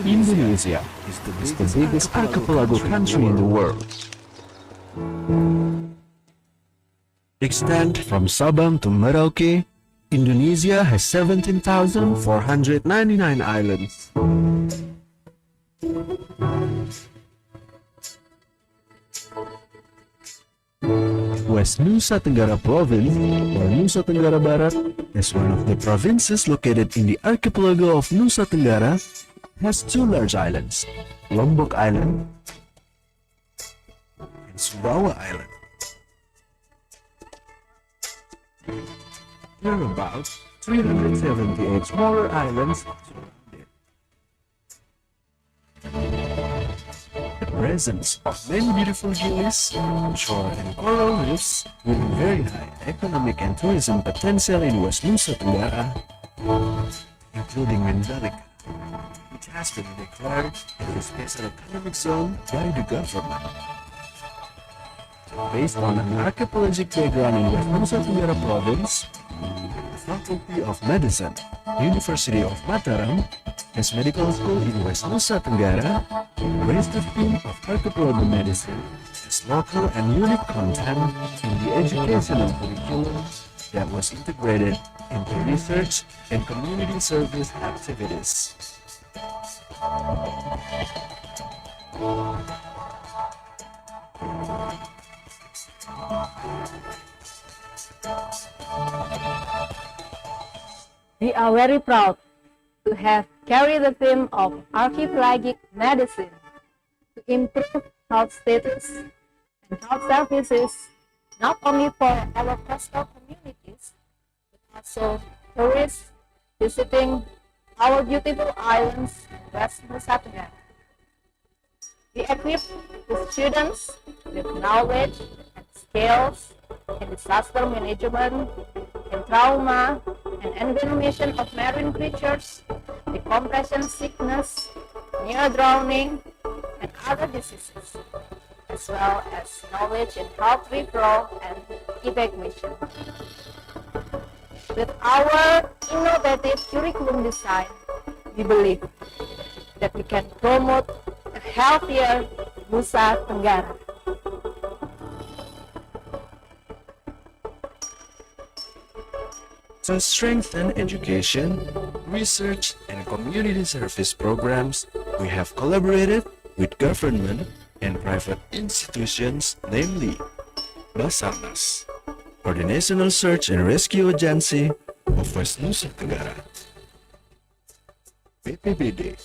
Indonesia is the biggest archipelago country in the world. Extend from Sabang to Merauke, Indonesia has 17,499 islands. West Nusa Tenggara Province, or Nusa Tenggara Barat, is one of the provinces located in the archipelago of Nusa Tenggara, has two large islands, Lombok Island and Sumbawa Island. There are about 378 smaller islands surrounded. The presence of many beautiful gillies, shore and coral reefs with very high economic and tourism potential in West Nusa Tenggara, including Mandalika, which has been declared as a special economic zone by the government. Based on an archipelagic background in West Nusa Tenggara Province, the Faculty of Medicine, University of Mataram, has medical school in West Nusa Tenggara, raised the theme of archipelago medicine as local and unique content in the educational curriculum that was integrated into research and community service activities. We are very proud to have carried the theme of archipelagic medicine to improve health status and health services not only for our coastal communities, but also tourists visiting our beautiful islands, West Nusa Tenggara. We equip the students with knowledge and skills in disaster management, in trauma and environment of marine creatures, decompression sickness, near drowning, and other diseases, as well as knowledge in health referral and evacuation. With our innovative curriculum design, we believe that we can promote a healthier Nusa Tenggara. To strengthen education, research, and community service programs, we have collaborated with government and private institutions, namely Basarnas, or the National Search and Rescue Agency of West Nusa Tenggara, BPBD,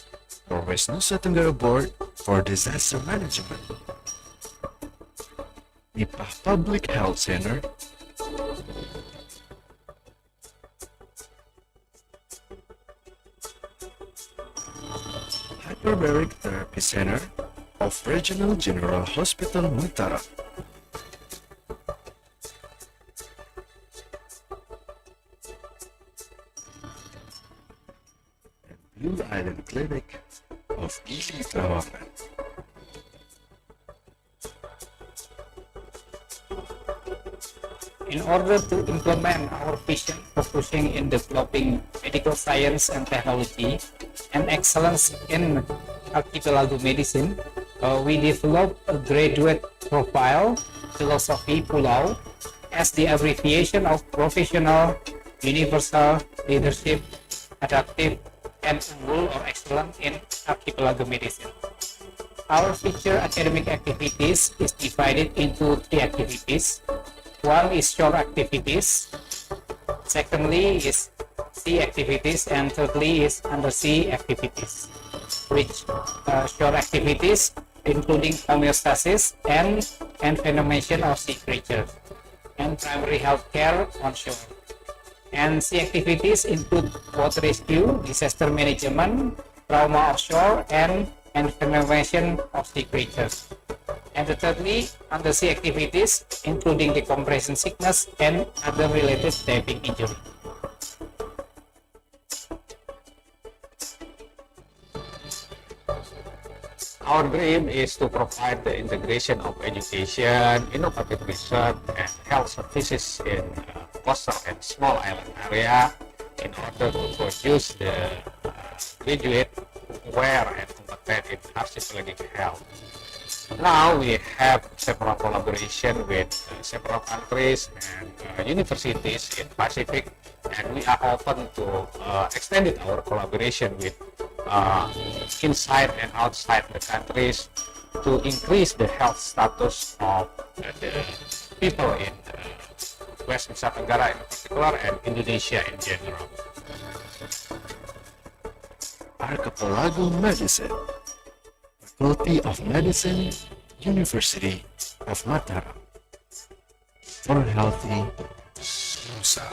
or West Nusa Tenggara Board for Disaster Management, Nipah Public Health Center, Hyperbaric Therapy Center of Regional General Hospital Mataram, and Blue Island Clinic of Gili Trawangan. In order to implement our vision focusing in developing medical science and technology and excellence in archipelago medicine, we developed a graduate profile philosophy Pulau as the abbreviation of professional, universal, leadership, adaptive, and unggul or excellent in archipelago medicine. Our future academic activities is divided into 3 activities. One is shore activities, secondly is sea activities, and thirdly is undersea activities. Which shore activities including homeostasis and envenomation of sea creatures, and primary health care on shore. And sea activities include boat rescue, disaster management, trauma offshore, and envenomation of sea creatures. And thirdly, undersea activities including decompression sickness and other related diving injury. Our dream is to provide the integration of education, innovative research, and health services in coastal and small island area in order to produce the graduate aware and competent in archipelagic health. Now we have several collaboration with several countries and universities in Pacific, and we are open to extend our collaboration with inside and outside the countries to increase the health status of the people in West Nusa Tenggara in particular and Indonesia in general. Archipelago Medicine, Faculty of Medicine, University of Mataram. For healthy Nusa.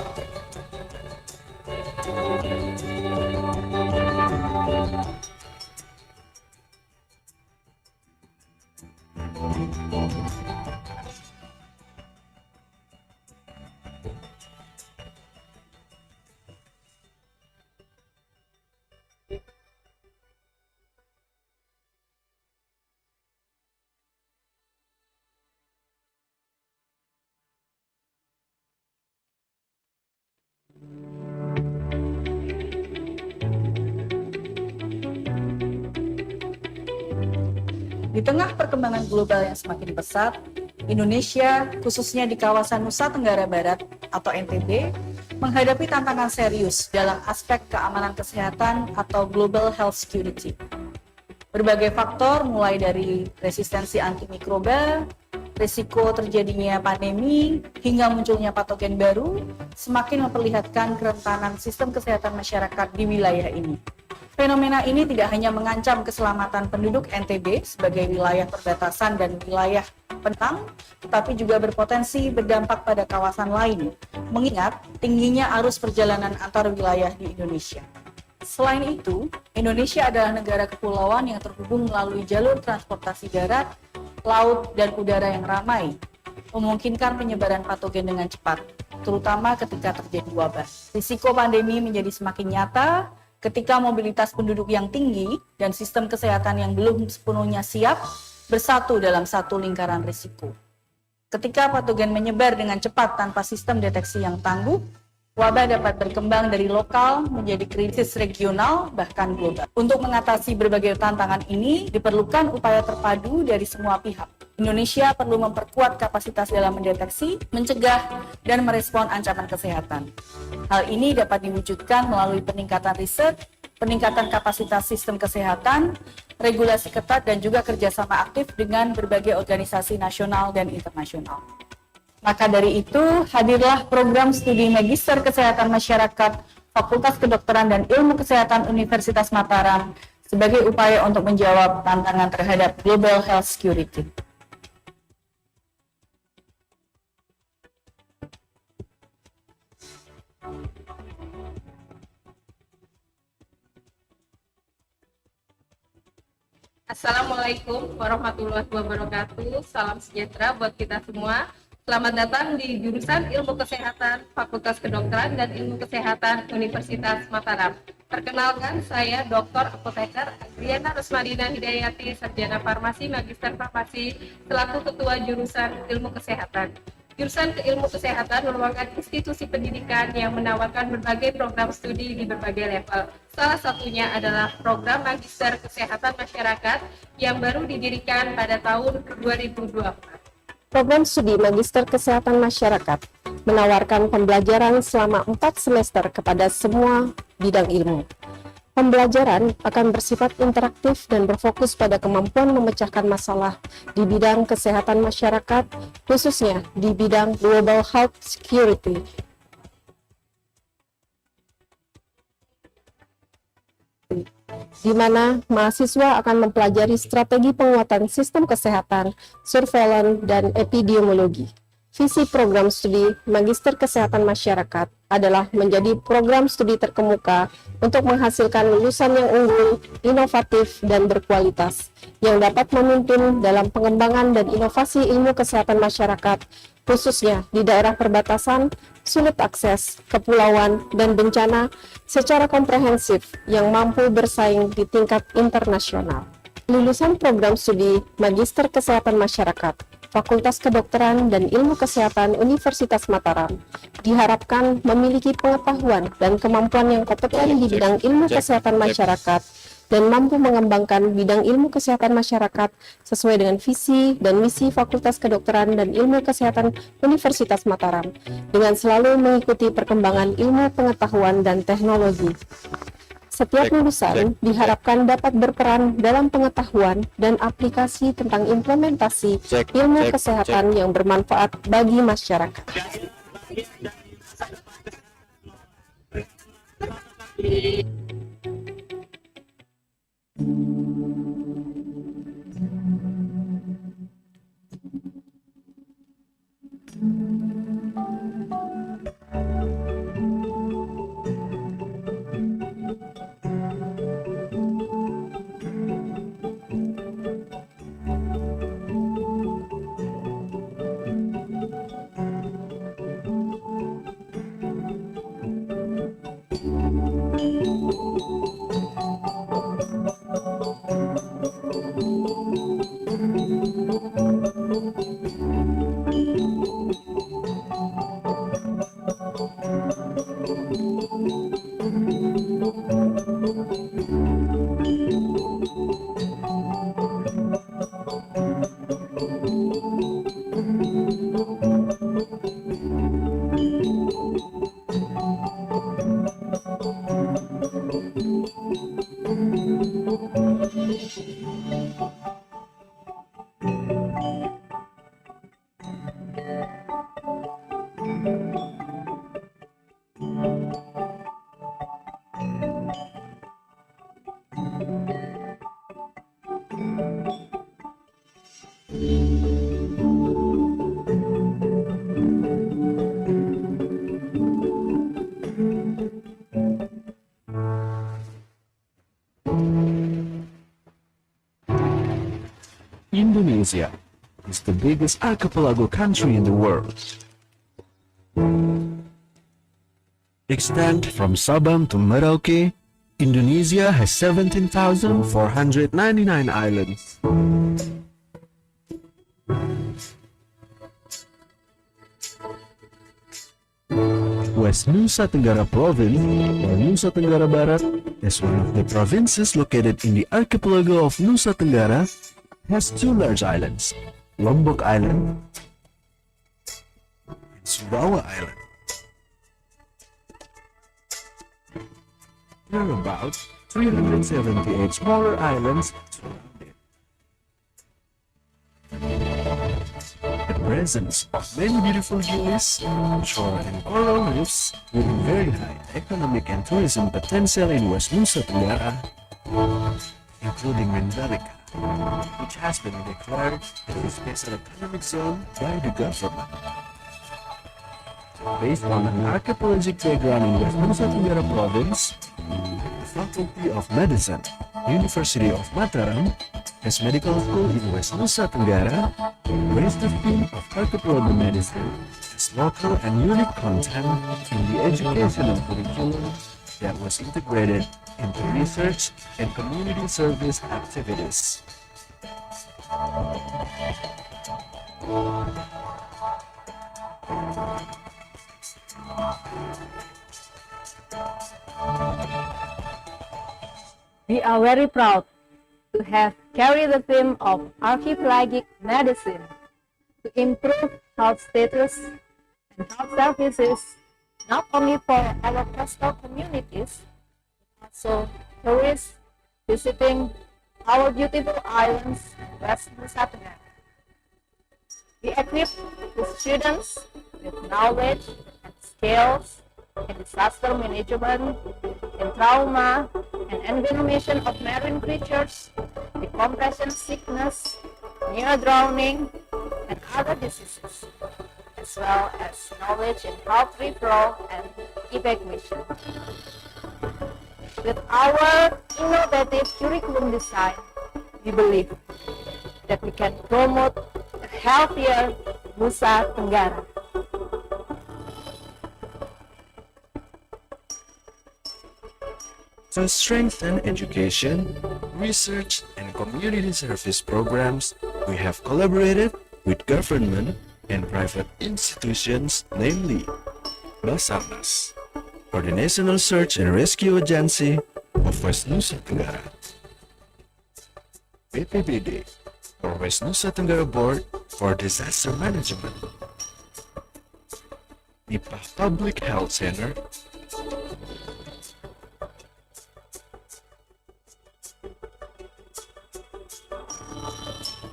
Di tengah perkembangan global yang semakin pesat, Indonesia, khususnya di kawasan Nusa Tenggara Barat atau NTB, menghadapi tantangan serius dalam aspek keamanan kesehatan atau global health security. Berbagai faktor mulai dari resistensi antimikroba, risiko terjadinya pandemi, hingga munculnya patogen baru, semakin memperlihatkan kerentanan sistem kesehatan masyarakat di wilayah ini. Fenomena ini tidak hanya mengancam keselamatan penduduk NTB sebagai wilayah perbatasan dan wilayah penting, tetapi juga berpotensi berdampak pada kawasan lain, mengingat tingginya arus perjalanan antar wilayah di Indonesia. Selain itu, Indonesia adalah negara kepulauan yang terhubung melalui jalur transportasi darat, laut, dan udara yang ramai, memungkinkan penyebaran patogen dengan cepat, terutama ketika terjadi wabah. Risiko pandemi menjadi semakin nyata ketika mobilitas penduduk yang tinggi dan sistem kesehatan yang belum sepenuhnya siap bersatu dalam satu lingkaran risiko. Ketika patogen menyebar dengan cepat tanpa sistem deteksi yang tangguh, wabah dapat berkembang dari lokal menjadi krisis regional bahkan global. Untuk mengatasi berbagai tantangan ini, diperlukan upaya terpadu dari semua pihak. Indonesia perlu memperkuat kapasitas dalam mendeteksi, mencegah, dan merespon ancaman kesehatan. Hal ini dapat diwujudkan melalui peningkatan riset, peningkatan kapasitas sistem kesehatan, regulasi ketat, dan juga kerjasama aktif dengan berbagai organisasi nasional dan internasional. Maka dari itu, hadirlah program studi Magister Kesehatan Masyarakat Fakultas Kedokteran dan Ilmu Kesehatan Universitas Mataram sebagai upaya untuk menjawab tantangan terhadap global health security. Assalamualaikum warahmatullahi wabarakatuh. Salam sejahtera buat kita semua. Selamat datang di jurusan Ilmu Kesehatan Fakultas Kedokteran dan Ilmu Kesehatan Universitas Mataram. Perkenalkan, saya Dr. Apoteker Adriana Rusmadina Hidayati, Sarjana Farmasi, Magister Farmasi, selaku Ketua Jurusan Ilmu Kesehatan. Jurusan Ilmu Kesehatan merupakan institusi pendidikan yang menawarkan berbagai program studi di berbagai level. Salah satunya adalah program Magister Kesehatan Masyarakat yang baru didirikan pada tahun 2024. Program studi Magister Kesehatan Masyarakat menawarkan pembelajaran selama 4 semester kepada semua bidang ilmu. Pembelajaran akan bersifat interaktif dan berfokus pada kemampuan memecahkan masalah di bidang kesehatan masyarakat, khususnya di bidang global health security. Di mana mahasiswa akan mempelajari strategi penguatan sistem kesehatan, surveillance, dan epidemiologi. Visi program studi Magister Kesehatan Masyarakat adalah menjadi program studi terkemuka untuk menghasilkan lulusan yang unggul, inovatif, dan berkualitas, yang dapat memimpin dalam pengembangan dan inovasi ilmu kesehatan masyarakat, khususnya di daerah perbatasan, sulit akses, kepulauan, dan bencana secara komprehensif yang mampu bersaing di tingkat internasional. Lulusan program studi Magister Kesehatan Masyarakat Fakultas Kedokteran dan Ilmu Kesehatan Universitas Mataram diharapkan memiliki pengetahuan dan kemampuan yang kompeten di bidang ilmu kesehatan masyarakat dan mampu mengembangkan bidang ilmu kesehatan masyarakat sesuai dengan visi dan misi Fakultas Kedokteran dan Ilmu Kesehatan Universitas Mataram dengan selalu mengikuti perkembangan ilmu pengetahuan dan teknologi. Setiap lulusan diharapkan dapat berperan dalam pengetahuan dan aplikasi tentang implementasi ilmu kesehatan yang bermanfaat bagi masyarakat. Indonesia is the biggest archipelago country in the world. Extend from Sabang to Merauke, Indonesia has 17,499 islands. West Nusa Tenggara Province, or Nusa Tenggara Barat, is one of the provinces located in the archipelago of Nusa Tenggara, has two large islands, Lombok Island and Sumbawa Island. There are about 378 smaller islands surrounded. The presence of many beautiful gillies, shore and coral reefs with very high economic and tourism potential in West Nusa Tenggara, including Mandalika, which has been declared a special economic zone by the government. Based on an archaeologic background in West Nusa Tenggara Province, the Faculty of Medicine, University of Mataram, has medical school in West Nusa Tenggara, raised the theme of archipelago medicine as local and unique content in the educational curriculum that was integrated into research and community service activities. We are very proud to have carried the theme of archipelagic medicine to improve health status and health services not only for our coastal communities, but also tourists visiting our beautiful islands, West Nusa Tenggara. We equip the students with knowledge and skills in disaster management, in trauma and envenomation of marine creatures, decompression sickness, near drowning, and other diseases, as well as knowledge in health referral and evacuation. With our innovative curriculum design, we believe that we can promote a healthier Nusa Tenggara. To strengthen education, research, and community service programs, we have collaborated with government and private institutions, namely Basarnas, or the National Search and Rescue Agency of West Nusa Tenggara, BPBD, or West Nusa Tenggara Board for Disaster Management, Nipah Public Health Center,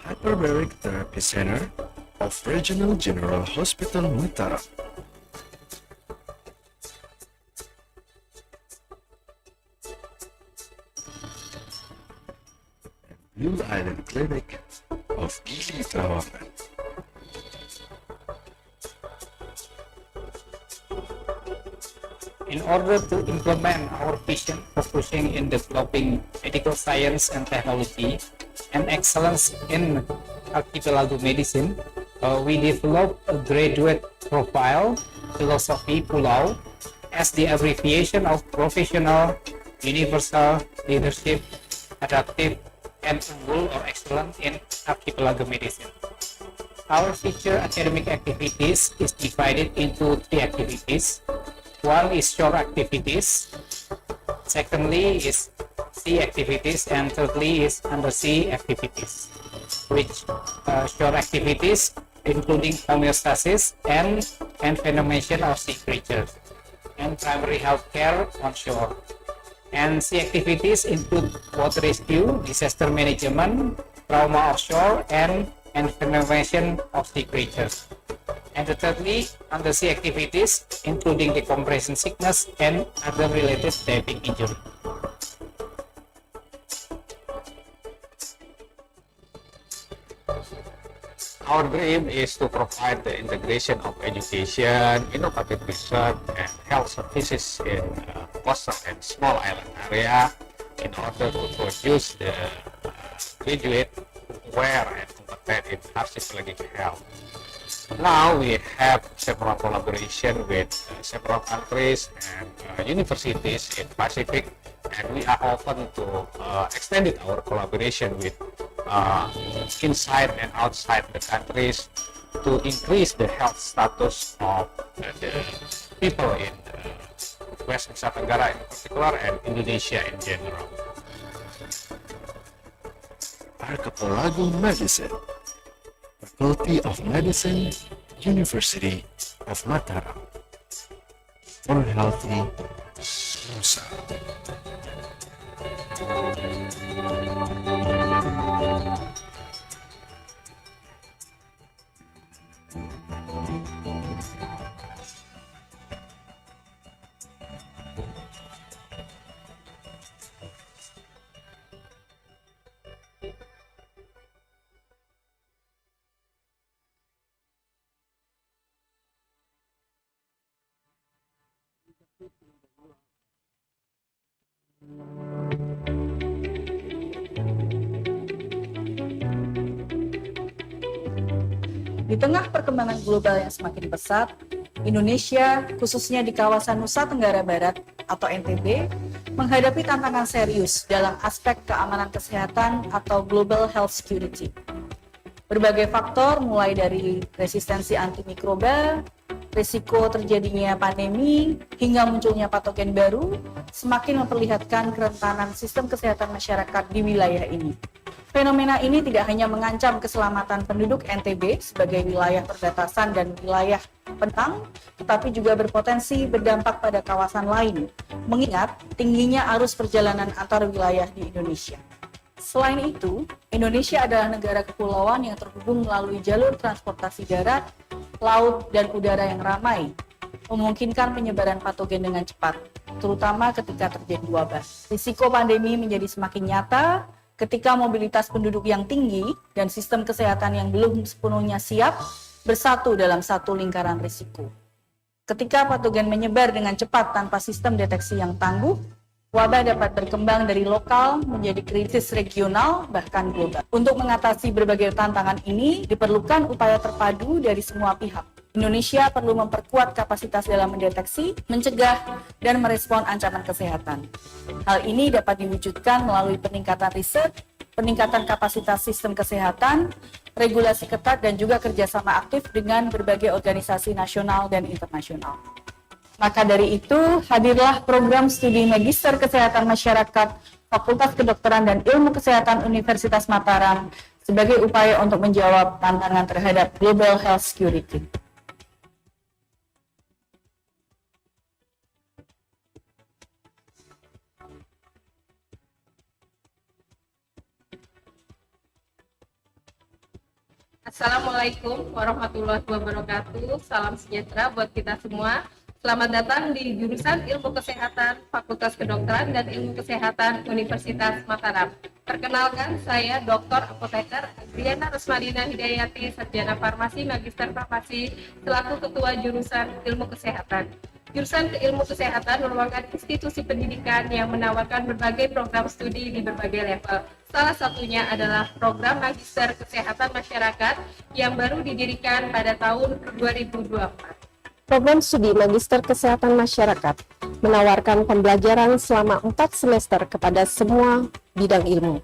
Hyperbaric Therapy Center of Regional General Hospital Mataram, Blue Island Clinic of Gili Trawangan. In order to implement our vision focusing in developing medical science and technology and excellence in archipelago medicine, we developed a graduate profile philosophy Pulau as the abbreviation of professional, universal, leadership, adaptive, and unggul or excellent in archipelago medicine. Our future academic activities is divided into 3 activities. One is shore activities, secondly is sea activities, and thirdly is undersea activities. Which shore activities including homeostasis and envenomation of sea creatures, and primary health care on shore. And sea activities include water rescue, disaster management, trauma offshore, and envenomation of sea creatures. And thirdly, undersea activities including decompression sickness and other related diving injury. Our dream is to provide the integration of education, innovative research, and health services in coastal and small island area in order to produce the graduate aware and competent in archipelagic health. Now we have several collaboration with several countries and universities in Pacific, and we are open to extended our collaboration with inside and outside the countries to increase the health status of the people in West Nusa Tenggara in particular and Indonesia in general. Archipelago Medicine, Faculty of Medicine, University of Mataram, for healthy Nusa. Di tengah perkembangan global yang semakin pesat, Indonesia, khususnya di kawasan Nusa Tenggara Barat atau NTB, menghadapi tantangan serius dalam aspek keamanan kesehatan atau global health security. Berbagai faktor mulai dari resistensi antimikroba, risiko terjadinya pandemi, hingga munculnya patogen baru, semakin memperlihatkan kerentanan sistem kesehatan masyarakat di wilayah ini. Fenomena ini tidak hanya mengancam keselamatan penduduk NTB sebagai wilayah perbatasan dan wilayah penting, tetapi juga berpotensi berdampak pada kawasan lain, mengingat tingginya arus perjalanan antar wilayah di Indonesia. Selain itu, Indonesia adalah negara kepulauan yang terhubung melalui jalur transportasi darat, laut, dan udara yang ramai, memungkinkan penyebaran patogen dengan cepat, terutama ketika terjadi wabah. Risiko pandemi menjadi semakin nyata ketika mobilitas penduduk yang tinggi dan sistem kesehatan yang belum sepenuhnya siap bersatu dalam satu lingkaran risiko. Ketika patogen menyebar dengan cepat tanpa sistem deteksi yang tangguh, wabah dapat berkembang dari lokal menjadi krisis regional bahkan global. Untuk mengatasi berbagai tantangan ini, diperlukan upaya terpadu dari semua pihak. Indonesia perlu memperkuat kapasitas dalam mendeteksi, mencegah, dan merespon ancaman kesehatan. Hal ini dapat diwujudkan melalui peningkatan riset, peningkatan kapasitas sistem kesehatan, regulasi ketat, dan juga kerjasama aktif dengan berbagai organisasi nasional dan internasional. Maka dari itu, hadirlah program studi Magister Kesehatan Masyarakat Fakultas Kedokteran dan Ilmu Kesehatan Universitas Mataram sebagai upaya untuk menjawab tantangan terhadap global health security. Assalamualaikum warahmatullahi wabarakatuh. Salam sejahtera buat kita semua. Selamat datang di jurusan Ilmu Kesehatan Fakultas Kedokteran dan Ilmu Kesehatan Universitas Mataram. Perkenalkan, saya Dr. Apoteker Adriana Rusmadina Hidayati, Sarjana Farmasi, Magister Farmasi, selaku Ketua Jurusan Ilmu Kesehatan. Jurusan Ilmu Kesehatan merupakan institusi pendidikan yang menawarkan berbagai program studi di berbagai level. Salah satunya adalah program Magister Kesehatan Masyarakat yang baru didirikan pada tahun 2024. Program studi Magister Kesehatan Masyarakat menawarkan pembelajaran selama 4 semester kepada semua bidang ilmu.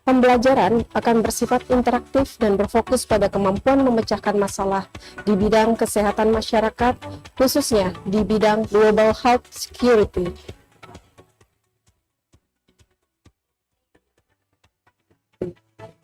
Pembelajaran akan bersifat interaktif dan berfokus pada kemampuan memecahkan masalah di bidang kesehatan masyarakat, khususnya di bidang global health security.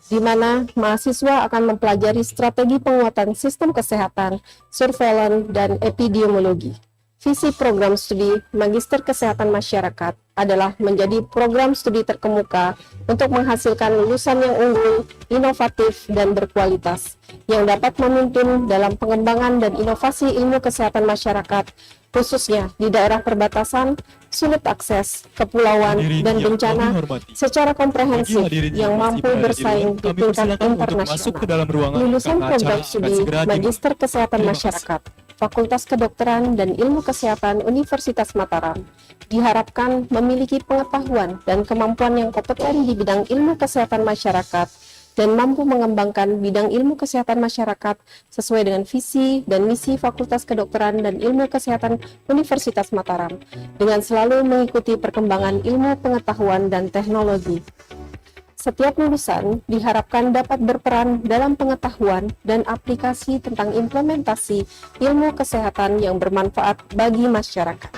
Di mana mahasiswa akan mempelajari strategi penguatan sistem kesehatan, surveillance, dan epidemiologi. Visi program studi Magister Kesehatan Masyarakat adalah menjadi program studi terkemuka untuk menghasilkan lulusan yang unggul, inovatif, dan berkualitas, yang dapat memimpin dalam pengembangan dan inovasi ilmu kesehatan masyarakat, khususnya di daerah perbatasan, sulit akses, kepulauan, dan bencana secara komprehensif yang mampu bersaing di tingkat internasional. Lulusan program studi Magister Kesehatan Masyarakat, Fakultas Kedokteran dan Ilmu Kesehatan Universitas Mataram diharapkan memiliki pengetahuan dan kemampuan yang kompeten di bidang ilmu kesehatan masyarakat dan mampu mengembangkan bidang ilmu kesehatan masyarakat sesuai dengan visi dan misi Fakultas Kedokteran dan Ilmu Kesehatan Universitas Mataram, dengan selalu mengikuti perkembangan ilmu pengetahuan dan teknologi. Setiap lulusan diharapkan dapat berperan dalam pengetahuan dan aplikasi tentang implementasi ilmu kesehatan yang bermanfaat bagi masyarakat.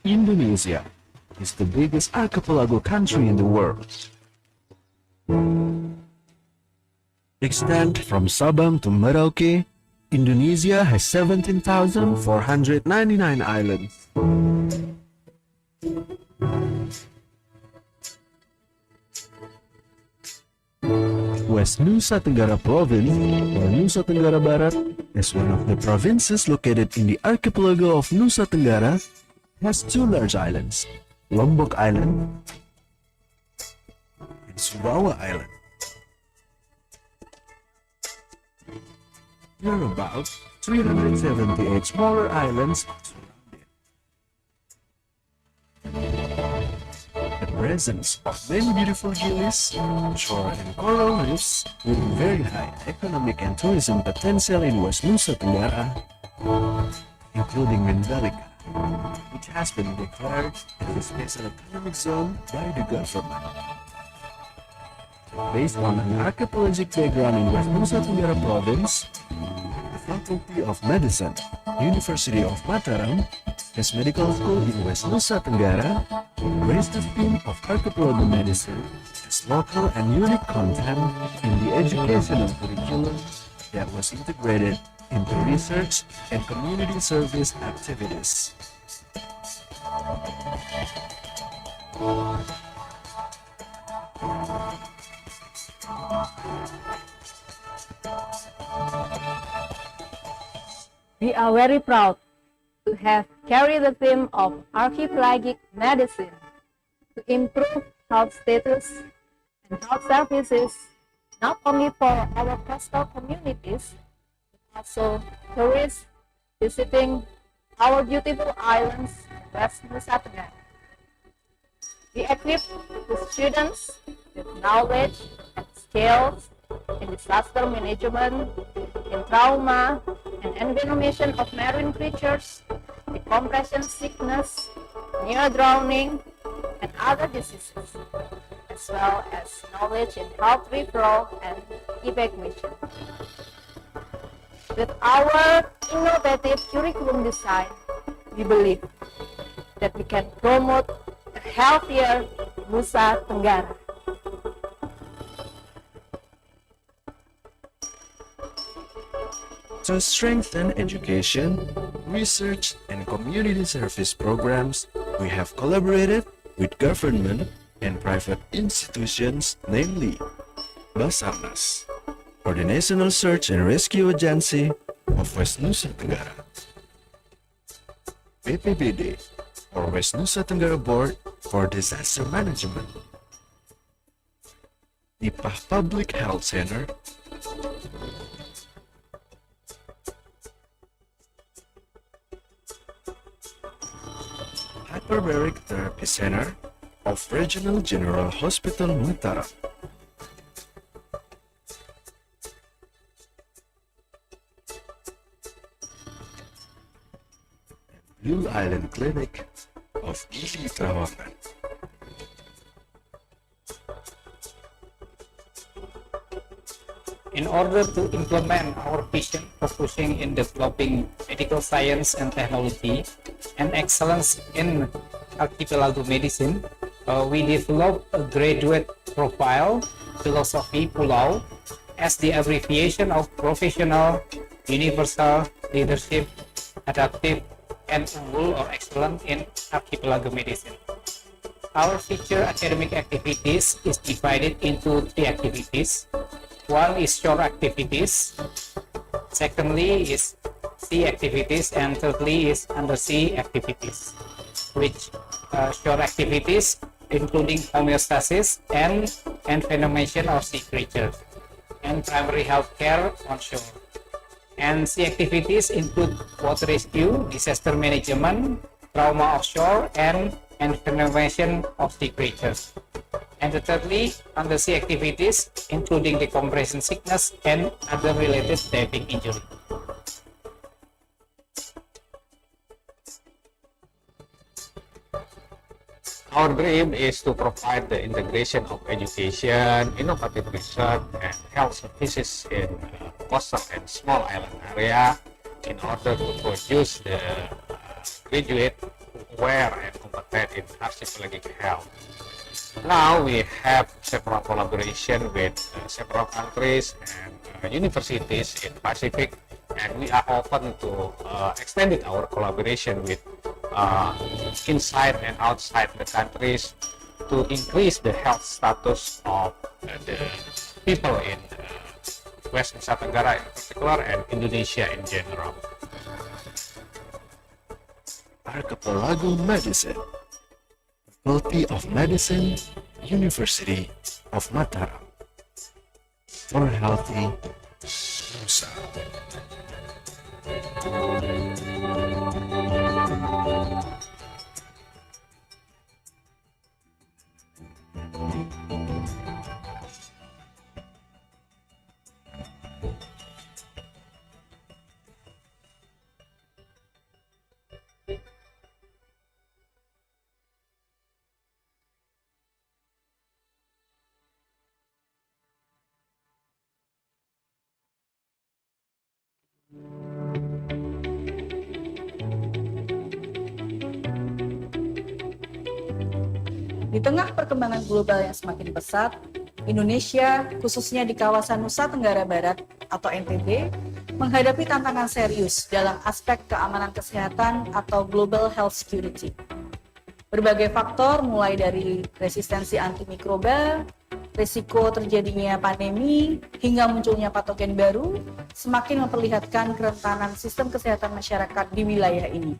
Indonesia is the biggest archipelago country in the world. Extend from Sabang to Merauke, Indonesia has 17,499 islands. West Nusa Tenggara Province, or Nusa Tenggara Barat, is one of the provinces located in the archipelago of Nusa Tenggara, has two large islands, Lombok Island and Sumbawa Island. There are about 378 smaller islands surrounded. The presence of many beautiful gillies, shore and coral reefs with very high economic and tourism potential in West Nusa Tenggara, including Mandalika, which has been declared as a special economic zone by the government. Based on an archaeologic background in West Nusa Tenggara Province, the Faculty of Medicine, University of Mataram, has medical school in West Nusa Tenggara, raised the theme of archipelago medicine as local and unique content in the educational curriculum that was integrated into research and community service activities. We are very proud to have carried the theme of archipelagic medicine to improve health status and health services not only for our coastal communities, but also tourists visiting our beautiful islands in West Nusa Tenggara. We equip the students with knowledge and skills in disaster management, in trauma and envenomation of marine creatures, decompression sickness, near drowning, and other diseases, as well as knowledge in health referral and evacuation. With our innovative curriculum design, we believe that we can promote a healthier Nusa Tenggara. To strengthen education, research, and community service programs, we have collaborated with government and private institutions, namely Basarnas, or the National Search and Rescue Agency of West Nusa Tenggara, BPBD, or West Nusa Tenggara Board for Disaster Management, Nipah Public Health Center, Hyperbaric Therapy Center of Regional General Hospital Mataram, Blue Island Clinic of Gili Trawangan. In order to implement our vision focusing in developing medical science and technology and excellence in archipelago medicine, we developed a graduate profile philosophy Pulau as the abbreviation of professional, universal, leadership, adaptive, and unggul or excellent in archipelago medicine. Our feature academic activities is divided into 3 activities. One is shore activities, secondly is sea activities, and thirdly is undersea activities, which shore activities including homeostasis and envenomation of sea creatures, and primary health care on shore. And sea activities include water rescue, disaster management, trauma offshore, and envenomation of sea creatures. And thirdly, undersea activities including decompression sickness and other related diving injury. Our dream is to provide the integration of education, innovative research, and health services in coastal and small island area in order to produce the graduate who aware and competent in archipelagic health. Now we have several collaboration with several countries and universities in Pacific, and we are open to extending our collaboration with inside and outside the countries to increase the health status of the people in West Nusa Tenggara in particular and Indonesia in general. Archipelago Medicine, Faculty of Medicine, University of Mataram. For healthy Nusa. Di tengah perkembangan global yang semakin pesat, Indonesia, khususnya di kawasan Nusa Tenggara Barat atau NTB, menghadapi tantangan serius dalam aspek keamanan kesehatan atau global health security. Berbagai faktor mulai dari resistensi antimikroba, risiko terjadinya pandemi, hingga munculnya patogen baru, semakin memperlihatkan kerentanan sistem kesehatan masyarakat di wilayah ini.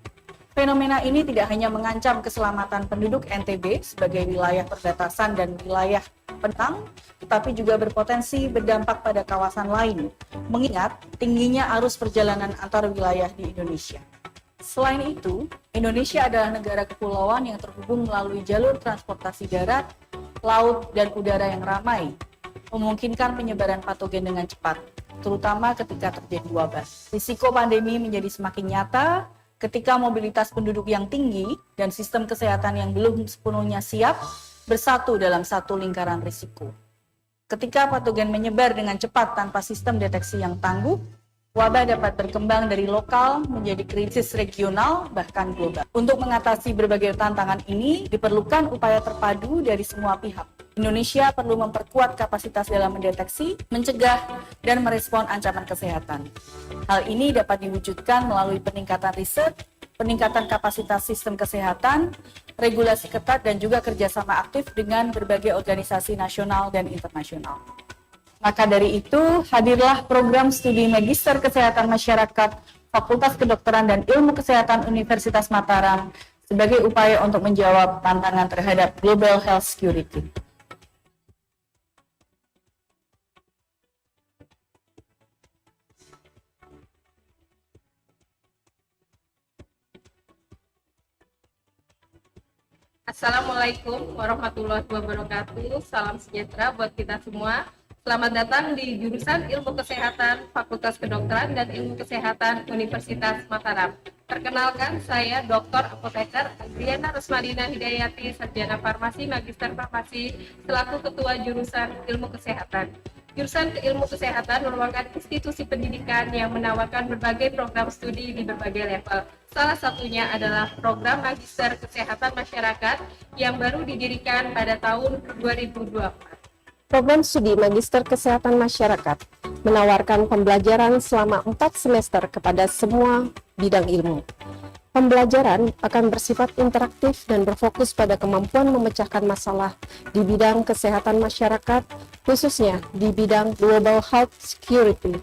Fenomena ini tidak hanya mengancam keselamatan penduduk NTB sebagai wilayah perbatasan dan wilayah penang, tetapi juga berpotensi berdampak pada kawasan lain, mengingat tingginya arus perjalanan antar wilayah di Indonesia. Selain itu, Indonesia adalah negara kepulauan yang terhubung melalui jalur transportasi darat, laut, dan udara yang ramai, memungkinkan penyebaran patogen dengan cepat, terutama ketika terjadi wabah. Risiko pandemi menjadi semakin nyata ketika mobilitas penduduk yang tinggi dan sistem kesehatan yang belum sepenuhnya siap bersatu dalam satu lingkaran risiko. Ketika patogen menyebar dengan cepat tanpa sistem deteksi yang tangguh, wabah dapat berkembang dari lokal menjadi krisis regional bahkan global. Untuk mengatasi berbagai tantangan ini, diperlukan upaya terpadu dari semua pihak. Indonesia perlu memperkuat kapasitas dalam mendeteksi, mencegah, dan merespon ancaman kesehatan. Hal ini dapat diwujudkan melalui peningkatan riset, peningkatan kapasitas sistem kesehatan, regulasi ketat, dan juga kerjasama aktif dengan berbagai organisasi nasional dan internasional. Maka dari itu, hadirlah program studi Magister Kesehatan Masyarakat Fakultas Kedokteran dan Ilmu Kesehatan Universitas Mataram sebagai upaya untuk menjawab tantangan terhadap global health security. Assalamualaikum warahmatullahi wabarakatuh. Salam sejahtera buat kita semua. Selamat datang di jurusan Ilmu Kesehatan Fakultas Kedokteran dan Ilmu Kesehatan Universitas Mataram. Perkenalkan, saya Dr. Apoteker Adriana Rusmadina Hidayati, Sarjana Farmasi, Magister Farmasi, selaku Ketua Jurusan Ilmu Kesehatan. Jurusan Ilmu Kesehatan merupakan institusi pendidikan yang menawarkan berbagai program studi di berbagai level. Salah satunya adalah program Magister Kesehatan Masyarakat yang baru didirikan pada tahun 2024. Program studi Magister Kesehatan Masyarakat menawarkan pembelajaran selama 4 semester kepada semua bidang ilmu. Pembelajaran akan bersifat interaktif dan berfokus pada kemampuan memecahkan masalah di bidang kesehatan masyarakat, khususnya di bidang global health security.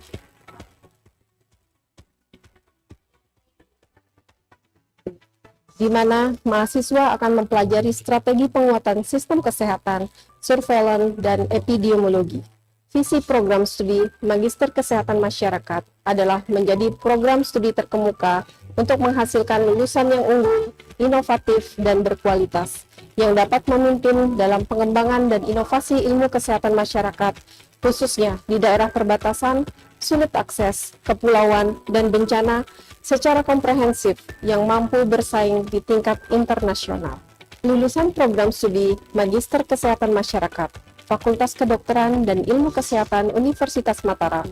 Di mana mahasiswa akan mempelajari strategi penguatan sistem kesehatan, surveillance, dan epidemiologi. Visi program studi Magister Kesehatan Masyarakat adalah menjadi program studi terkemuka untuk menghasilkan lulusan yang unggul, inovatif, dan berkualitas, yang dapat memimpin dalam pengembangan dan inovasi ilmu kesehatan masyarakat, khususnya di daerah perbatasan, sulit akses, kepulauan, dan bencana secara komprehensif yang mampu bersaing di tingkat internasional. Lulusan program studi Magister Kesehatan Masyarakat, Fakultas Kedokteran dan Ilmu Kesehatan Universitas Mataram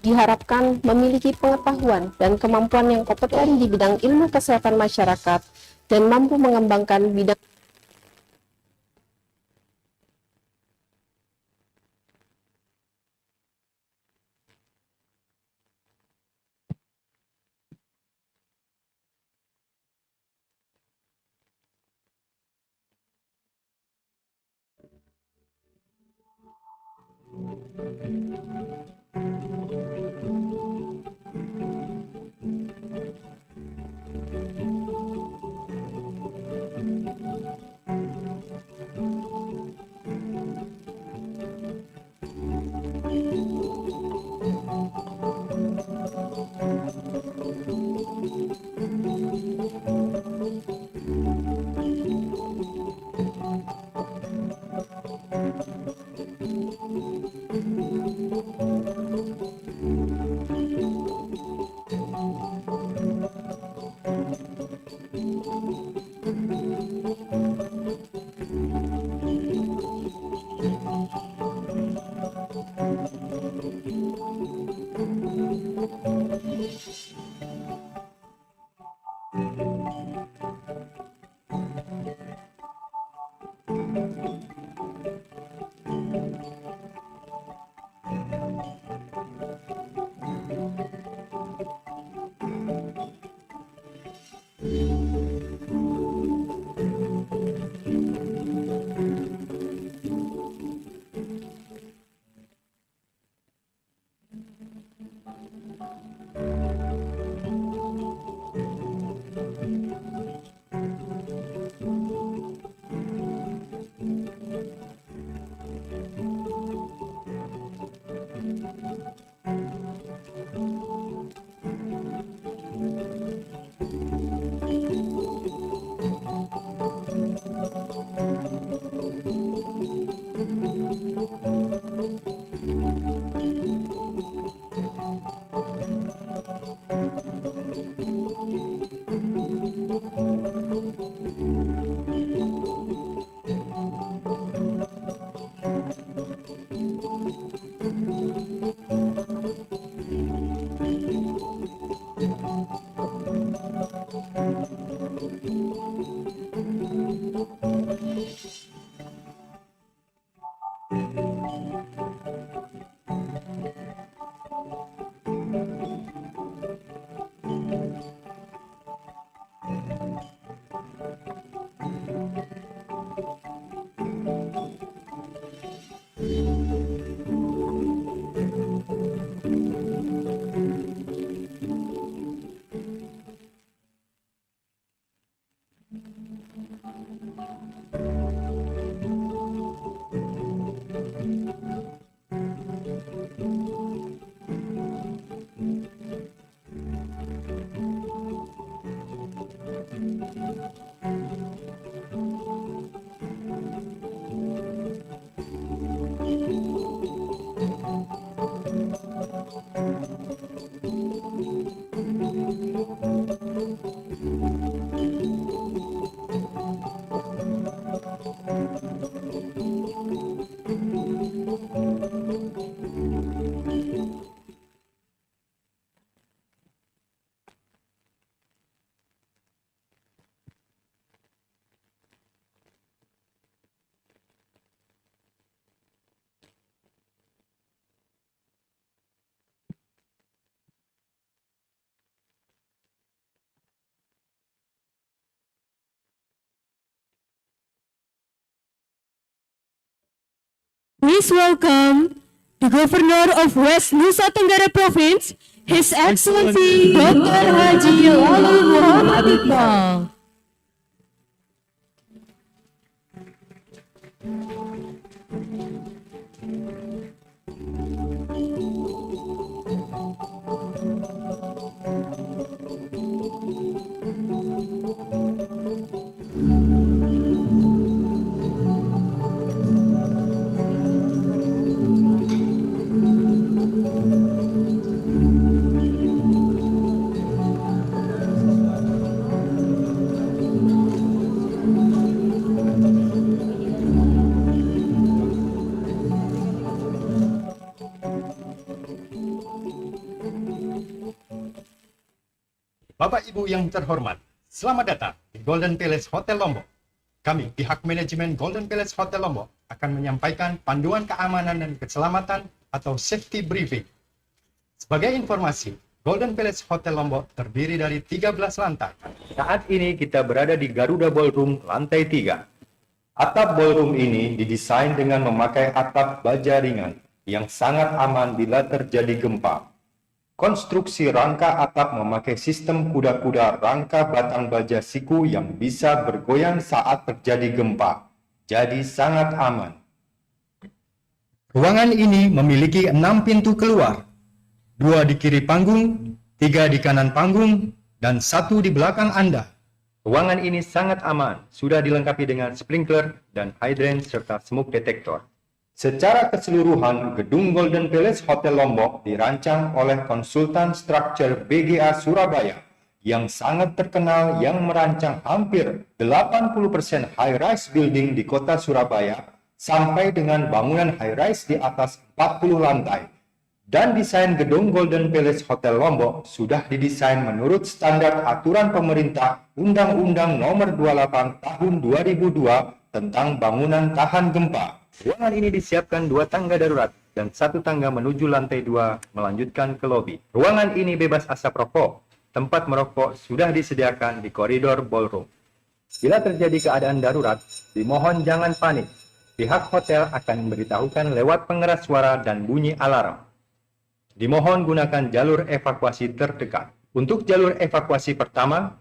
diharapkan memiliki pengetahuan dan kemampuan yang kompeten di bidang ilmu kesehatan masyarakat dan mampu mengembangkan bidang Please welcome the Governor of West Nusa Tenggara Province, His Excellency Dr. Haji Lalu Muhammad Iqbal. Bapak Ibu yang terhormat, selamat datang di Golden Palace Hotel Lombok. Kami, pihak manajemen Golden Palace Hotel Lombok, akan menyampaikan panduan keamanan dan keselamatan atau safety briefing. Sebagai informasi, Golden Palace Hotel Lombok terdiri dari 13 lantai. Saat ini kita berada di Garuda Ballroom lantai 3. Atap ballroom ini didesain dengan memakai atap baja ringan, yang sangat aman bila terjadi gempa. Konstruksi rangka atap memakai sistem kuda-kuda rangka batang baja siku yang bisa bergoyang saat terjadi gempa, jadi sangat aman. Ruangan ini memiliki 6 pintu keluar, 2 di kiri panggung, 3 di kanan panggung, dan 1 di belakang Anda. Ruangan ini sangat aman, sudah dilengkapi dengan sprinkler dan hydrant serta smoke detector. Secara keseluruhan, gedung Golden Palace Hotel Lombok dirancang oleh konsultan struktur BGA Surabaya yang sangat terkenal yang merancang hampir 80% high-rise building di kota Surabaya sampai dengan bangunan high-rise di atas 40 lantai. Dan desain gedung Golden Palace Hotel Lombok sudah didesain menurut standar aturan pemerintah Undang-Undang Nomor 28 Tahun 2002 tentang bangunan tahan gempa. Ruangan ini disiapkan 2 tangga darurat dan 1 tangga menuju lantai 2 melanjutkan ke lobi. Ruangan ini bebas asap rokok. Tempat merokok sudah disediakan di koridor ballroom. Bila terjadi keadaan darurat, dimohon jangan panik. Pihak hotel akan memberitahukan lewat pengeras suara dan bunyi alarm. Dimohon gunakan jalur evakuasi terdekat. Untuk jalur evakuasi pertama,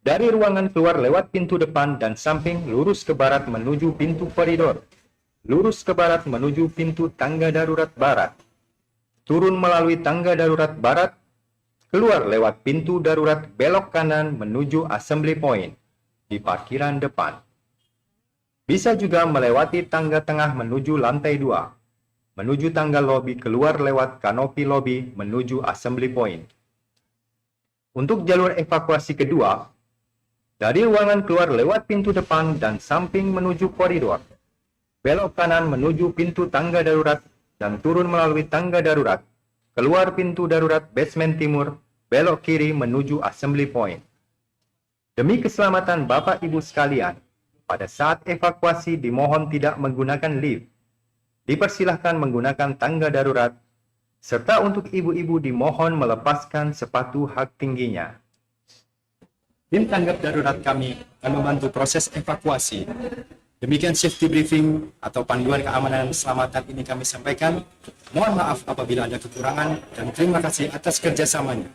dari ruangan keluar lewat pintu depan dan samping lurus ke barat menuju pintu koridor. Lurus ke barat menuju pintu tangga darurat barat. Turun melalui tangga darurat barat, keluar lewat pintu darurat belok kanan menuju assembly point di parkiran depan. Bisa juga melewati tangga tengah menuju lantai 2. Menuju tangga lobi keluar lewat kanopi lobi menuju assembly point. Untuk jalur evakuasi kedua, dari ruangan keluar lewat pintu depan dan samping menuju koridor. Belok kanan menuju pintu tangga darurat dan turun melalui tangga darurat. Keluar pintu darurat basement timur, belok kiri menuju assembly point. Demi keselamatan Bapak Ibu sekalian, pada saat evakuasi dimohon tidak menggunakan lift. Dipersilahkan menggunakan tangga darurat, serta untuk ibu-ibu dimohon melepaskan sepatu hak tingginya. Tim tanggap darurat kami akan membantu proses evakuasi. Demikian safety briefing atau panduan keamanan dan keselamatan ini kami sampaikan. Mohon maaf apabila ada kekurangan dan terima kasih atas kerjasamanya.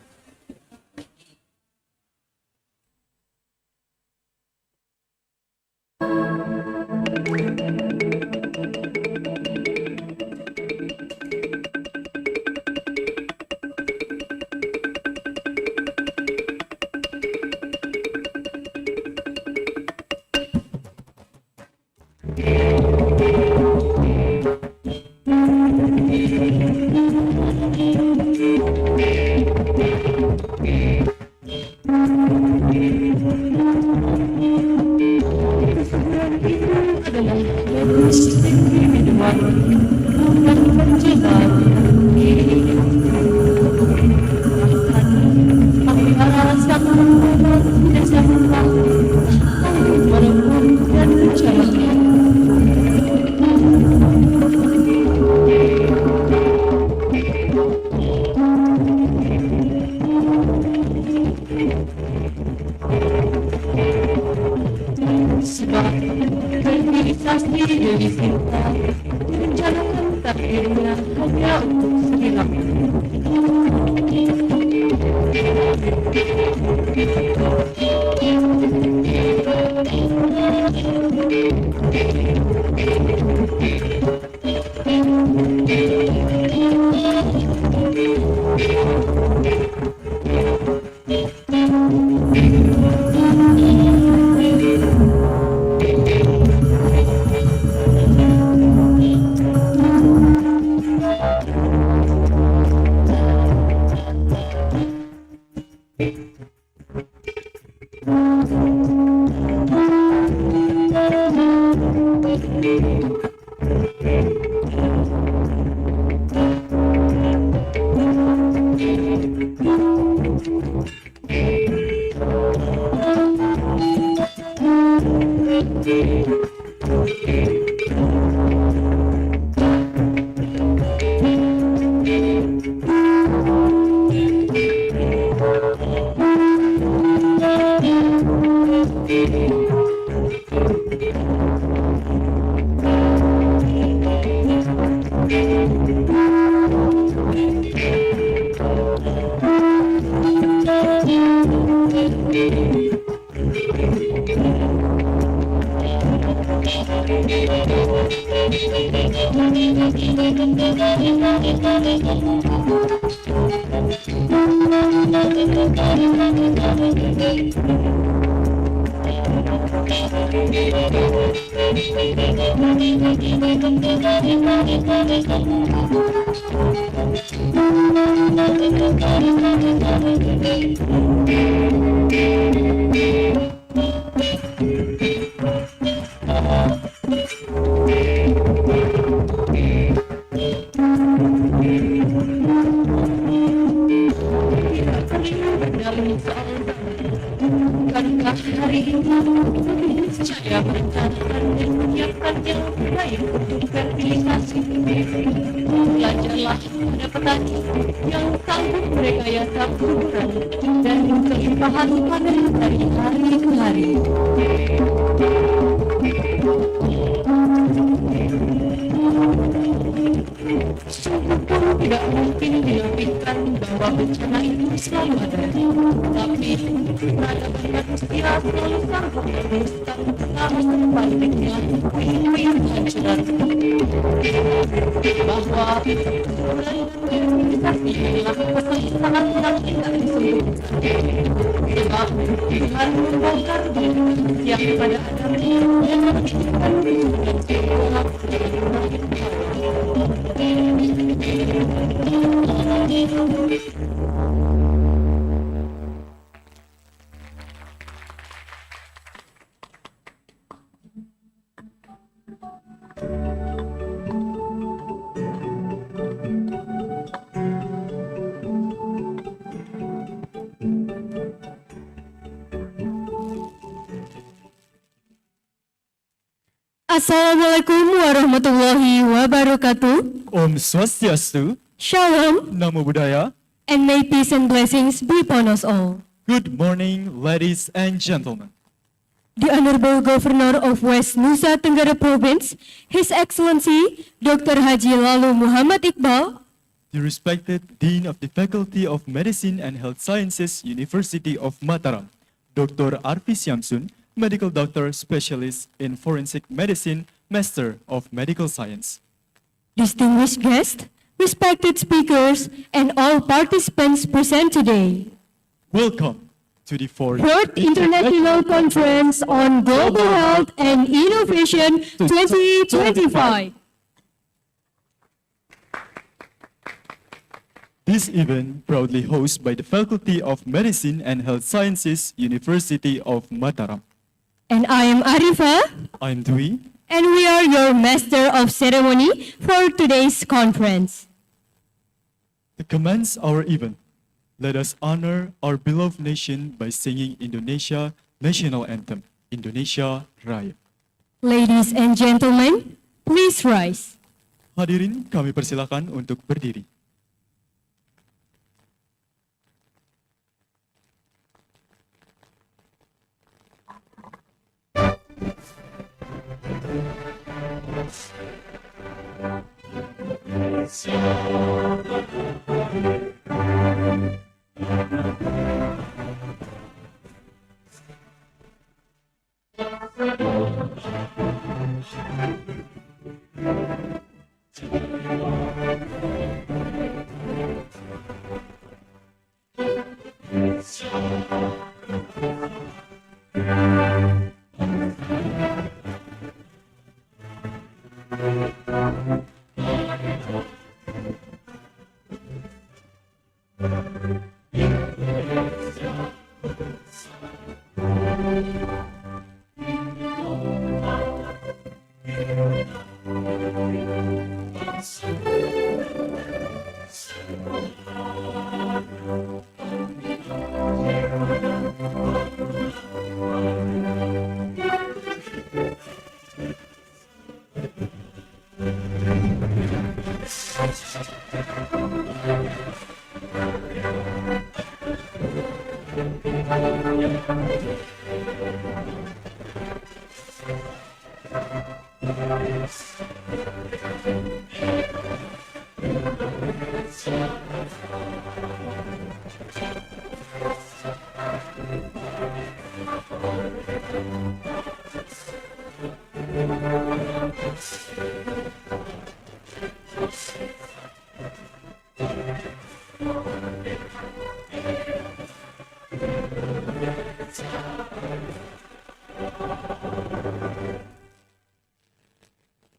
Bukankah hari ini saya merencanakan dan menyiapkan yang terbaik untuk fertilisasi? Belajarlah pada petani yang sanggup merekayasa kesuburan dan kelimpahan panen dari hari ke hari. Sungguh pun tidak mungkin dinafikan bahwa bencana itu selalu ada, tapi peradaban manusia selalu sanggup meneruskan arus terbaliknya puing-puing kehancuran. Bahwa kesuburan dan fertilisasi adalah pesan sangat yang tidak disembunyikan. Sebab Tuhan membongkar manusia kepada Adam dan menunjukkan kesuburan sekolah dengan lahir Assalamualaikum warahmatullahi wabarakatuh. Om Swastiastu, Shalom, Namo Buddhaya. and may peace and blessings be upon us all. Good morning, ladies and gentlemen. The Honorable Governor of West Nusa Tenggara Province, His Excellency Dr. Haji Lalu Muhammad Iqbal, The respected Dean of the Faculty of Medicine and Health Sciences, University of Mataram, Dr. Arfi Syamsun, Medical Doctor Specialist in Forensic Medicine, Master of Medical Science. distinguished guests, respected speakers, and all participants present today. Welcome to the fourth Fourth International Conference on Global Health and Innovation 2025. This event proudly hosted by the Faculty of Medicine and Health Sciences, University of Mataram. And I am Arifa, I'm Dwi. and we are your Master of Ceremony for today's conference. To commence our event, let us honor our beloved nation by singing Indonesia National Anthem, Indonesia Raya. Ladies and gentlemen, please rise. Hadirin, kami persilakan untuk berdiri.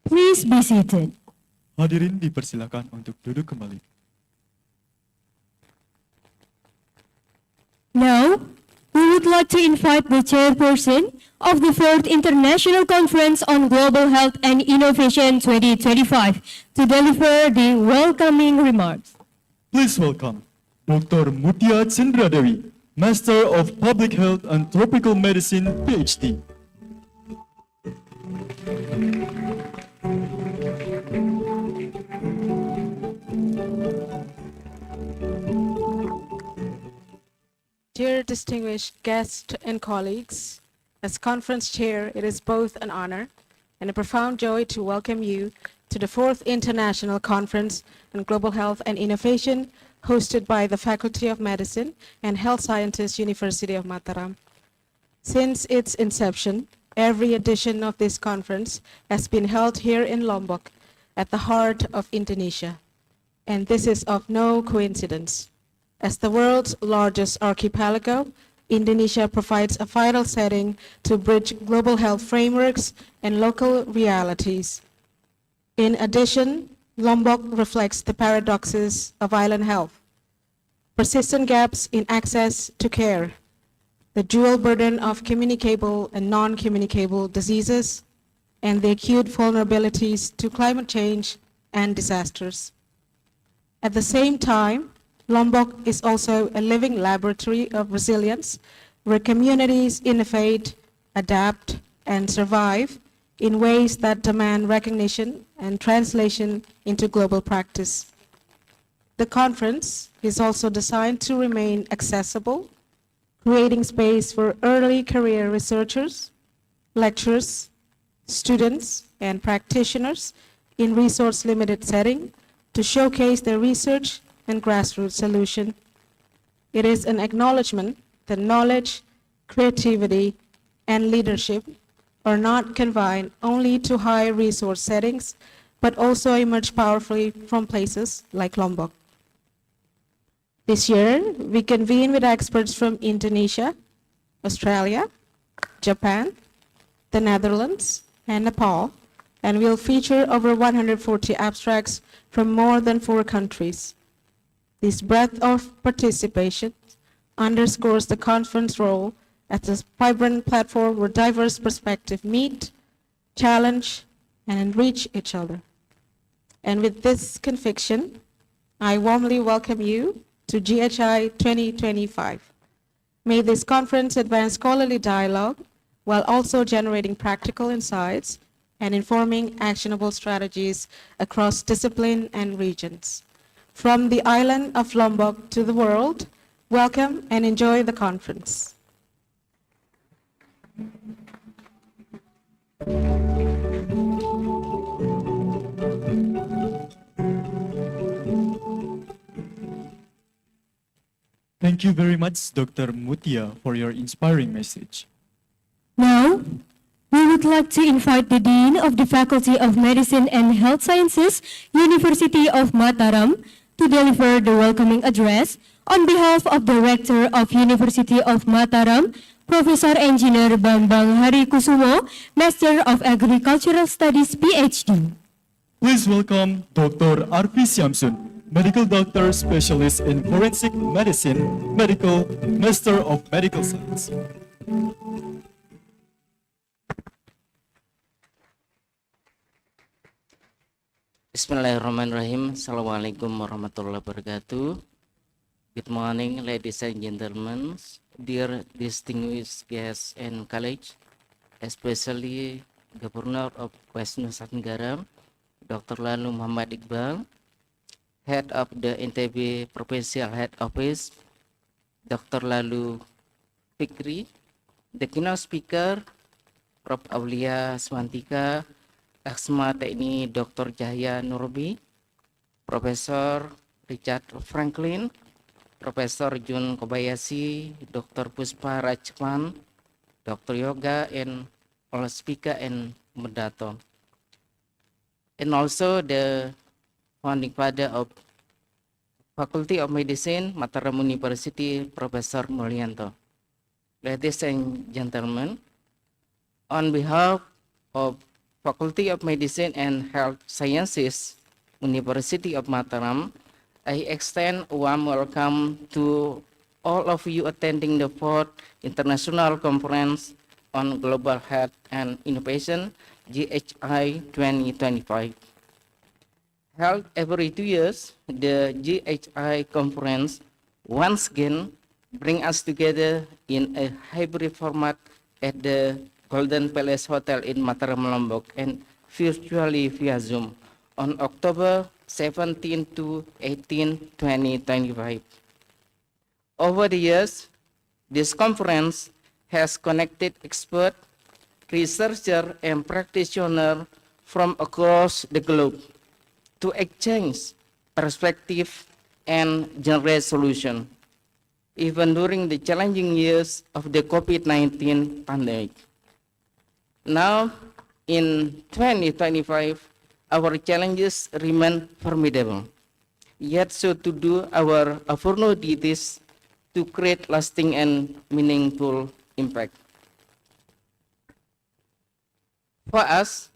Please be seated. Hadirin dipersilakan untuk duduk kembali. Now, we would like to invite the chairperson of the 4th International Conference on Global Health and Innovation 2025 to deliver the welcoming remarks. Please welcome Dr. Mutia Chendradewi, Master of Public Health and Tropical Medicine, PhD. Dear distinguished guests and colleagues, as conference chair, it is both an honor and a profound joy to welcome you to the 4th International Conference on Global Health and Innovation hosted by the Faculty of Medicine and Health Sciences, University of Mataram. Since its inception, every edition of this conference has been held here in Lombok at the heart of Indonesia. And this is of no coincidence. As the world's largest archipelago, Indonesia provides a vital setting to bridge global health frameworks and local realities. In addition, Lombok reflects the paradoxes of island health, persistent gaps in access to care, the dual burden of communicable and non-communicable diseases, and the acute vulnerabilities to climate change and disasters. At the same time, Lombok is also a living laboratory of resilience where communities innovate, adapt, and survive in ways that demand recognition and translation into global practice. The conference is also designed to remain accessible, creating space for early career researchers, lecturers, students, and practitioners in resource-limited setting to showcase their research and grassroots solution. It is an acknowledgement that knowledge, creativity, and leadership are not confined only to high resource settings, but also emerge powerfully from places like Lombok. This year, we convene with experts from Indonesia, Australia, Japan, the Netherlands, and Nepal, and will feature over 140 abstracts from more than 4 countries. This breadth of participation underscores the conference role as a vibrant platform where diverse perspectives meet, challenge, and enrich each other. And with this conviction, I warmly welcome you to GHI 2025. May this conference advance scholarly dialogue while also generating practical insights and informing actionable strategies across discipline and regions. From the island of Lombok to the world, welcome and enjoy the conference. Thank you very much, Dr. Mutia, for your inspiring message. Now, we would like to invite the Dean of the Faculty of Medicine and Health Sciences, University of Mataram, to deliver the welcoming address on behalf of the Rector of University of Mataram, Professor Engineer Bambang Hari Kusumo, Master of Agricultural Studies, PhD. Please welcome Dr. Arfi Syamsun, Medical Doctor Specialist in Forensic Medicine, Medical Master of Medical Science. Bismillahirrahmanirrahim. Assalamualaikum warahmatullahi wabarakatuh. Good morning, ladies and gentlemen, dear distinguished guests and colleagues, especially Governor of West Nusa Tenggara, Dr. Lalu Muhammad Iqbal, Head of the NTB Provincial Head Office, Dr. Lalu Fikri, the keynote speaker, Prof. Aulia Swantika, Asma TNI Dr. Cahya Nurbi, Profesor Richard Franklin, Profesor Jun Kobayashi, Dr. Puspa Rajman, Dr. Yoga, and all speaker and moderator. And also the founding father of Faculty of Medicine, Mataram University, Professor Mulyanto. Ladies and gentlemen, On behalf of Faculty of Medicine and Health Sciences, University of Mataram, I extend a warm welcome to all of you attending the 4th International Conference on Global Health and Innovation, GHI 2025. Held every 2 years, the GHI conference once again bring us together in a hybrid format at the Golden Palace Hotel in Mataram, Lombok, and virtually via Zoom on October 17 to 18, 2025. Over the years, this conference has connected experts, researchers, and practitioners from across the globe to exchange perspective and generate solution, even during the challenging years of the COVID-19 pandemic. Now, in 2025, our challenges remain formidable, yet so to do our opportunities to create lasting and meaningful impact. For us,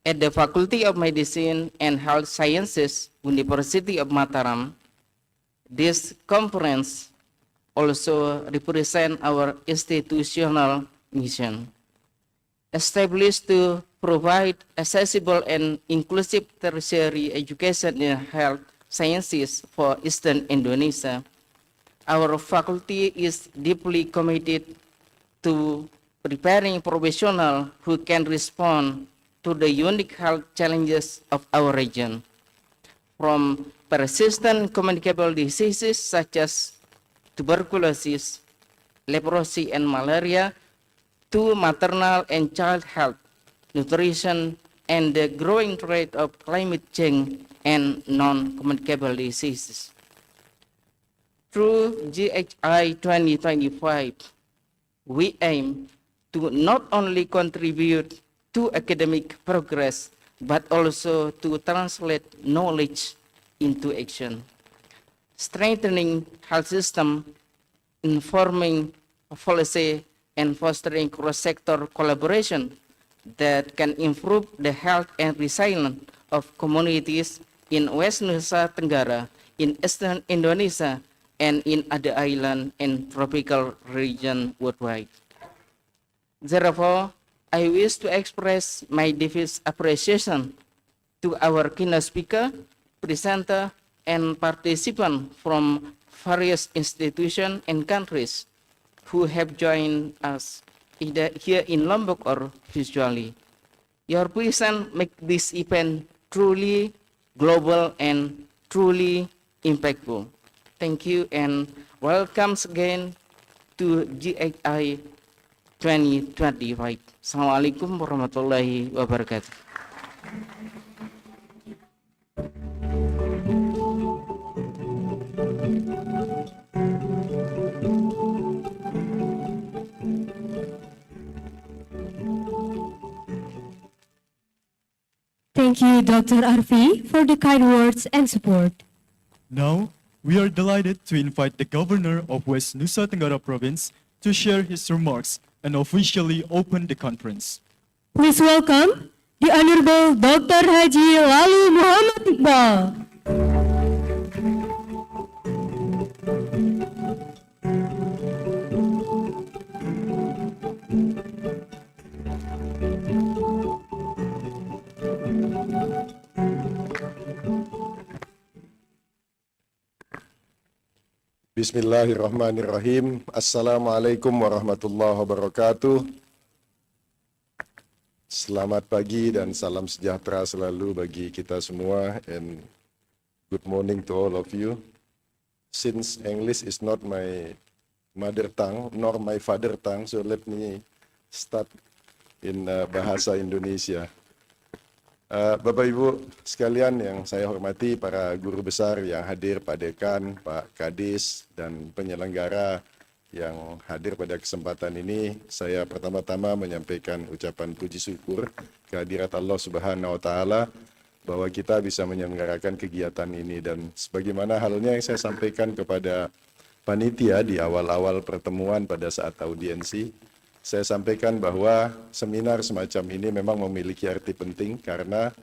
at the Faculty of Medicine and Health Sciences, University of Mataram, this conference also represents our institutional mission, established to provide accessible and inclusive tertiary education in health sciences for Eastern Indonesia. Our faculty is deeply committed to preparing professionals who can respond to the unique health challenges of our region, from persistent communicable diseases such as tuberculosis, leprosy, and malaria, to maternal and child health, nutrition, and the growing threat of climate change and non-communicable diseases. Through GHI 2025, we aim to not only contribute to academic progress, but also to translate knowledge into action, strengthening health system, informing policy, and fostering cross-sector collaboration that can improve the health and resilience of communities in West Nusa Tenggara, in Eastern Indonesia, and in other islands and tropical regions worldwide. Therefore, I wish to express my deepest appreciation to our keynote speaker, presenter, and participants from various institutions and countries who have joined us either here in Lombok or virtually. Your presence makes this event truly global and truly impactful. Thank you and welcome again to GHI 2025. Assalamualaikum warahmatullahi wabarakatuh. Thank you, Dr. Arfi, for the kind words and support. Now, we are delighted to invite the Governor of West Nusa Tenggara Province to share his remarks and officially open the conference. Please welcome the Honorable Dr. Haji Lalu Muhammad Iqbal. Bismillahirrahmanirrahim. Assalamualaikum warahmatullahi wabarakatuh. Selamat pagi dan salam sejahtera selalu bagi kita semua, and good morning to all of you. Since English is not my mother tongue nor my father tongue, so let me start in bahasa Indonesia. Bapak Ibu sekalian yang saya hormati, para guru besar yang hadir, Pak Dekan, Pak Kadis, dan penyelenggara yang hadir pada kesempatan ini, saya pertama-tama menyampaikan ucapan puji syukur kehadirat Allah Subhanahu wa Ta'ala bahwa kita bisa menyelenggarakan kegiatan ini. Dan sebagaimana halnya yang saya sampaikan kepada panitia di awal-awal pertemuan pada saat audiensi, saya sampaikan bahwa seminar semacam ini memang memiliki arti penting karena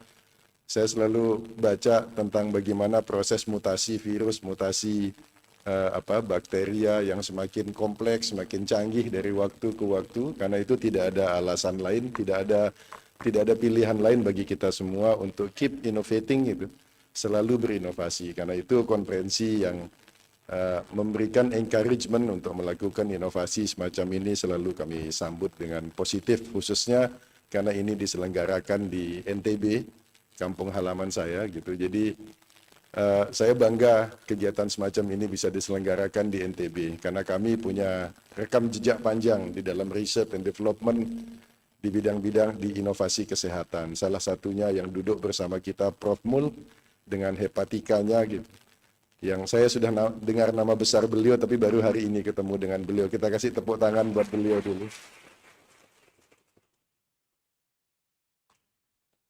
saya selalu baca tentang bagaimana proses mutasi virus, mutasi bakteria yang semakin kompleks, semakin canggih dari waktu ke waktu. Karena itu tidak ada alasan lain, tidak ada pilihan lain bagi kita semua untuk keep innovating gitu, selalu berinovasi. Karena itu konferensi yang memberikan encouragement untuk melakukan inovasi semacam ini selalu kami sambut dengan positif, khususnya karena ini diselenggarakan di NTB, kampung halaman saya gitu. Jadi saya bangga kegiatan semacam ini bisa diselenggarakan di NTB karena kami punya rekam jejak panjang di dalam research and development di bidang-bidang di inovasi kesehatan. Salah satunya yang duduk bersama kita Prof. Mul dengan hepatikanya gitu. Yang saya sudah dengar nama besar beliau tapi baru hari ini ketemu dengan beliau. Kita kasih tepuk tangan buat beliau dulu.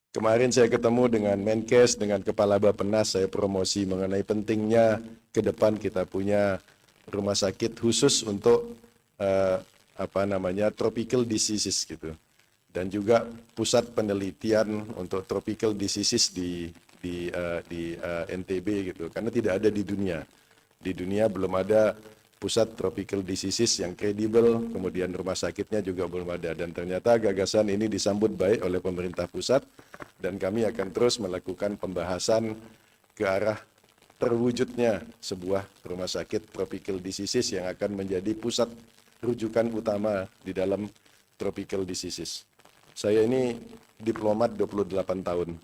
Kemarin saya ketemu dengan Menkes, dengan Kepala Bappenas, saya promosi mengenai pentingnya ke depan kita punya rumah sakit khusus untuk tropical diseases gitu. Dan juga pusat penelitian untuk tropical diseases di NTB gitu. Karena tidak ada di dunia. Di dunia belum ada pusat tropical diseases yang kredibel, kemudian rumah sakitnya juga belum ada. Dan ternyata gagasan ini disambut baik oleh pemerintah pusat dan kami akan terus melakukan pembahasan ke arah terwujudnya sebuah rumah sakit tropical diseases yang akan menjadi pusat rujukan utama di dalam tropical diseases. Saya ini diplomat 28 tahun.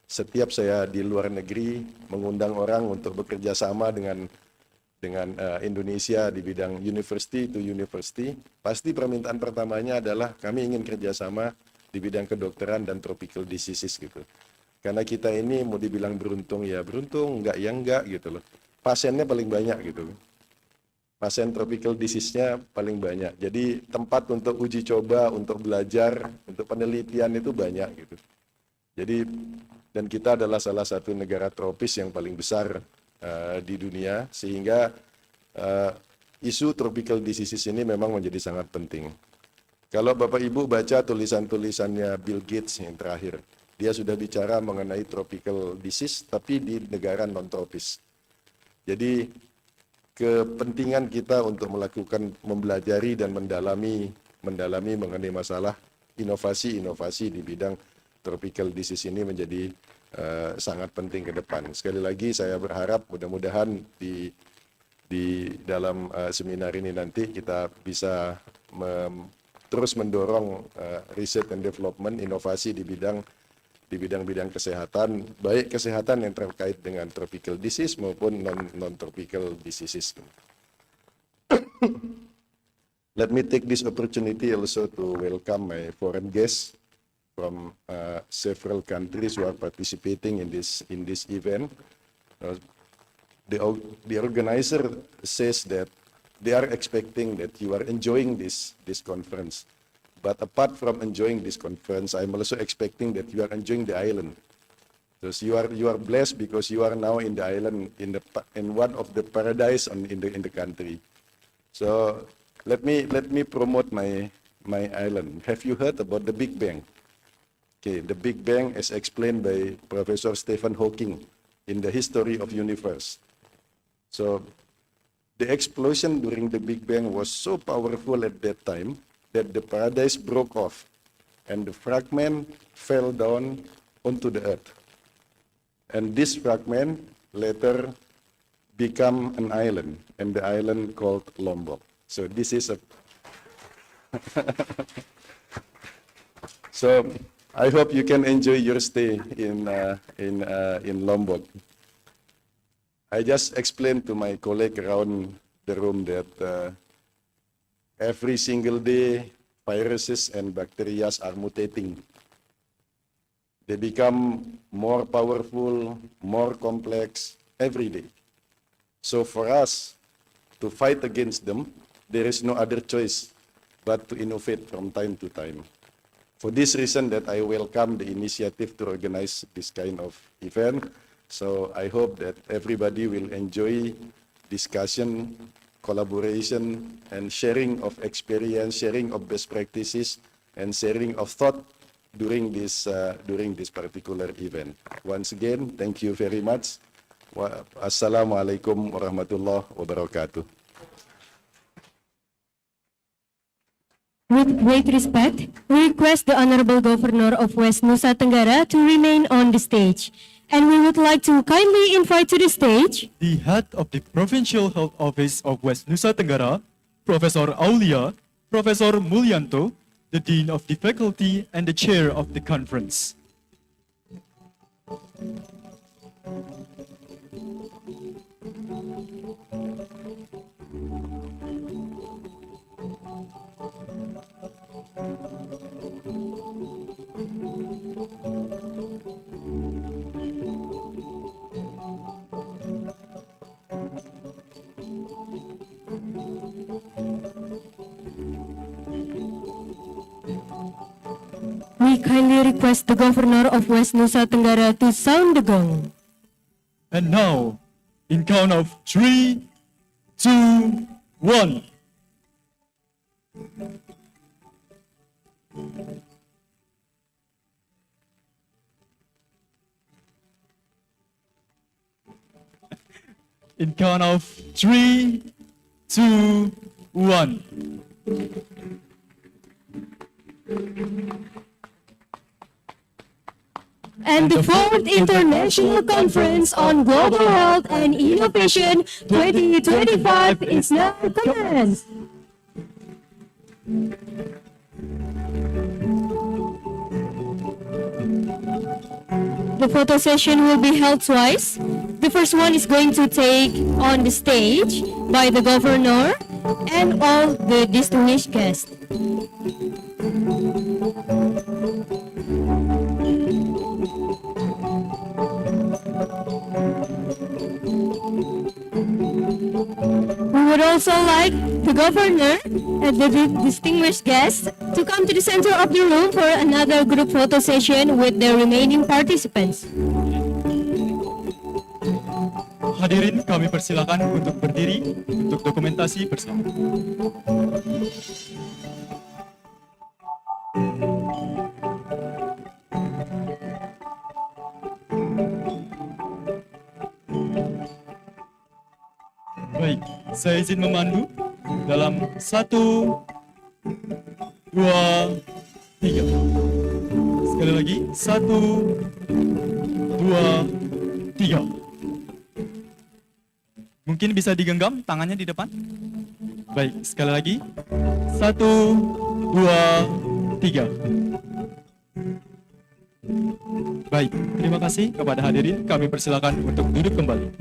Setiap saya di luar negeri mengundang orang untuk bekerja sama dengan Indonesia di bidang university to university, pasti permintaan pertamanya adalah kami ingin kerjasama di bidang kedokteran dan tropical diseases gitu. Karena kita ini mau dibilang beruntung ya beruntung, enggak ya enggak gitu loh. Pasiennya paling banyak gitu. Pasien tropical disease-nya paling banyak. Jadi tempat untuk uji coba, untuk belajar, untuk penelitian itu banyak gitu. Jadi dan kita adalah salah satu negara tropis yang paling besar di dunia, sehingga isu tropical diseases ini memang menjadi sangat penting. Kalau Bapak Ibu baca tulisan-tulisannya Bill Gates yang terakhir, dia sudah bicara mengenai tropical disease, tapi di negara non-tropis. Jadi kepentingan kita untuk mempelajari dan mendalami mengenai masalah inovasi di bidang tropical disease ini menjadi sangat penting ke depan. Sekali lagi saya berharap mudah-mudahan di dalam seminar ini nanti kita bisa terus mendorong riset and development, inovasi di bidang kesehatan, baik kesehatan yang terkait dengan tropical disease maupun non-tropical diseases. Let me take this opportunity also to welcome my foreign guests from several countries who are participating in this event. The organizer says that they are expecting that you are enjoying this conference. But apart from enjoying this conference, I'm also expecting that you are enjoying the island. Because you are blessed because you are now in the island in one of the paradise in the country. So let me promote my island. Have you heard about the Big Bang? Okay, the Big Bang is explained by Professor Stephen Hawking in the History of Universe. So the explosion during the Big Bang was so powerful at that time that the paradise broke off and the fragment fell down onto the earth. And this fragment later became an island, and the island called Lombok. So this is a so I hope you can enjoy your stay in Lombok. I just explained to my colleague around the room that every single day viruses and bacteria are mutating. They become more powerful, more complex every day. So for us to fight against them, there is no other choice but to innovate from time to time. For this reason that I welcome the initiative to organize this kind of event. So I hope that everybody will enjoy discussion collaboration and sharing of experience, sharing of best practices, and sharing of thought during this particular event. Once again, thank you very much. Assalamualaikum warahmatullahi wabarakatuh. With great respect, we request the Honorable Governor of West Nusa Tenggara to remain on the stage. And we would like to kindly invite to the stage the head of the Provincial Health Office of West Nusa Tenggara, Professor Aulia, Professor Mulyanto, the Dean of the Faculty and the Chair of the conference. we kindly request the Governor of West Nusa Tenggara to sound the gong. And now, in count of 3, 2, 1. In count of 3, 2, 1. And the fourth International Conference on Global Health and Innovation 2025 is now commenced. The photo session will be held twice. The first one is going to take on the stage by the Governor and all the distinguished guests. We would also like the Governor and the distinguished guests to come to the center of the room for another group photo session with the remaining participants. Hadirin, kami persilakan untuk berdiri untuk dokumentasi bersama. Baik, saya izin memandu dalam 1, 2, 3. Sekali lagi, 1, 2, 3. Mungkin bisa digenggam tangannya di depan. Baik, sekali lagi. 1, 2, 3. Baik, terima kasih kepada hadirin. Kami persilakan untuk duduk kembali.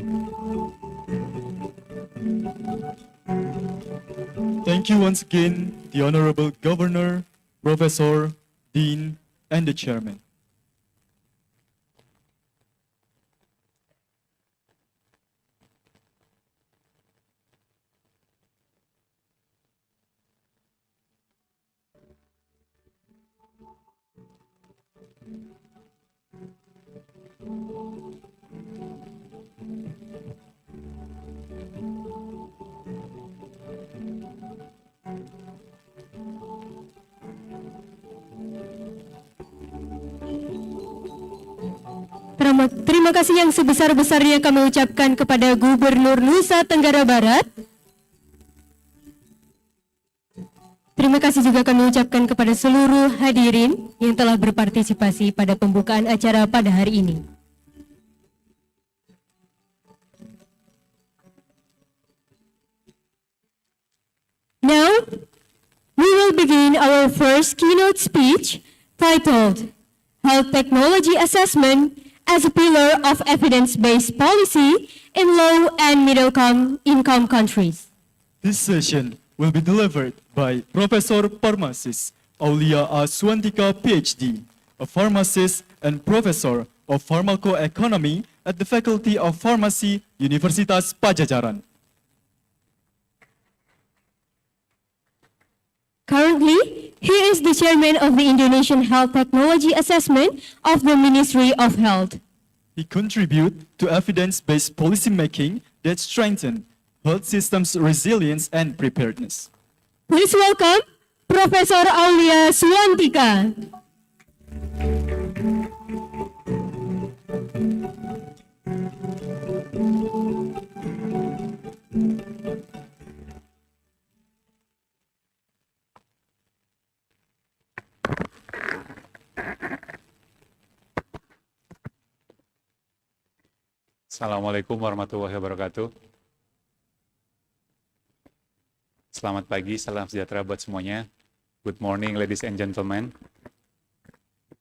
Thank you once again, the Honorable Governor, Professor, Dean, and the Chairman. Terima kasih yang sebesar-besarnya kami ucapkan kepada Gubernur Nusa Tenggara Barat. Terima kasih juga kami ucapkan kepada seluruh hadirin yang telah berpartisipasi pada pembukaan acara pada hari ini. Now, we will begin our first keynote speech titled Health Technology Assessment as a Pillar of Evidence-Based Policy in Low and Middle Income Countries. This session will be delivered by Professor Pharmacist Aulia Aswantika, PhD, a pharmacist and professor of pharmacoeconomy at the Faculty of Pharmacy, Universitas Pajajaran. Currently, he is the chairman of the Indonesian Health Technology Assessment of the Ministry of Health. He contributes to evidence-based policymaking that strengthens health systems resilience and preparedness. Please welcome Professor Aulia Sulantika. Assalamualaikum warahmatullahi wabarakatuh. Selamat pagi, salam sejahtera buat semuanya. Good morning, ladies and gentlemen.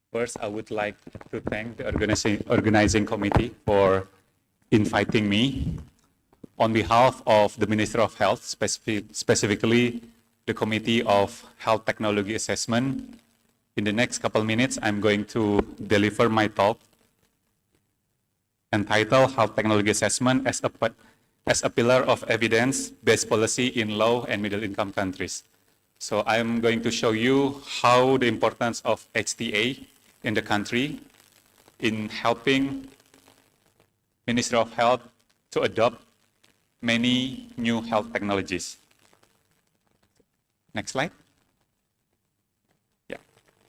First, I would like to thank the organizing committee for inviting me. On behalf of the Minister of Health, specifically the Committee of Health Technology Assessment, in the next couple minutes, I'm going to deliver my talk entitled Health Technology Assessment as a pillar of evidence-based policy in low and middle-income countries. So I'm going to show you how the importance of HTA in the country in helping Ministry of Health to adopt many new health technologies. Next slide. Yeah.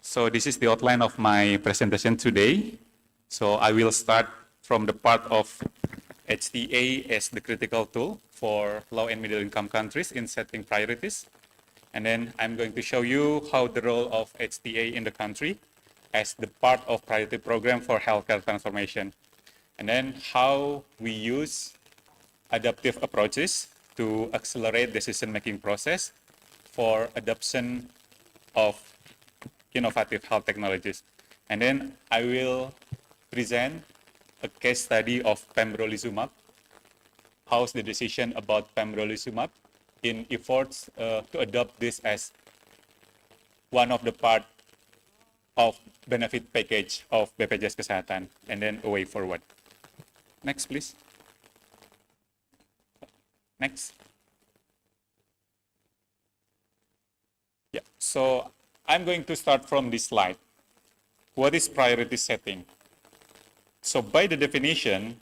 So this is the outline of my presentation today. So I will start from the part of HTA as the critical tool for low and middle income countries in setting priorities. And then I'm going to show you how the role of HTA in the country as the part of priority program for healthcare transformation. And then how we use adaptive approaches to accelerate decision-making process for adoption of innovative health technologies. And then I will present a case study of pembrolizumab. How's the decision about pembrolizumab in efforts to adopt this as one of the part of benefit package of BPJS Kesehatan, and then a way forward. Next, please. Next. Yeah, so I'm going to start from this slide. What is priority setting? So by the definition,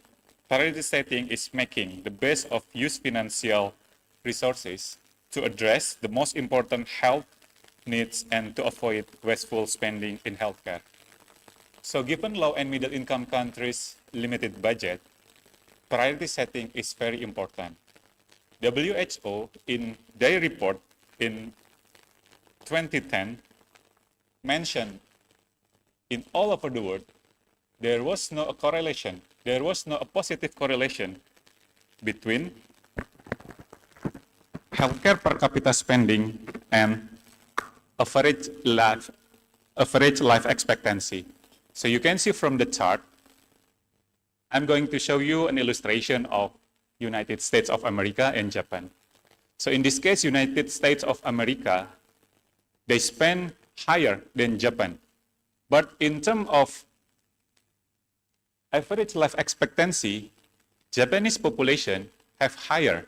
priority setting is making the best of used financial resources to address the most important health needs and to avoid wasteful spending in healthcare. So given low and middle income countries' limited budget, priority setting is very important. WHO in their report in 2010 mentioned in all over the world, there was no correlation, there was no positive correlation between healthcare per capita spending and average life expectancy. So you can see from the chart, I'm going to show you an illustration of United States of America and Japan. So in this case, United States of America, they spend higher than Japan. But in terms of average life expectancy, Japanese population have higher.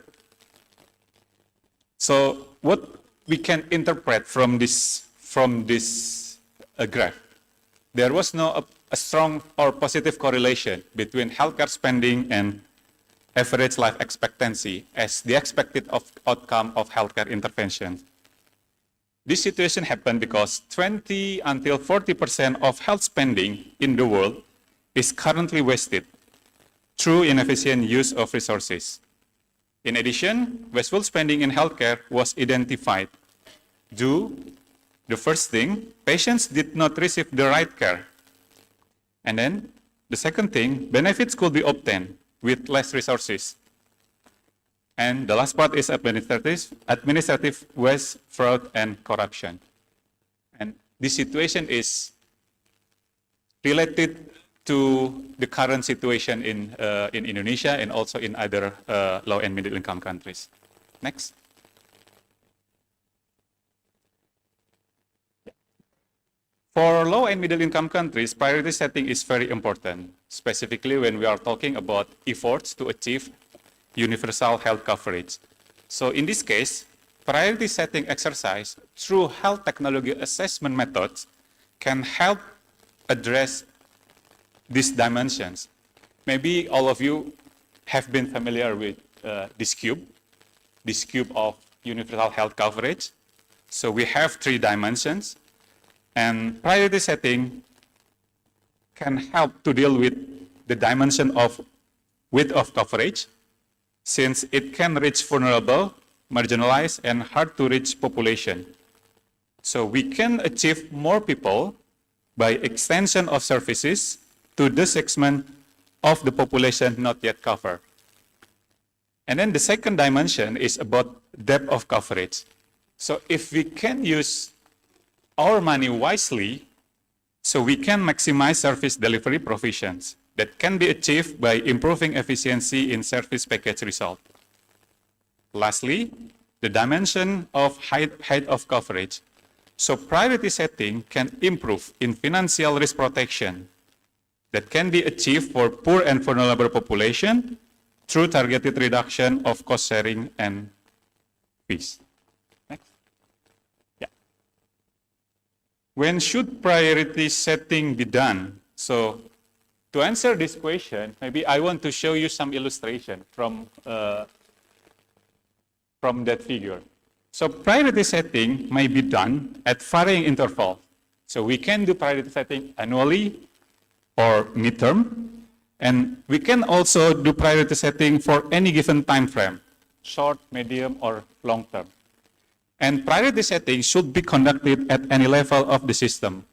So what we can interpret from this graph, there was no a strong or positive correlation between healthcare spending and average life expectancy as the expected outcome of healthcare intervention. This situation happened because 20 until 40% of health spending in the world is currently wasted through inefficient use of resources. In addition, wasteful spending in healthcare was identified due, the first thing, patients did not receive the right care. And then, the second thing, benefits could be obtained with less resources. And the last part is administrative waste, fraud, and corruption. And this situation is related to the current situation in Indonesia and also in other low and middle income countries. Next. For low and middle income countries, priority setting is very important, specifically when we are talking about efforts to achieve universal health coverage. So in this case, priority setting exercise through health technology assessment methods can help address these dimensions. Maybe all of you have been familiar with this cube. this cube of universal health coverage. So we have 3 dimensions, and priority setting can help to deal with the dimension of width of coverage, since it can reach vulnerable, marginalized, and hard to reach population. So we can achieve more people by extension of services to the segment of the population not yet covered. And then the second dimension is about depth of coverage. So if we can use our money wisely, so we can maximize service delivery provisions that can be achieved by improving efficiency in service package result. Lastly, the dimension of height of coverage. So priority setting can improve in financial risk protection that can be achieved for poor and vulnerable population through targeted reduction of cost sharing and fees. Next. Yeah. When should priority setting be done? So to answer this question, maybe I want to show you some illustration from that figure. So priority setting may be done at varying intervals. So we can do priority setting annually or midterm, and we can also do priority setting for any given time frame, short, medium, or long term. And priority setting should be conducted at any level of the system,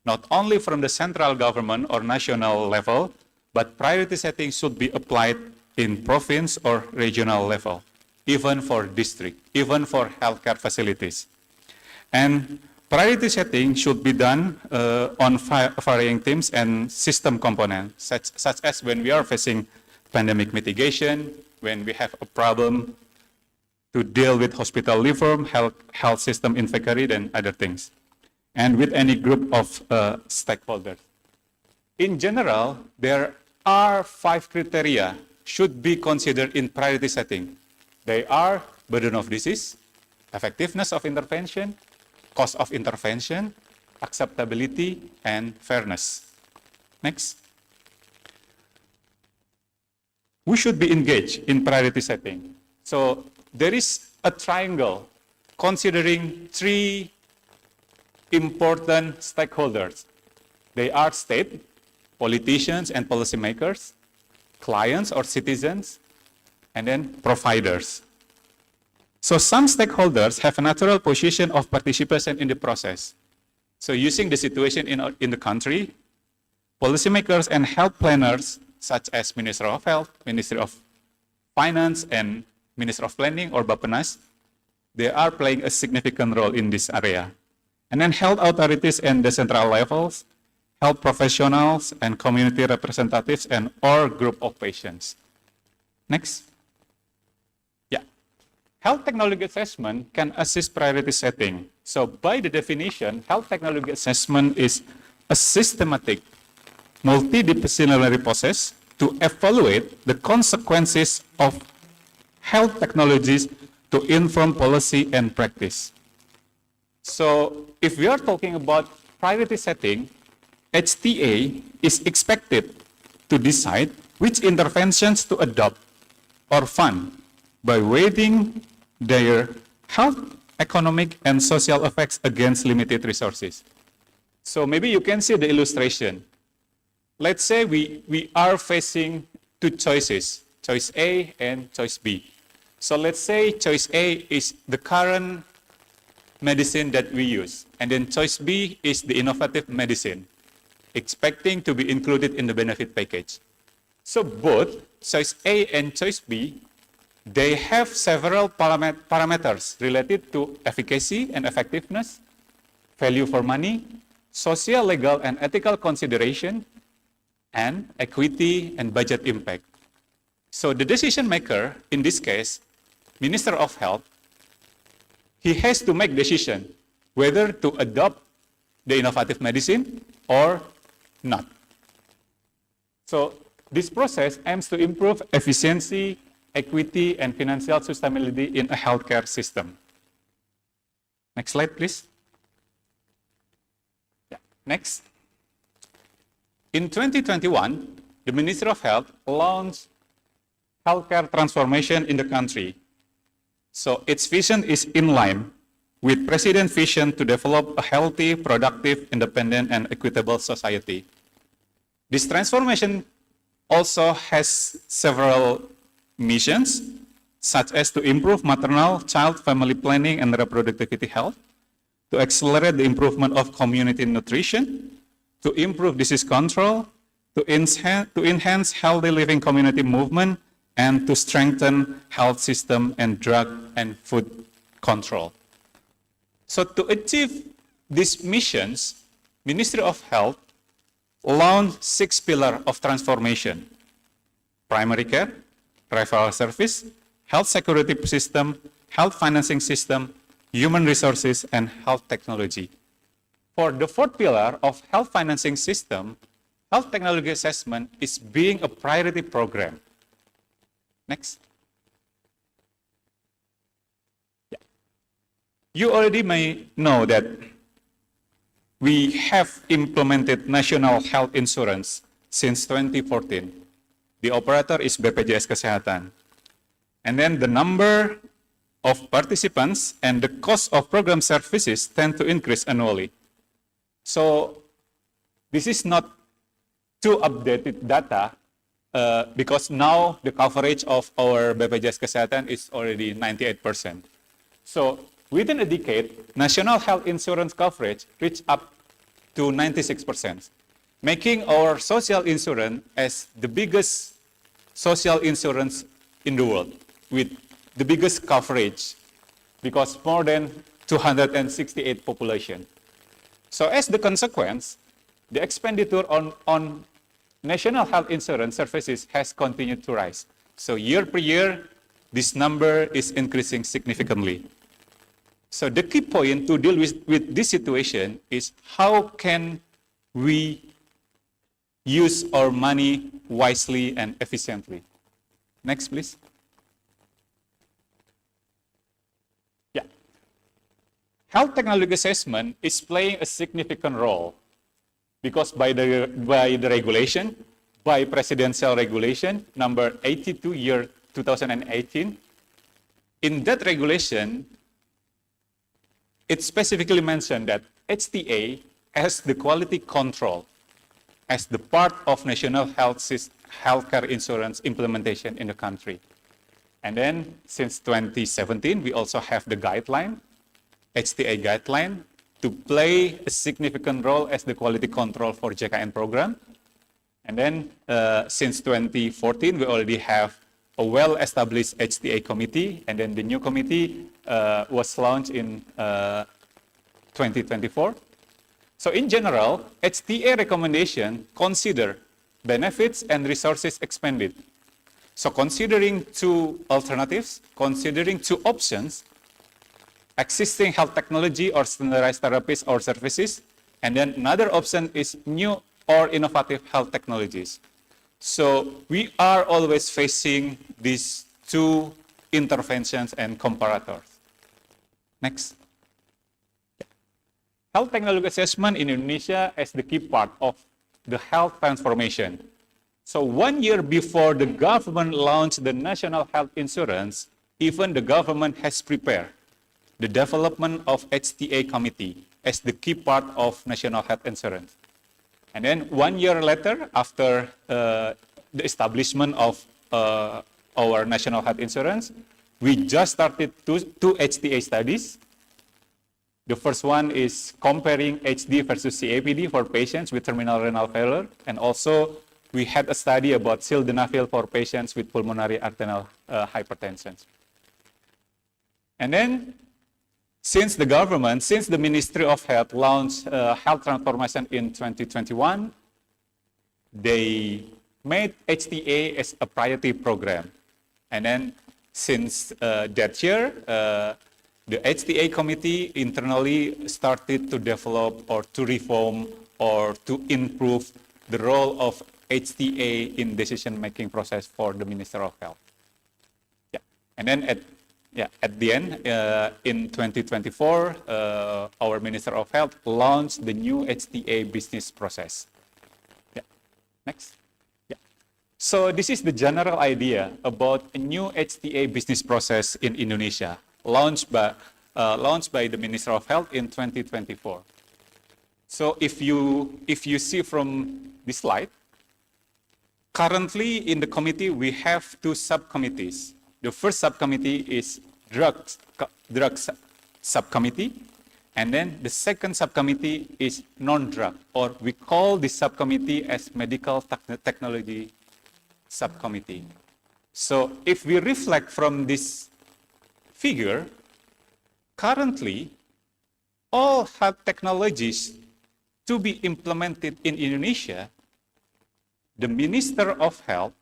not only from the central government or national level, but priority setting should be applied in province or regional level, even for district, even for healthcare facilities. And priority setting should be done on varying themes and system components, such as when we are facing pandemic mitigation, when we have a problem to deal with hospital reform, health system infection, and other things, and with any group of stakeholders. In general, there are 5 criteria should be considered in priority setting. They are burden of disease, effectiveness of intervention, cost of intervention, acceptability, and fairness. Next. We should be engaged in priority setting. So there is a triangle considering 3 important stakeholders. They are state, politicians and policymakers, clients or citizens, and then providers. So some stakeholders have a natural position of participation in the process. So using the situation in the country, policymakers and health planners, such as Minister of Health, Ministry of Finance, and Minister of Planning or Bappenas, they are playing a significant role in this area. And then health authorities and the central levels, health professionals and community representatives, and or group of patients. Next. Health technology assessment can assist priority setting. So by the definition, health technology assessment is a systematic, multidisciplinary process to evaluate the consequences of health technologies to inform policy and practice. So if we are talking about priority setting, HTA is expected to decide which interventions to adopt or fund by weighing their health, economic, and social effects against limited resources. So maybe you can see the illustration. Let's say we are facing 2 choices, choice A and choice B. So let's say choice A is the current medicine that we use, and then choice B is the innovative medicine, expecting to be included in the benefit package. So both choice A and choice B, they have several parameters related to efficacy and effectiveness, value for money, social, legal, and ethical consideration, and equity and budget impact. So the decision maker, in this case, Minister of Health, he has to make decision whether to adopt the innovative medicine or not. So this process aims to improve efficiency, equity, and financial sustainability in a healthcare system. Next slide, please. Yeah. Next. In 2021, the Ministry of Health launched healthcare transformation in the country. So its vision is in line with President's vision to develop a healthy, productive, independent, and equitable society. This transformation also has several missions, such as to improve maternal, child, family planning, and reproductivity health, to accelerate the improvement of community nutrition, to improve disease control, to enhance healthy living community movement, and to strengthen health system and drug and food control. So to achieve these missions, Ministry of Health launched 6 pillars of transformation: primary care, referral service, health security system, health financing system, human resources, and health technology. For the 4th pillar of health financing system, health technology assessment is being a priority program. Next. Yeah. You already may know that we have implemented national health insurance since 2014. The operator is BPJS Kesehatan. And then the number of participants and the cost of program services tend to increase annually. So this is not too updated data because now the coverage of our BPJS Kesehatan is already 98%. So within a decade, national health insurance coverage reached up to 96%, making our social insurance as the biggest social insurance in the world with the biggest coverage because more than 268 population. So as the consequence, the expenditure on national health insurance services has continued to rise. So year per year, this number is increasing significantly. So the key point to deal with this situation is how can we use our money wisely and efficiently. Next, please. Yeah. Health technology assessment is playing a significant role because by the regulation, by presidential regulation number 82 year 2018, in that regulation, it specifically mentioned that HTA has the quality control as the part of national healthcare insurance implementation in the country. And then since 2017, we also have the guideline, HTA guideline, to play a significant role as the quality control for JKN program. And then since 2014, we already have a well-established HTA committee, and then the new committee was launched in 2024. So in general, HTA recommendation consider benefits and resources expended. So considering 2 alternatives, considering 2 options, existing health technology or standardized therapies or services, and then another option is new or innovative health technologies. So we are always facing these 2 interventions and comparators. Next. Health technology assessment in Indonesia is the key part of the health transformation. So 1 year before the government launched the national health insurance, even the government has prepared the development of HTA committee as the key part of national health insurance. And then 1 year later, after the establishment of our national health insurance, we just started 2 HTA studies. The first one is comparing HD versus CAPD for patients with terminal renal failure. And also, we had a study about sildenafil for patients with pulmonary arterial hypertension. And then, since the Ministry of Health launched health transformation in 2021, they made HTA as a priority program. And then since that year, the HTA committee internally started to develop or to reform or to improve the role of HTA in decision-making process for the Minister of Health. Yeah. And then at the end, in 2024, our Minister of Health launched the new HTA business process. Yeah. Next. Yeah. So this is the general idea about a new HTA business process in Indonesia. launched by the Minister of Health in 2024. So if you see from this slide, currently in the committee we have two subcommittees. The first subcommittee is drugs subcommittee, and then the second subcommittee is non-drug, or we call this subcommittee as medical technology subcommittee. So if we reflect from this figure, currently all health technologies to be implemented in Indonesia, the Minister of Health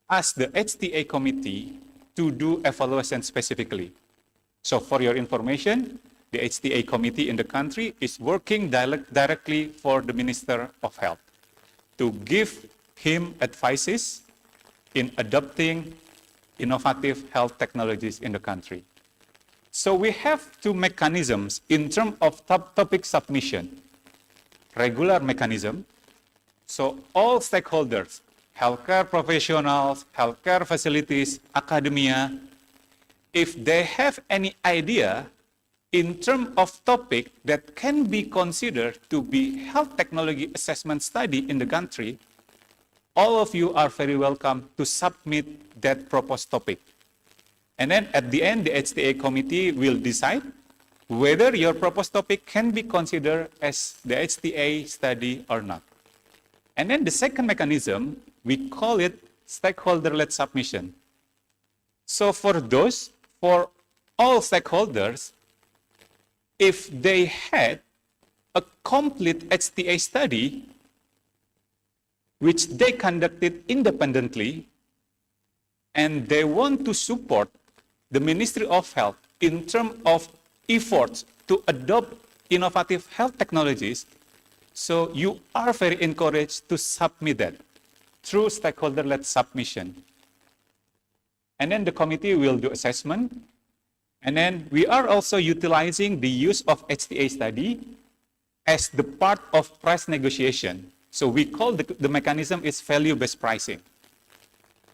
asked the HTA committee to do evaluation specifically. So for your information, the HTA committee in the country is working directly for the Minister of Health to give him advices in adopting innovative health technologies in the country. So we have two mechanisms in terms of topic submission. Regular mechanism, so all stakeholders, healthcare professionals, healthcare facilities, academia, if they have any idea in terms of topic that can be considered to be health technology assessment study in the country, all of you are very welcome to submit that proposed topic. And then at the end, the HTA committee will decide whether your proposed topic can be considered as the HTA study or not. And then the second mechanism, we call it stakeholder-led submission. So for all stakeholders, if they had a complete HTA study, which they conducted independently, and they want to support the Ministry of Health in terms of efforts to adopt innovative health technologies, so you are very encouraged to submit that through stakeholder-led submission. And then the committee will do assessment. And then we are also utilizing the use of HTA study as the part of price negotiation. So we call the mechanism is value-based pricing.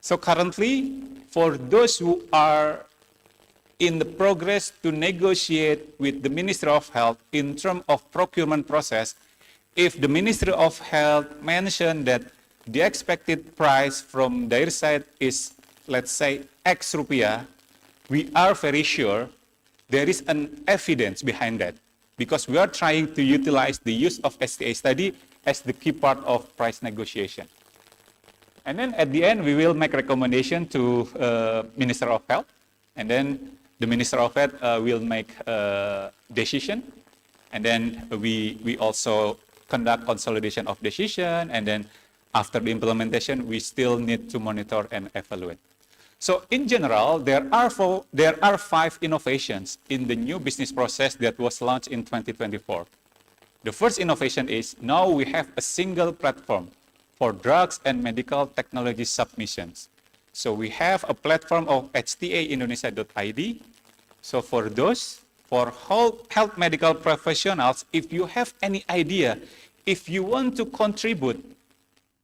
So currently, for those who are in the progress to negotiate with the Ministry of Health in terms of procurement process, if the Ministry of Health mentioned that the expected price from their side is, let's say, X rupiah, we are very sure there is an evidence behind that, because we are trying to utilize the use of HTA study as the key part of price negotiation. And then at the end, we will make recommendation to Minister of Health, and then the Minister of Health will make a decision, and then we also conduct consolidation of decision, and then after the implementation, we still need to monitor and evaluate. So in general, there are 5 innovations in the new business process that was launched in 2024. The first innovation is now we have a single platform for drugs and medical technology submissions. So we have a platform of htaindonesia.id. So for health medical professionals, if you have any idea, if you want to contribute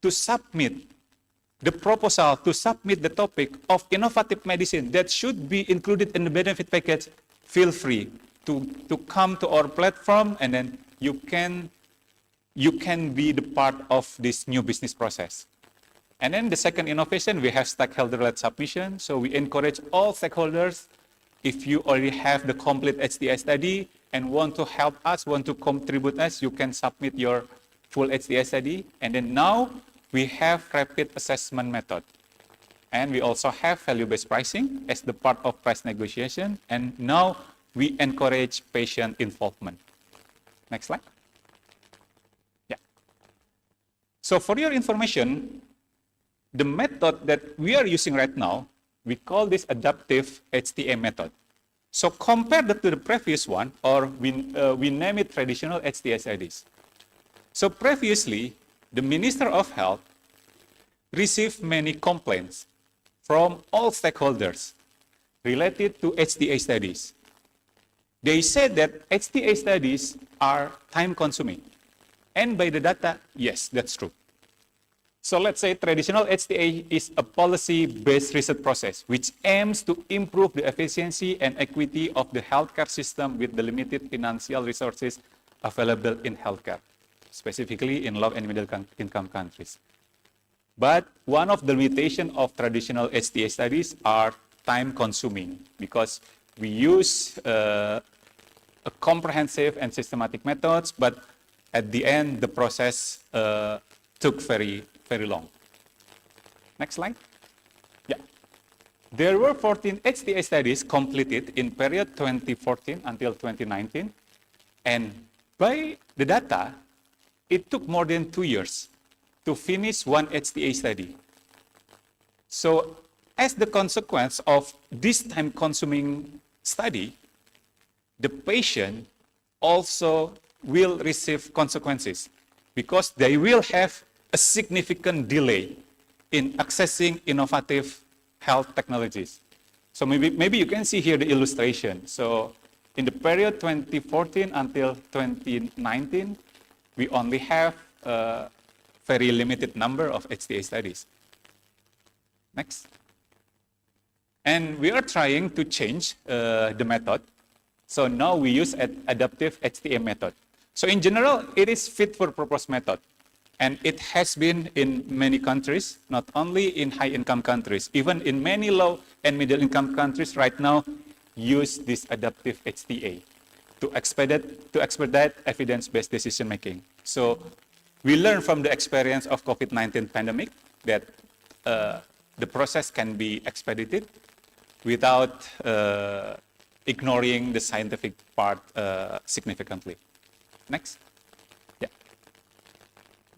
to submit the proposal, to submit the topic of innovative medicine that should be included in the benefit package, feel free to come to our platform, and then you can be the part of this new business process. And then the second innovation, we have stakeholder-led submission. So we encourage all stakeholders, if you already have the complete HTA study and want to help us, want to contribute us, you can submit your full HTA study. And then now we have rapid assessment method. And we also have value-based pricing as the part of price negotiation. And now we encourage patient involvement. Next slide. Yeah. So for your information, the method that we are using right now, we call this adaptive HTA method. So compared to the previous one, or we name it traditional HTA studies. So previously, the Minister of Health received many complaints from all stakeholders related to HTA studies. They said that HTA studies are time-consuming. And by the data, yes, that's true. So let's say traditional HTA is a policy-based research process which aims to improve the efficiency and equity of the healthcare system with the limited financial resources available in healthcare, specifically in low and middle income countries. But one of the limitations of traditional HTA studies are time-consuming because we use a comprehensive and systematic methods, but at the end, the process took very long. Next slide. Yeah. There were 14 HTA studies completed in period 2014 until 2019. And by the data, it took more than 2 years to finish one HTA study. So as the consequence of this time-consuming study, the patient also will receive consequences because they will have a significant delay in accessing innovative health technologies. So maybe you can see here the illustration. So in the period 2014 until 2019, we only have a very limited number of HTA studies. Next. And we are trying to change the method. So now we use an adaptive HTA method. So in general, it is fit for purpose method. And it has been in many countries, not only in high-income countries, even in many low and middle-income countries right now use this adaptive HTA to expedite evidence-based decision-making. So we learn from the experience of COVID-19 pandemic that the process can be expedited without ignoring the scientific part significantly. Next. Yeah.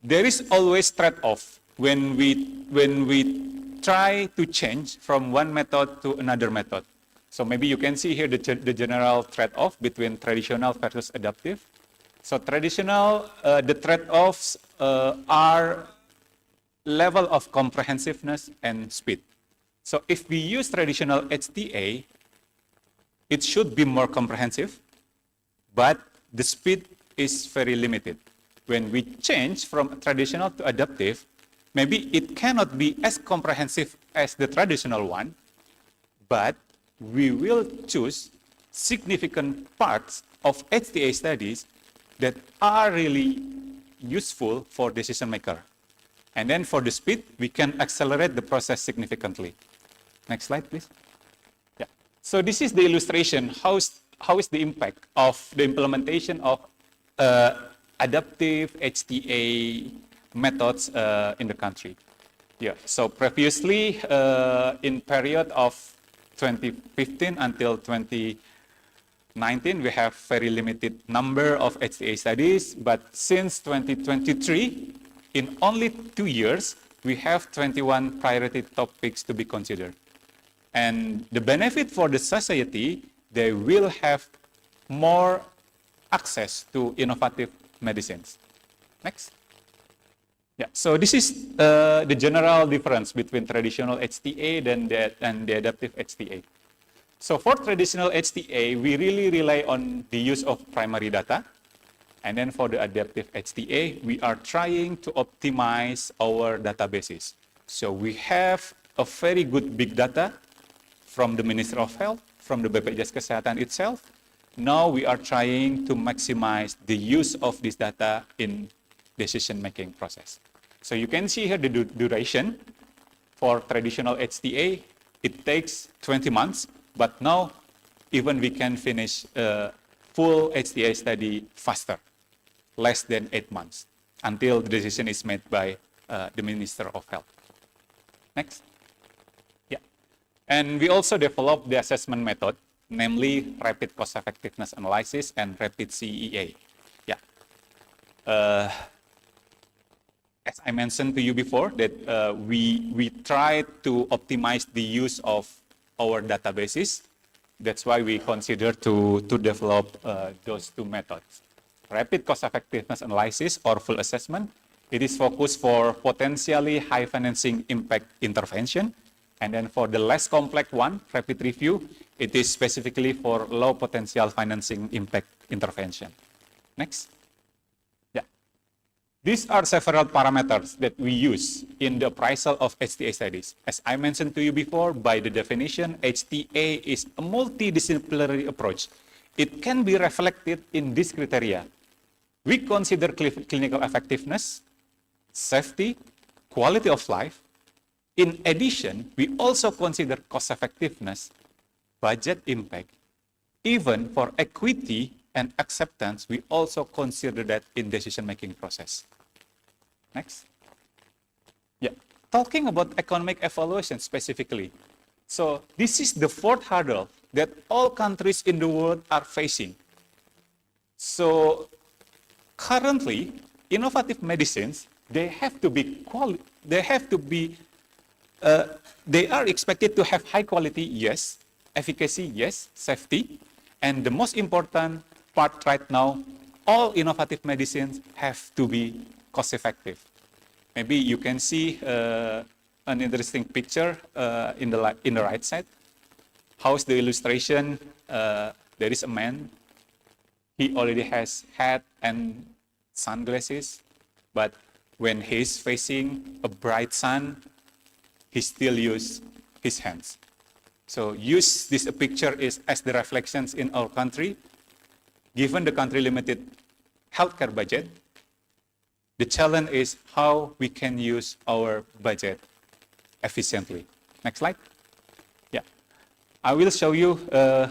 There is always trade-off when we try to change from one method to another method. So maybe you can see here the general trade-off between traditional versus adaptive. So traditional, the trade-offs are level of comprehensiveness and speed. So if we use traditional HTA, it should be more comprehensive, but the speed is very limited. When we change from traditional to adaptive, maybe it cannot be as comprehensive as the traditional one, but we will choose significant parts of HTA studies that are really useful for decision maker. And then for the speed, we can accelerate the process significantly. Next slide, please. Yeah. So this is the illustration. How is the impact of the implementation of adaptive HTA methods in the country? Yeah. So previously, in period of 2015 until 2019, we have very limited number of HTA studies. But since 2023, in only 2 years, we have 21 priority topics to be considered. And the benefit for the society, they will have more access to innovative medicines. Next. Yeah, so this is the general difference between traditional HTA and the adaptive HTA. So for traditional HTA, we really rely on the use of primary data. And then for the adaptive HTA, we are trying to optimize our databases. So we have a very good big data from the Ministry of Health, from the BPJS Kesehatan itself. Now we are trying to maximize the use of this data in decision-making process. So you can see here the duration for traditional HTA. It takes 20 months, but now even we can finish a full HTA study faster, less than 8 months, until the decision is made by the Minister of Health. Next. Yeah. And we also developed the assessment method, namely rapid cost-effectiveness analysis and rapid CEA. Yeah. As I mentioned to you before, that we try to optimize the use of our databases. That's why we consider to develop those two methods. Rapid cost-effectiveness analysis or full assessment, it is focused for potentially high financing impact intervention. And then for the less complex one, rapid review, it is specifically for low potential financing impact intervention. Next. Yeah. These are several parameters that we use in the appraisal of HTA studies. As I mentioned to you before, by the definition, HTA is a multidisciplinary approach. It can be reflected in this criteria. We consider clinical effectiveness, safety, quality of life. In addition, we also consider cost effectiveness, budget impact. Even for equity and acceptance, we also consider that in decision-making process. Next. Yeah, talking about economic evaluation specifically. So this is the fourth hurdle that all countries in the world are facing. So currently, innovative medicines, they are expected to have high quality, yes, efficacy, yes, safety, and the most important part right now, all innovative medicines have to be cost effective. Maybe you can see an interesting picture in the right side. How's the illustration? There is a man. He already has hat and sunglasses, but when he's facing a bright sun, he still uses his hands. So use this picture as the reflections in our country. Given the country limited healthcare budget, the challenge is how we can use our budget efficiently. Next slide. Yeah, I will show you a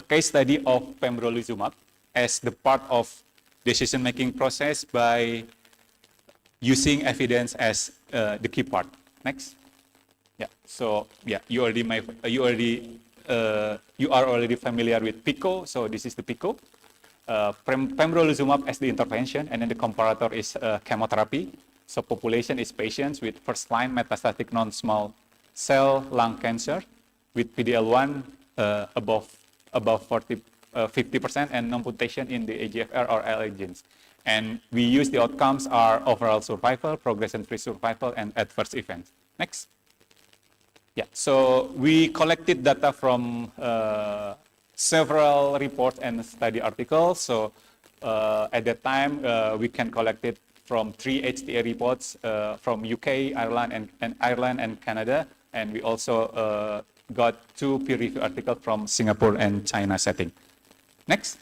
case study of pembrolizumab as the part of decision-making process by using evidence as the key part. Next. Yeah. So yeah, you are already familiar with PICO. So this is the PICO. Pembrolizumab as the intervention, and then the comparator is chemotherapy. So population is patients with first-line metastatic non-small cell lung cancer with PD-L1 above 50% and non-mutation in the EGFR or LA genes. And we use the outcomes are overall survival, progression-free survival, and adverse events. Next. Yeah, so we collected data from several reports and study articles. So at that time, we can collect it from 3 HTA reports from UK, Ireland, and Canada. And we also got 2 peer-reviewed articles from Singapore and China setting. Next.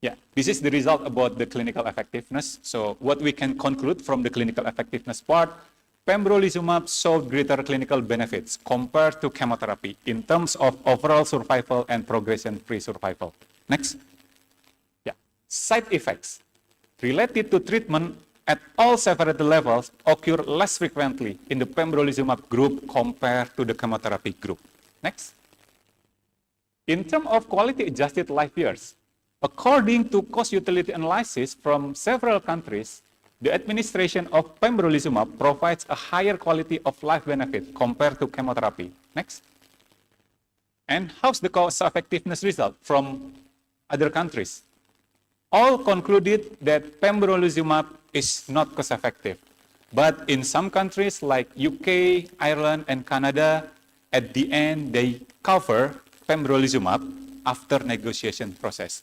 Yeah, this is the result about the clinical effectiveness. So what we can conclude from the clinical effectiveness part, pembrolizumab showed greater clinical benefits compared to chemotherapy in terms of overall survival and progression-free survival. Next. Yeah, side effects related to treatment at all severity levels occur less frequently in the pembrolizumab group compared to the chemotherapy group. Next. In terms of quality-adjusted life years, according to cost-utility analysis from several countries, the administration of pembrolizumab provides a higher quality of life benefit compared to chemotherapy. Next. And how's the cost-effectiveness result from other countries? All concluded that pembrolizumab is not cost-effective. But in some countries like UK, Ireland, and Canada, at the end, they cover pembrolizumab after negotiation process.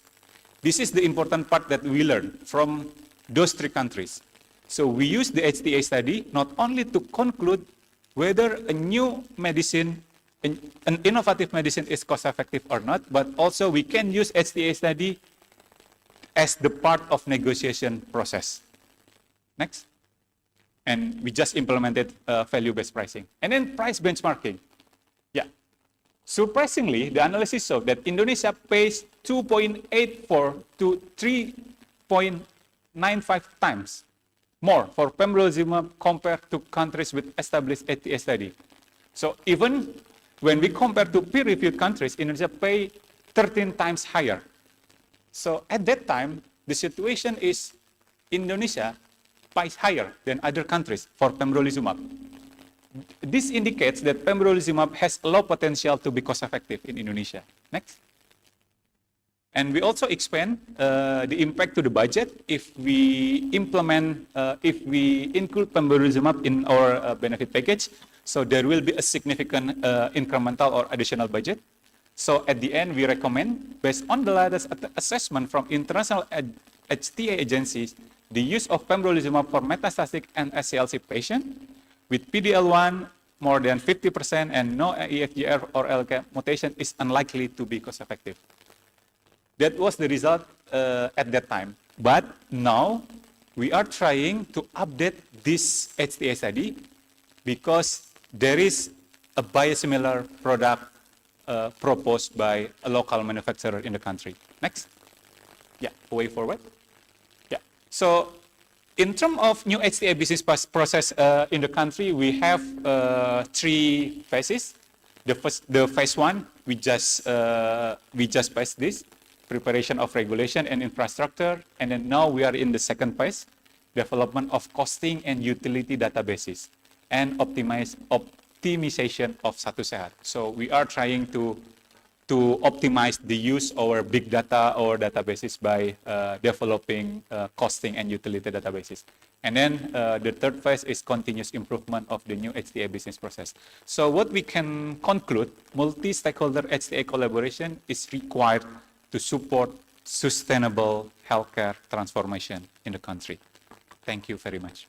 This is the important part that we learned from those 3 countries. So we use the HTA study not only to conclude whether a new medicine, an innovative medicine is cost-effective or not, but also we can use HTA study as the part of negotiation process. Next. And we just implemented value-based pricing. And then price benchmarking. Yeah. Surprisingly, the analysis showed that Indonesia pays 2.84 to 3.95 times more for pembrolizumab compared to countries with established HTA study. So even when we compare to peer-reviewed countries, Indonesia pay 13 times higher. So at that time, the situation is Indonesia pays higher than other countries for pembrolizumab. This indicates that pembrolizumab has a low potential to be cost-effective in Indonesia. Next. And we also expand the impact to the budget if we include pembrolizumab in our benefit package. So there will be a significant incremental or additional budget. So at the end, we recommend, based on the latest assessment from international HTA agencies, the use of pembrolizumab for metastatic and SCLC patient with PDL1 more than 50% and no EFGR or LK mutation is unlikely to be cost effective. That was the result at that time. But now we are trying to update this HTA study because there is a biosimilar product proposed by a local manufacturer in the country. Next. Yeah, way forward. Yeah. So in terms of new HTA business process in the country, we have 3 phases. The phase 1, we just passed this, preparation of regulation and infrastructure, and then now we are in the second phase, development of costing and utility databases, and optimization of Satu Sehat. So we are trying to optimize the use of our big data or databases by developing costing and utility databases. And then the third phase is continuous improvement of the new HTA business process. So what we can conclude, multi-stakeholder HTA collaboration is required to support sustainable healthcare transformation in the country. Thank you very much.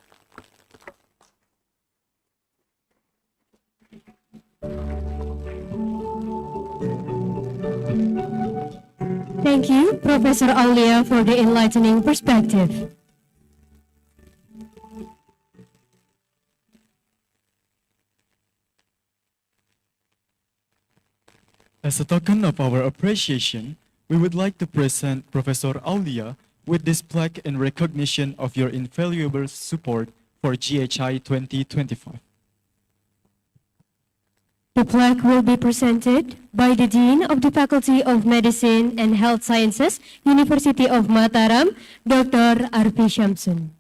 Thank you, Professor Aulia, for the enlightening perspective. As a token of our appreciation, we would like to present Professor Aulia with this plaque in recognition of your invaluable support for GHI 2025. The plaque will be presented by the Dean of the Faculty of Medicine and Health Sciences, University of Mataram, Dr. Arfi Shamsun.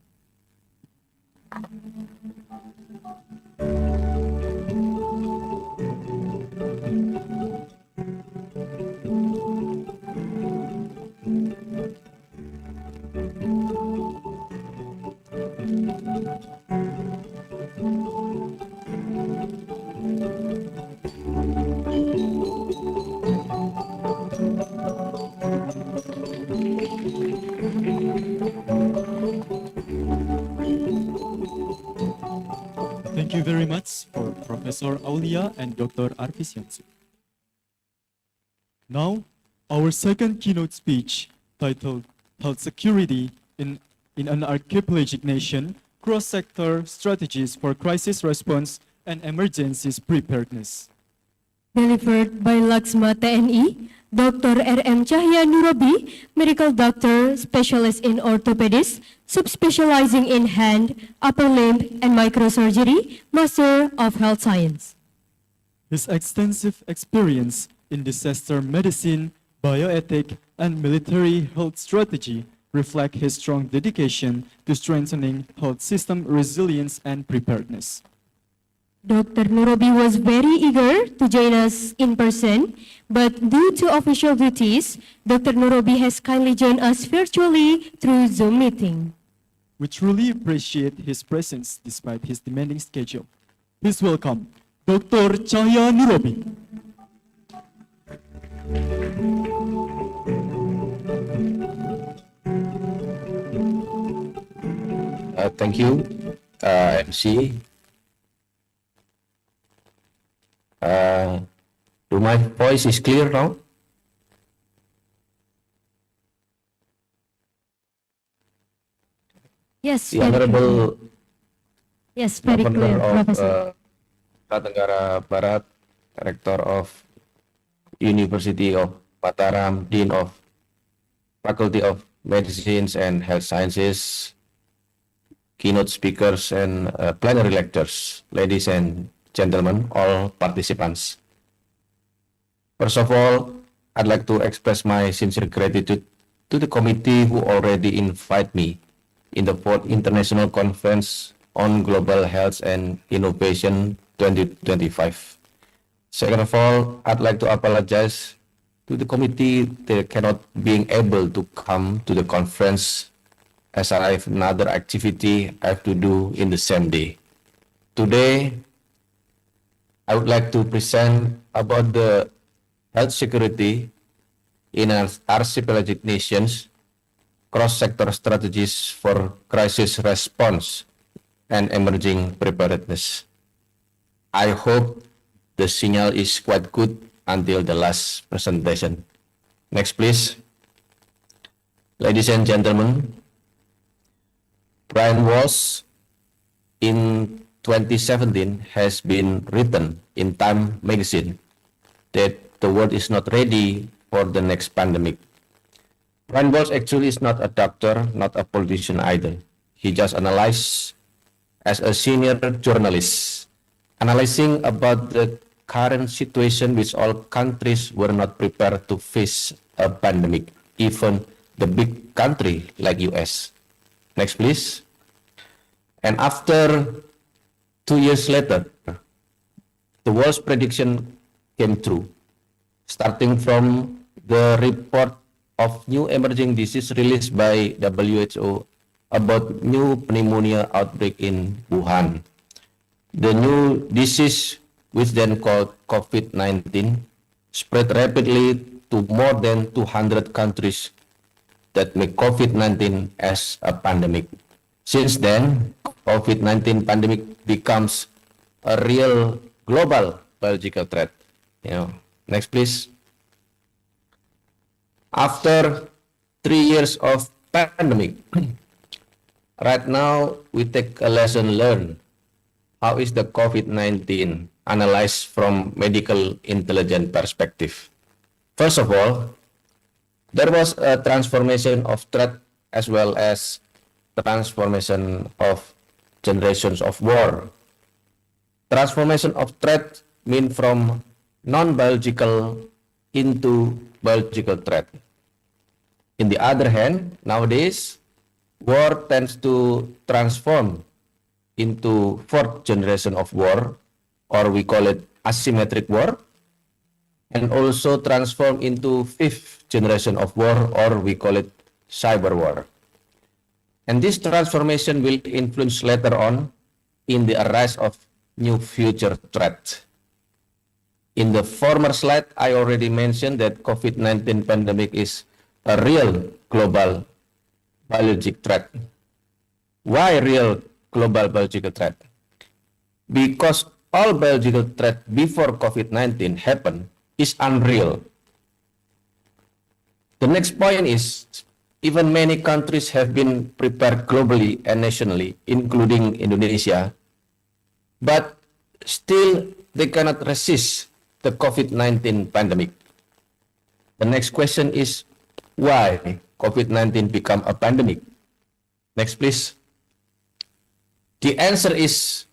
Thank you very much for Professor Aulia and Dr. Arfi Shamsun. Now, our second keynote speech, titled Health Security in an Archipelagic Nation, Cross-Sector Strategies for Crisis Response and Emergencies Preparedness. Delivered by Laksma TNI, Dr. R.M. Cahya Nurobi, medical doctor, specialist in orthopedics, subspecializing in hand, upper limb, and microsurgery, Master of Health Science. His extensive experience in disaster medicine, bioethic, and military health strategy reflect his strong dedication to strengthening health system resilience and preparedness. Dr. Nurobi was very eager to join us in person, but due to official duties, Dr. Nurobi has kindly joined us virtually through Zoom meeting. We truly appreciate his presence despite his demanding schedule. Please welcome Dr. Cahya Nurobi. Thank you, MC. My voice is clear now? Yes, The Honorable yes, very Governor clear, of Professor. Nusa Tenggara Barat, Rector of University of Mataram, Dean of Faculty of Medicine and Health Sciences, keynote speakers and plenary lectures, ladies and gentlemen, all participants. First of all, I'd like to express my sincere gratitude to the committee who already invited me in the 4th International Conference on Global Health and Innovation 2025. Second of all, I'd like to apologize to the committee that cannot being able to come to the conference as I have another activity I have to do in the same day. Today, I would like to present about the health security in our archipelagic nations cross-sector strategies for crisis response and emerging preparedness. I hope the signal is quite good until the last presentation. Next, please. Ladies and gentlemen, Brian Walsh in 2017 has been written in Time magazine that the world is not ready for the next pandemic. Brian Walsh actually is not a doctor, not a politician either. He just analyzed as a senior journalist, analyzing about the current situation which all countries were not prepared to face a pandemic, even the big country like US. Next, please. And after 2 years later, the world's prediction came true, starting from the report of new emerging disease released by WHO about new pneumonia outbreak in Wuhan. The new disease, which then called COVID-19, spread rapidly to more than 200 countries that make COVID-19 as a pandemic. Since then, COVID-19 pandemic becomes a real global biological threat. Next, please. After 3 years of pandemic, right now we take a lesson learned. How is the COVID-19 analyzed from medical intelligence perspective? First of all, there was a transformation of threat as well as transformation of generations of war. Transformation of threat mean from non-biological into biological threat. In the other hand, nowadays, war tends to transform into fourth generation of war, or we call it asymmetric war, and also transform into fifth generation of war, or we call it cyber war. And this transformation will influence later on in the arise of new future threats. In the former slide, I already mentioned that COVID-19 pandemic is a real global biological threat. Why real global biological threat? Because all biological threat before COVID-19 happened is unreal. The next point is, even many countries have been prepared globally and nationally, including Indonesia, but still they cannot resist the COVID-19 pandemic. The next question is, why COVID-19 become a pandemic? Next, please. The answer is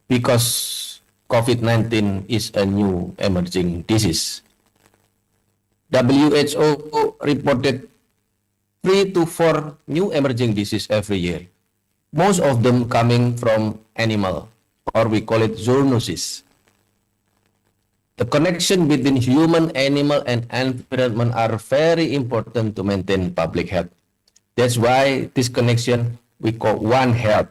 because COVID-19 is a new emerging disease. WHO reported 3 to 4 new emerging diseases every year, most of them coming from animal, or we call it zoonosis. The connection between human, animal, and environment are very important to maintain public health. That's why this connection we call One Health.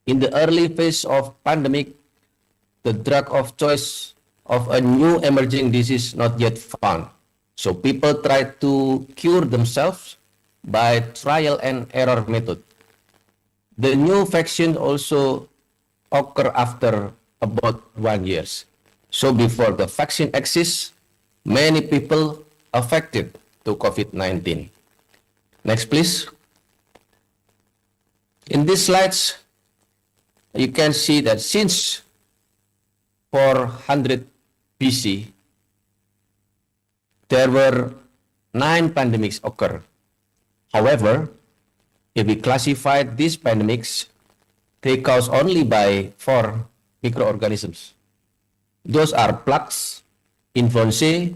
In the early phase of pandemic, the drug of choice of a new emerging disease not yet found. So people try to cure themselves by trial and error method. The new vaccine also occur after about 1 year. So before the vaccine exists, many people affected to COVID-19. Next, please. In these slides, you can see that since 400 BC, there were 9 pandemics occur. However, if we classify these pandemics, they caused only by 4 microorganisms. Those are plaques, influenza,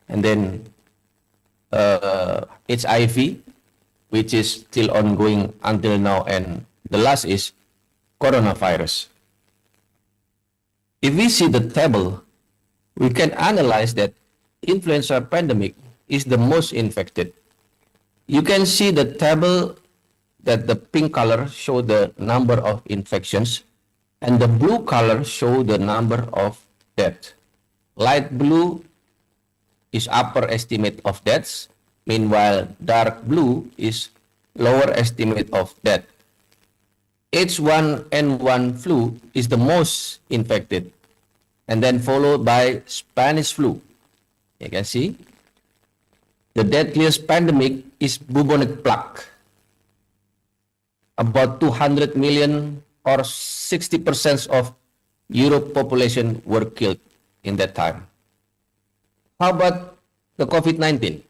and then HIV, which is still ongoing until now, and the last is coronavirus. If we see the table, we can analyze that influenza pandemic is the most infected. You can see the table that the pink color show the number of infections and the blue color show the number of deaths. Light blue is upper estimate of deaths Meanwhile, dark blue is lower estimate of death. H1N1 flu is the most infected, and then followed by Spanish flu. You can see the deadliest pandemic is bubonic plague. About 200 million or 60% of Europe population were killed in that time. How about the COVID-19?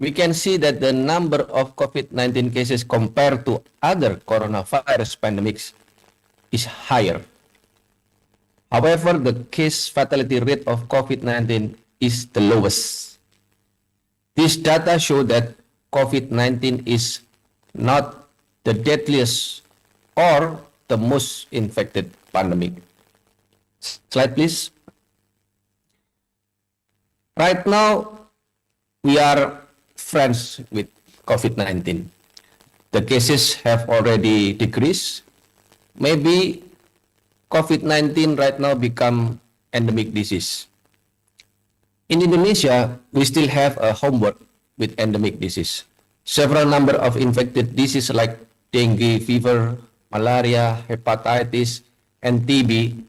We can see that the number of COVID-19 cases compared to other coronavirus pandemics is higher. However, the case fatality rate of COVID-19 is the lowest. These data show that COVID-19 is not the deadliest or the most infected pandemic. Slide, please. Right now, we are friends with COVID-19. The cases have already decreased. Maybe COVID-19 right now become endemic disease. In Indonesia, we still have a homework with endemic disease. Several number of infected diseases like dengue fever, malaria, hepatitis, and TB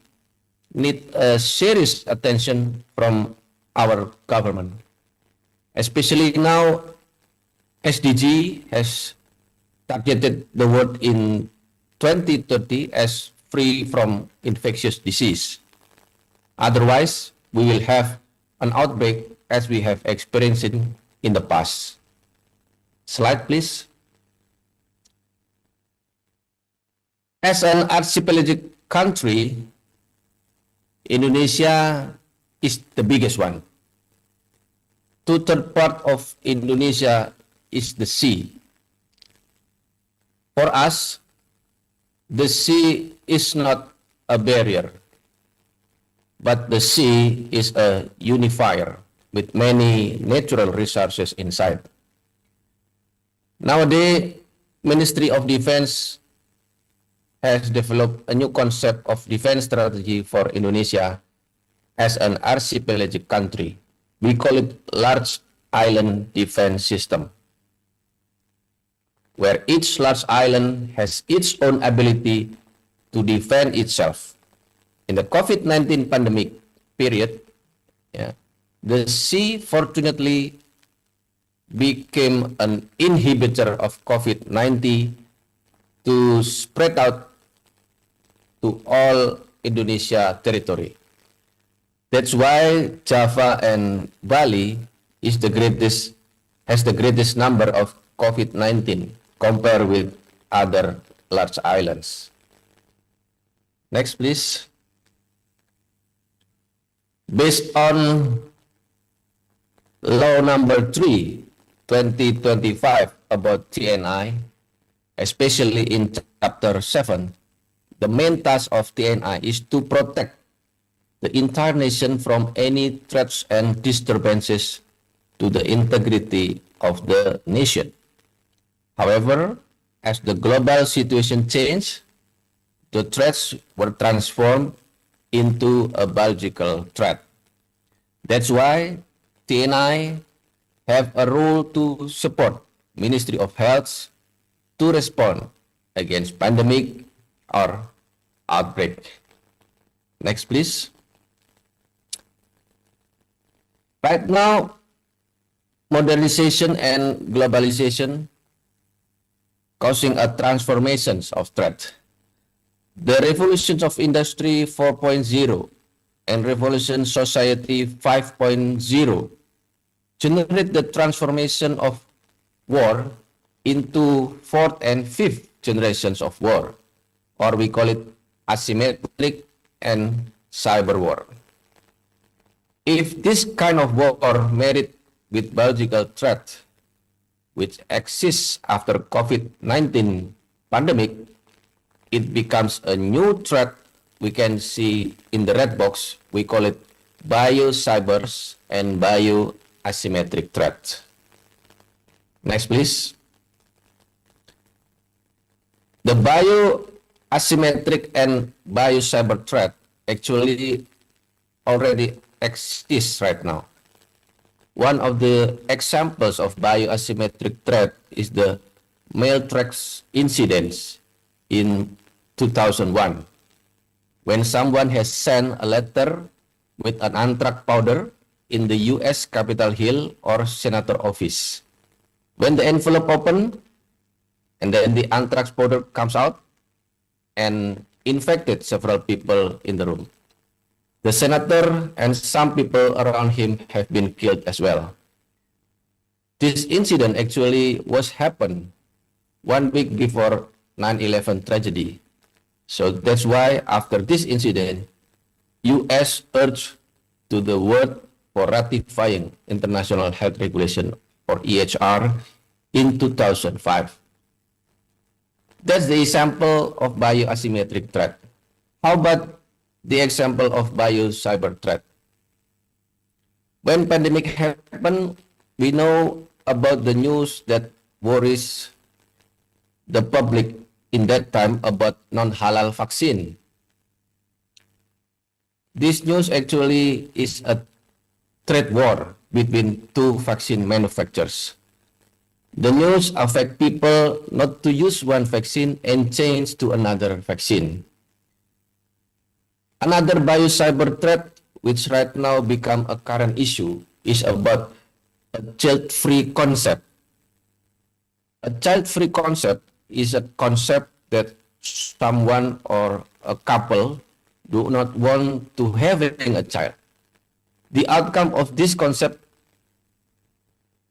need a serious attention from our government. Especially now, SDG has targeted the world in 2030 as free from infectious disease. Otherwise, we will have an outbreak as we have experienced in the past. Slide, please. As an archipelagic country, Indonesia is the biggest one. 2/3 part of Indonesia is the sea. For us, the sea is not a barrier, but the sea is a unifier with many natural resources inside. Nowadays, Ministry of Defense has developed a new concept of defense strategy for Indonesia as an archipelagic country. We call it large island defense system, where each large island has its own ability to defend itself. In the COVID-19 pandemic period, the sea fortunately became an inhibitor of COVID-19 to spread out to all Indonesia territory. That's why Java and Bali has the greatest number of COVID-19 compared with other large islands. Next, please. Based on Law number 3, 2025 about TNI, especially in Chapter 7, the main task of TNI is to protect the entire nation from any threats and disturbances to the integrity of the nation. However, as the global situation changed, the threats were transformed into a biological threat. That's why TNI have a role to support Ministry of Health to respond against pandemic or outbreak. Next, please. Right now, modernization and globalization causing a transformation of threat. The revolutions of Industry 4.0 and Revolution Society 5.0 generate the transformation of war into fourth and fifth generations of war, or we call it asymmetric and cyber war. If this kind of war married with biological threat, which exists after COVID-19 pandemic, it becomes a new threat we can see in the red box. We call it bio-cybers and bio-asymmetric threat. Next, please. The bio-asymmetric and bio-cyber threat actually already exists right now. One of the examples of bioasymmetric threat is the mail-threat incidents in 2001, when someone has sent a letter with an anthrax powder in the US Capitol Hill or senator office. When the envelope opened, and then the anthrax powder comes out and infected several people in the room. The senator and some people around him have been killed as well. This incident actually was happened 1 week before 9/11 tragedy. So that's why after this incident, US urged to the world for ratifying International Health Regulation or EHR in 2005. That's the example of bioasymmetric threat. How about the example of bio-cyber threat? When pandemic happened, we know about the news that worries the public in that time about non-halal vaccine. This news actually is a trade war between two vaccine manufacturers. The news affect people not to use one vaccine and change to another vaccine. Another bio-cyber threat, which right now become a current issue, is about a child-free concept. A child-free concept is a concept that someone or a couple do not want to having a child. The outcome of this concept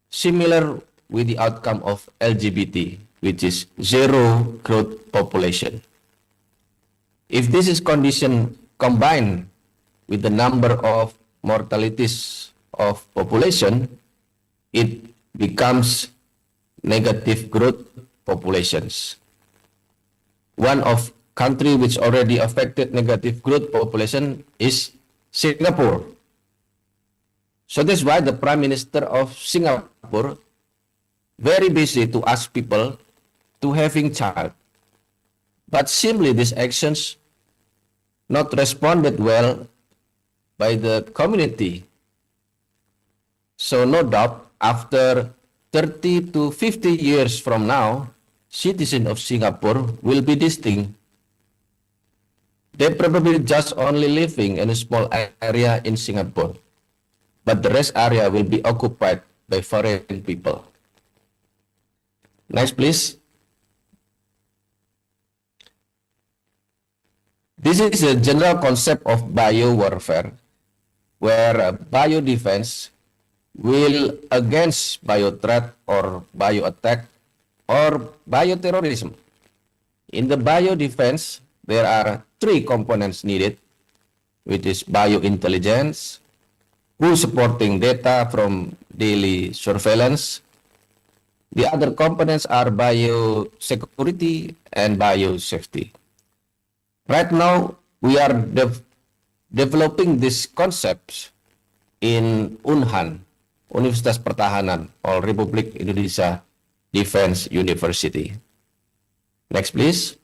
similar with the outcome of LGBT, which is zero growth population. If this is condition combined with the number of mortalities of population, it becomes negative growth populations. One of country which already affected negative growth population is Singapore. So that's why the Prime Minister of Singapore very busy to ask people to having child. But simply these actions not responded well by the community. So no doubt after 30 to 50 years from now, citizens of Singapore will be distinct. They probably just only living in a small area in Singapore, but the rest area will be occupied by foreign people. Next, please. This is a general concept of bio warfare, where bio defense will against bio threat or bio attack or bioterrorism. In the bio defense, there are 3 components needed, which is biointelligence, who supporting data from daily surveillance. The other components are biosecurity and biosafety. Right now, we are developing these concepts in UNHAN, Universitas Pertahanan, or Republik Indonesia Defense University. Next, please.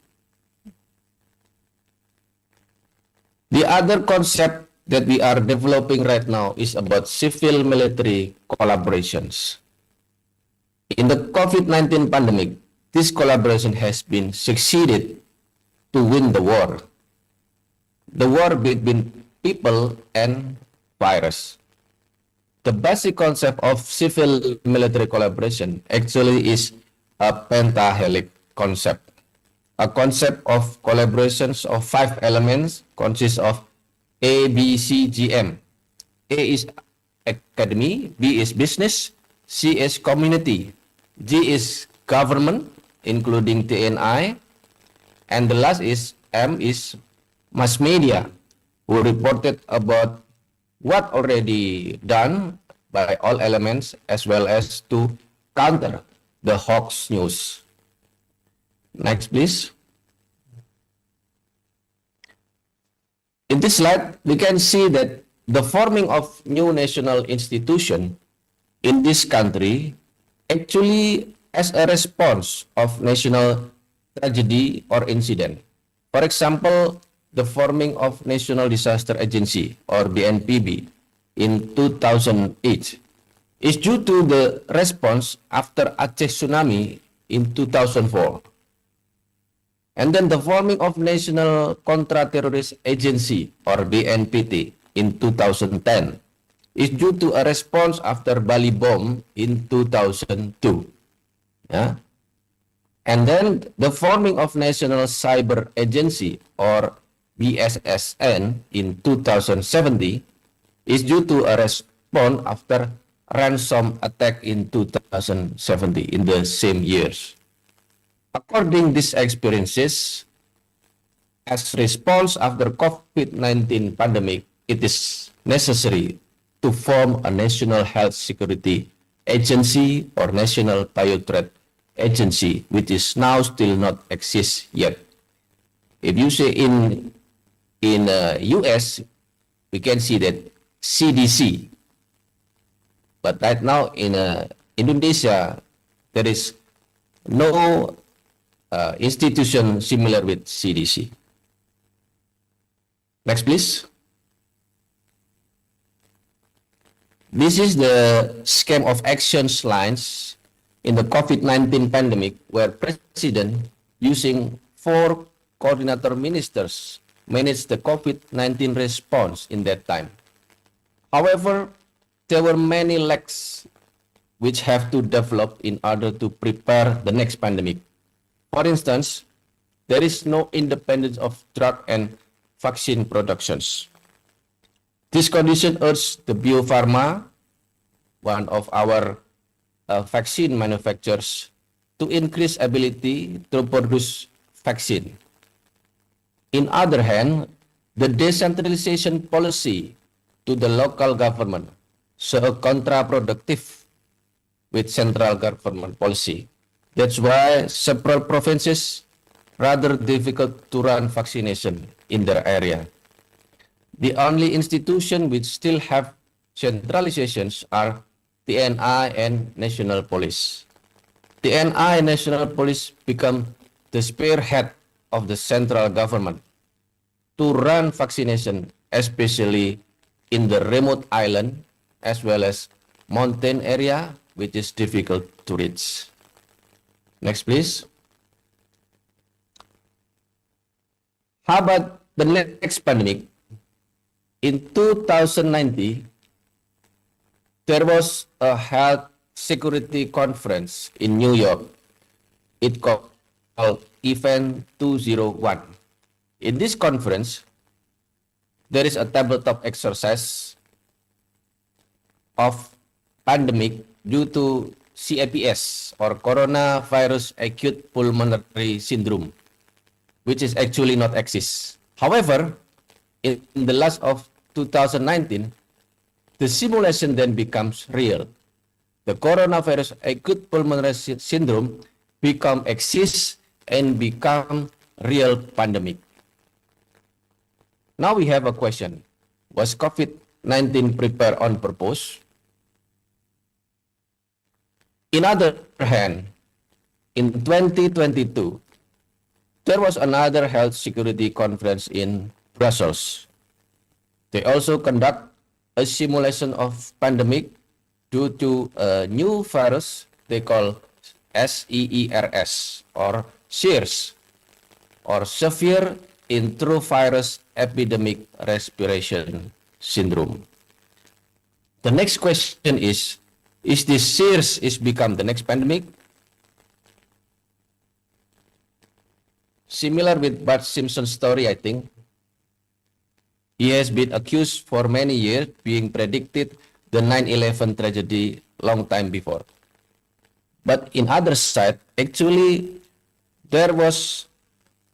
The other concept that we are developing right now is about civil-military collaborations. In the COVID-19 pandemic, this collaboration has been succeeded to win the war. The war between people and virus. The basic concept of civil-military collaboration actually is a pentahelix concept. A concept of collaborations of 5 elements consists of A, B, C, G, M. A is academy, B is business, C is community, G is government, including TNI, and the last is M is mass media, who reported about what already done by all elements as well as to counter the hoax news. Next, please. In this slide, we can see that the forming of new national institution in this country actually as a response of national tragedy or incident. For example, the forming of National Disaster Agency or BNPB in 2008 is due to the response after Aceh tsunami in 2004. And then the forming of National Contra-Terrorist Agency or BNPT in 2010 is due to a response after Bali bomb in 2002. Yeah? And then the forming of National Cyber Agency or BSSN in 2017 is due to a response after ransom attack in 2017 in the same years. According these experiences, as response after COVID-19 pandemic, it is necessary to form a National Health Security Agency or National Biothreat Agency, which is now still not exist yet. If you say in US, we can see that CDC, but right now in Indonesia, there is no institution similar with CDC. Next, please. This is the scheme of actions lines in the COVID-19 pandemic, where President, using 4 coordinator ministers, managed the COVID-19 response in that time. However, there were many lacks which have to develop in order to prepare the next pandemic. For instance, there is no independence of drug and vaccine productions. This condition urged the Bio Farma, one of our vaccine manufacturers, to increase ability to produce vaccine. In other hand, the decentralization policy to the local government so counterproductive with central government policy. That's why several provinces rather difficult to run vaccination in their area. The only institution which still have centralizations are TNI and National Police. TNI and National Police become the spearhead of the central government to run vaccination, especially in the remote island as well as mountain area, which is difficult to reach. Next, please. How about the next pandemic? In 2019, there was a health security conference in New York. It called Event 201. In this conference, there is a tabletop exercise of pandemic due to CAPS or coronavirus acute pulmonary syndrome, which is actually not exist. However, in the last of 2019, the simulation then becomes real. The coronavirus acute pulmonary syndrome become exist and become real pandemic. Now we have a question. Was COVID-19 prepared on purpose? In other hand, in 2022, there was another health security conference in Brussels. They also conduct a simulation of pandemic due to a new virus they call SEERS or SEERS or Severe Enterovirus Epidemic Respiration Syndrome. The next question is this SEERS is become the next pandemic? Similar with Bart Simpson's story, I think. He has been accused for many years, being predicted the 9/11 tragedy long time before. But in other side, actually, there was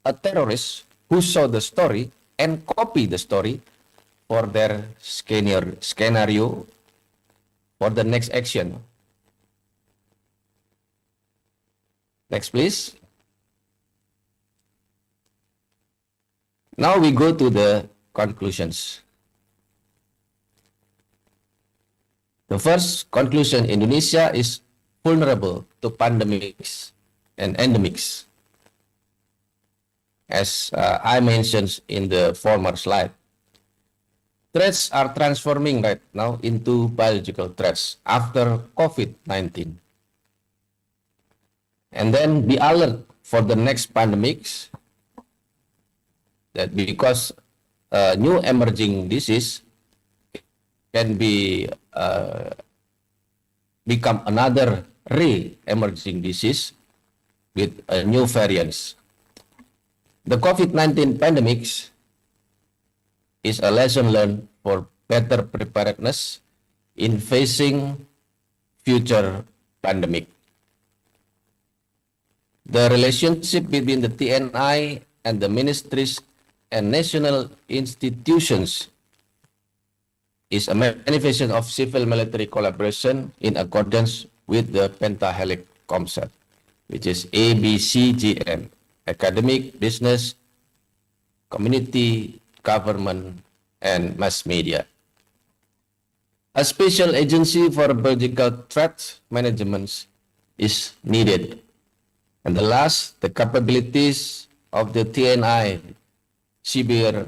a terrorist who saw the story and copied the story for their scenario for the next action. Next, please. Now we go to the conclusions. The first conclusion, Indonesia is vulnerable to pandemics and endemics. As I mentioned in the former slide, threats are transforming right now into biological threats after COVID-19. And then be alert for the next pandemics, that because new emerging disease can be become another re-emerging disease with new variants. The COVID-19 pandemics is a lesson learned for better preparedness in facing future pandemic. The relationship between the TNI and the ministries and national institutions is a manifestation of civil-military collaboration in accordance with the pentahelix concept, which is ABCGM: academic, business, community, government, and mass media. A special agency for biological threat management is needed. And the last, the capabilities of the TNI cyber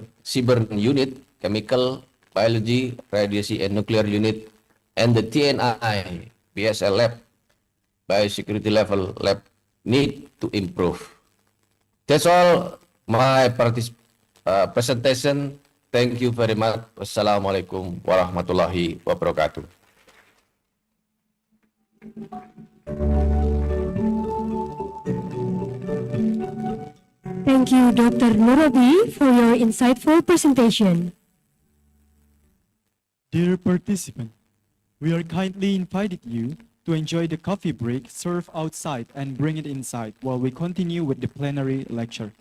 unit, chemical, biology, radiation, and nuclear unit, and the TNI BSL lab, biosecurity level lab, need to improve. That's all my presentation. Thank you very much. Wassalamualaikum warahmatullahi wabarakatuh. Thank you, Dr. Nurobi, for your insightful presentation. Dear participant, we are kindly inviting you to enjoy the coffee break served outside and bring it inside while we continue with the plenary lecture.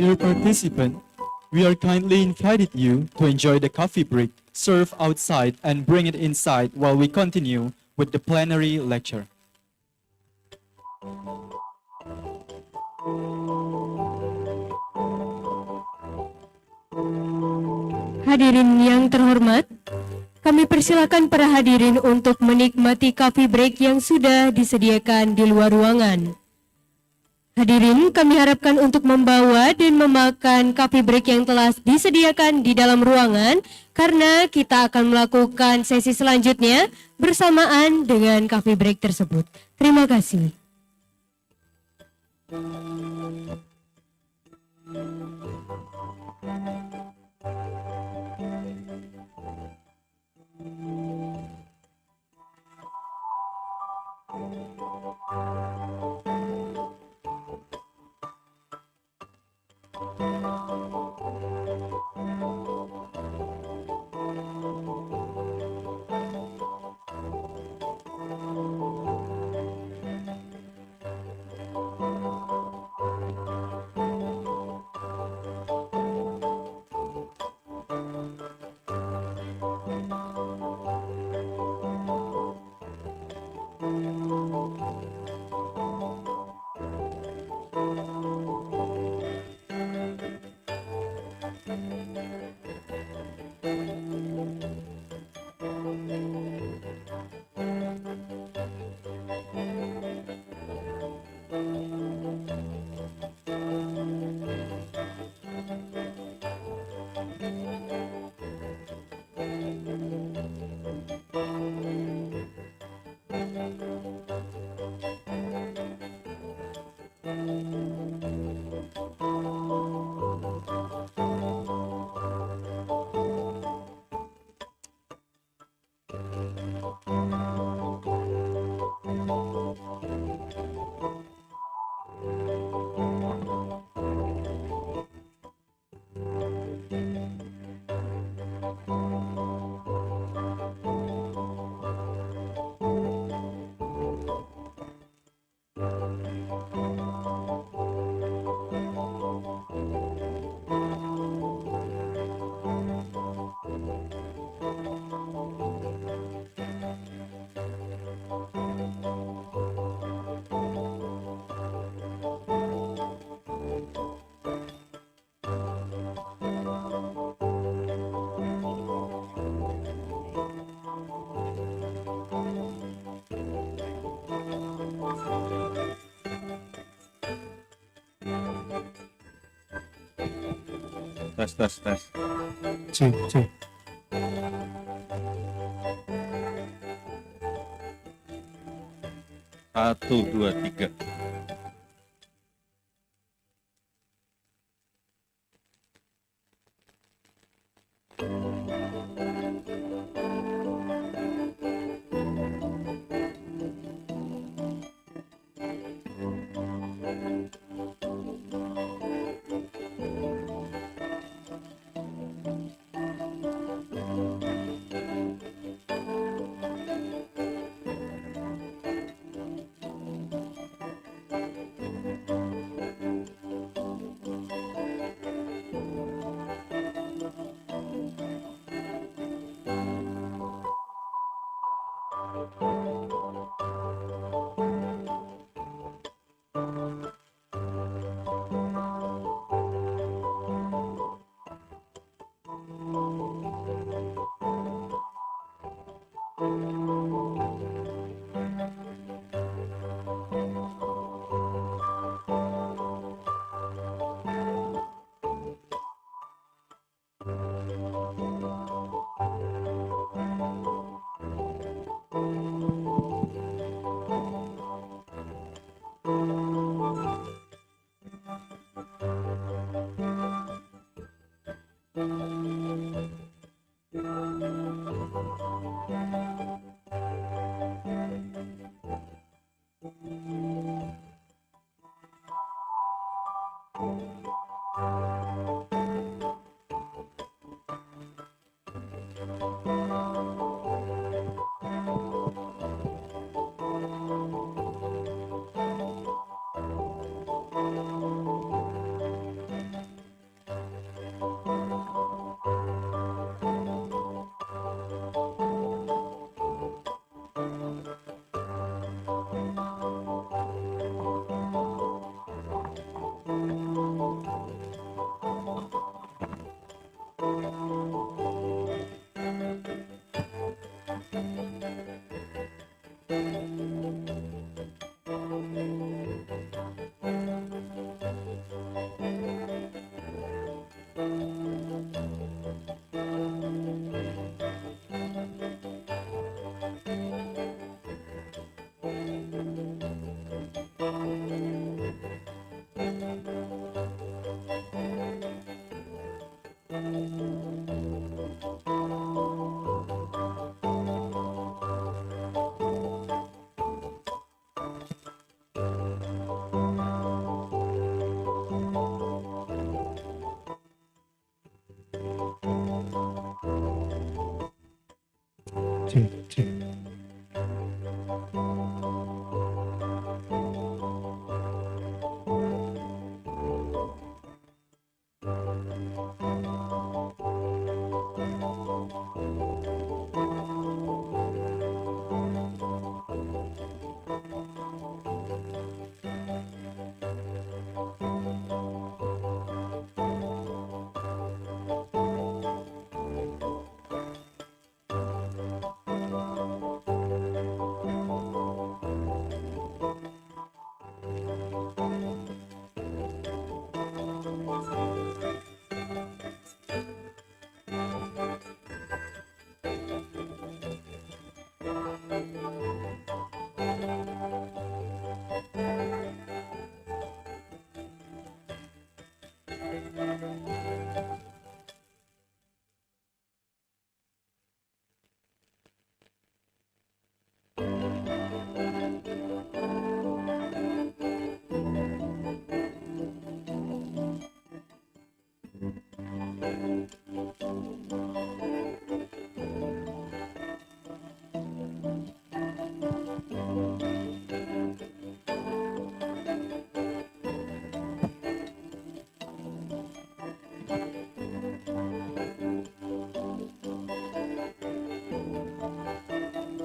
Dear participant, we are kindly inviting you to enjoy the coffee break served outside and bring it inside while we continue with the plenary lecture. Hadirin yang terhormat, kami persilakan para hadirin untuk menikmati coffee break yang sudah disediakan di luar ruangan. Hadirin, kami harapkan untuk membawa dan memakan coffee break yang telah disediakan di dalam ruangan, karena kita akan melakukan sesi selanjutnya bersamaan dengan coffee break tersebut. Terima kasih. Tes. Cek. Satu, dua, tiga. Cek.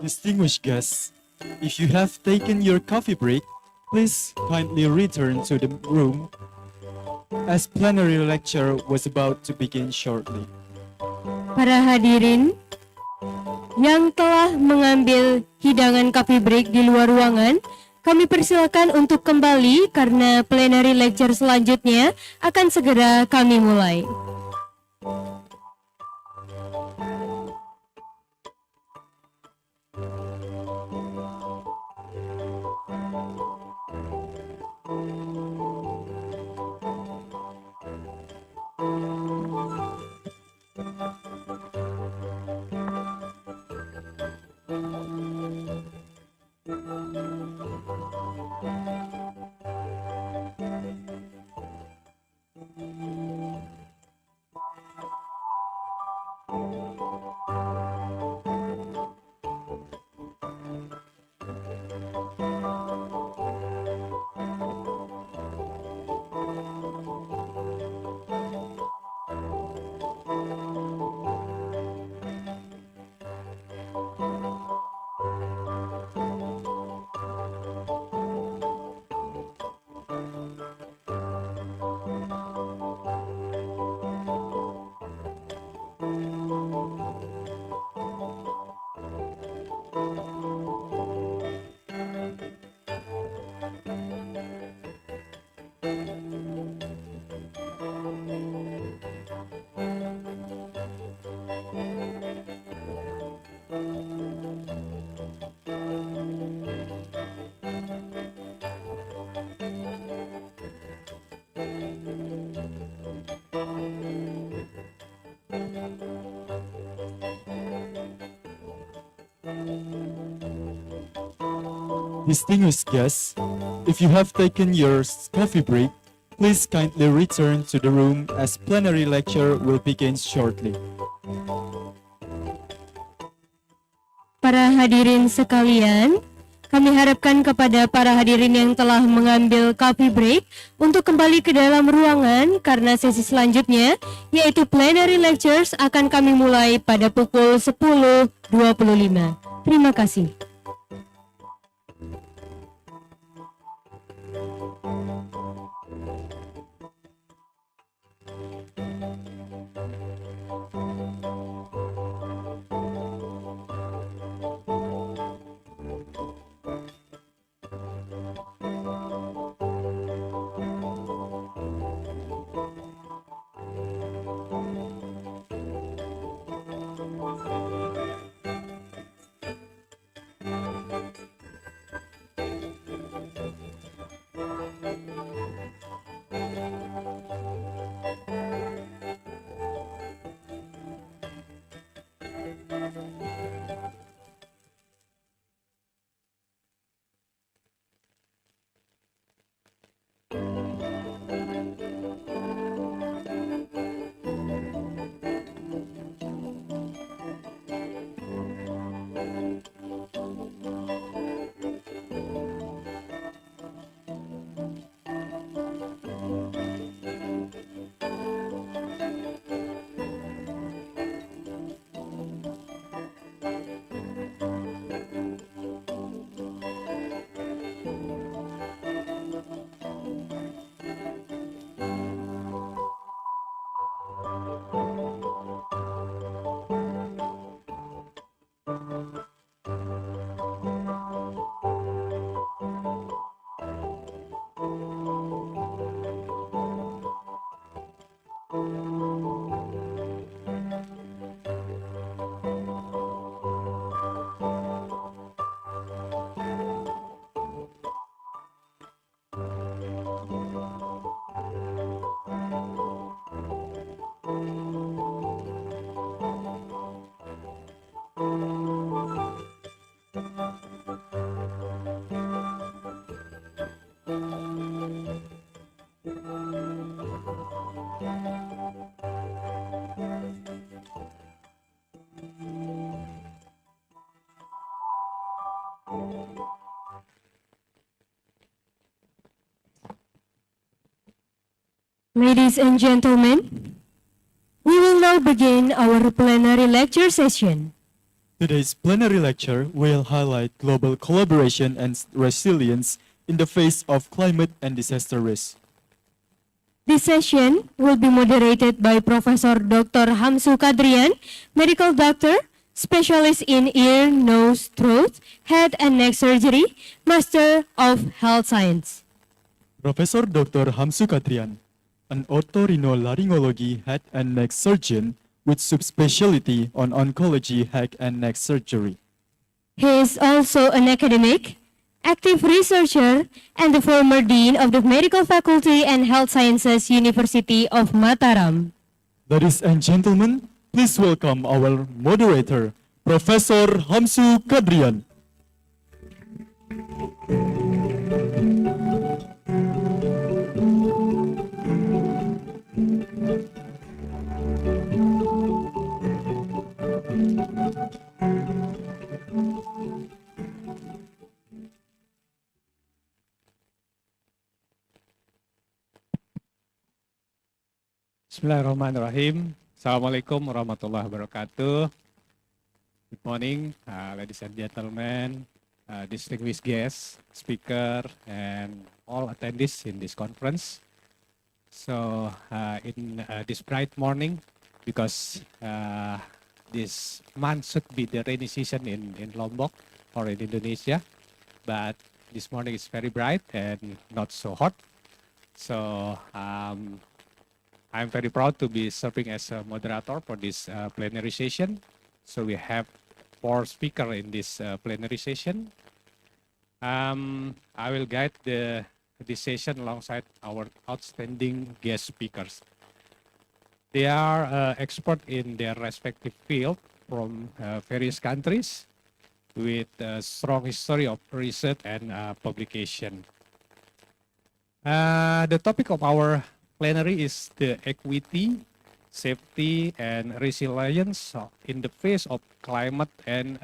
Distinguished guests, if you have taken your coffee break, please kindly return to the room as plenary lecture was about to begin shortly. Para hadirin yang telah mengambil hidangan coffee break di luar ruangan, kami persilakan untuk kembali karena plenary lecture selanjutnya akan segera kami mulai. Distinguished guests, if you have taken your coffee break, please kindly return to the room as plenary lecture will begin shortly. Para hadirin sekalian, kami harapkan kepada para hadirin yang telah mengambil coffee break untuk kembali ke dalam ruangan karena sesi selanjutnya, yaitu plenary lectures, akan kami mulai pada pukul 10.25. Terima kasih. Ladies and gentlemen, we will now begin our plenary lecture session. Today's plenary lecture will highlight global collaboration and resilience in the face of climate and disaster risk. This session will be moderated by Professor Dr. Hamsu Kadrian, medical doctor, specialist in ear, nose, throat, head and neck surgery, Master of Health Science. Professor Dr. Hamsu Kadrian, an otorhinolaryngology head and neck surgeon with subspecialty on oncology head and neck surgery. He is also an academic, active researcher, and the former dean of the Medical Faculty and Health Sciences University of Mataram. Ladies and gentlemen, please welcome our moderator, Professor Hamsu Kadrian. Bismillahirrahmanirrahim. Assalamualaikum warahmatullahi wabarakatuh. Good morning, ladies and gentlemen, distinguished guests, speaker, and all attendees in this conference. So in this bright morning, because this month should be the rainy season in Lombok or in Indonesia, but this morning is very bright and not so hot. So I'm very proud to be serving as a moderator for this plenary session. So we have 4 speakers in this plenary session. I will guide this session alongside our outstanding guest speakers. They are experts in their respective field from various countries with a strong history of research and publication. The topic of our plenary is the equity, safety, and resilience in the face of climate and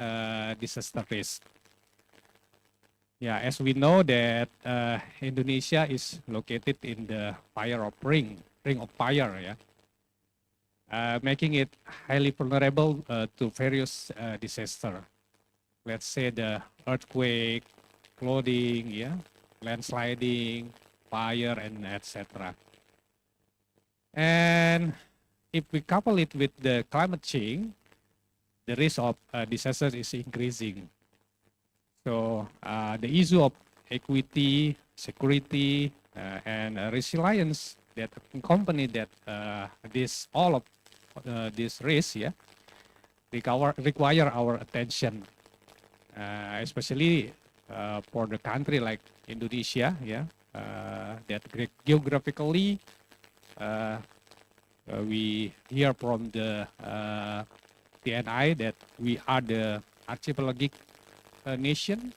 disaster risk. Yeah, as we know that Indonesia is located in the ring of fire, yeah, making it highly vulnerable to various disasters. Let's say the earthquake, flooding, yeah, landsliding, fire, and etc. And if we couple it with the climate change, the risk of disaster is increasing. So the issue of equity, security, and resilience that accompany that all of this risk, yeah, require our attention, especially for the country like Indonesia, yeah, that geographically. We hear from the TNI that we are the archipelagic nation,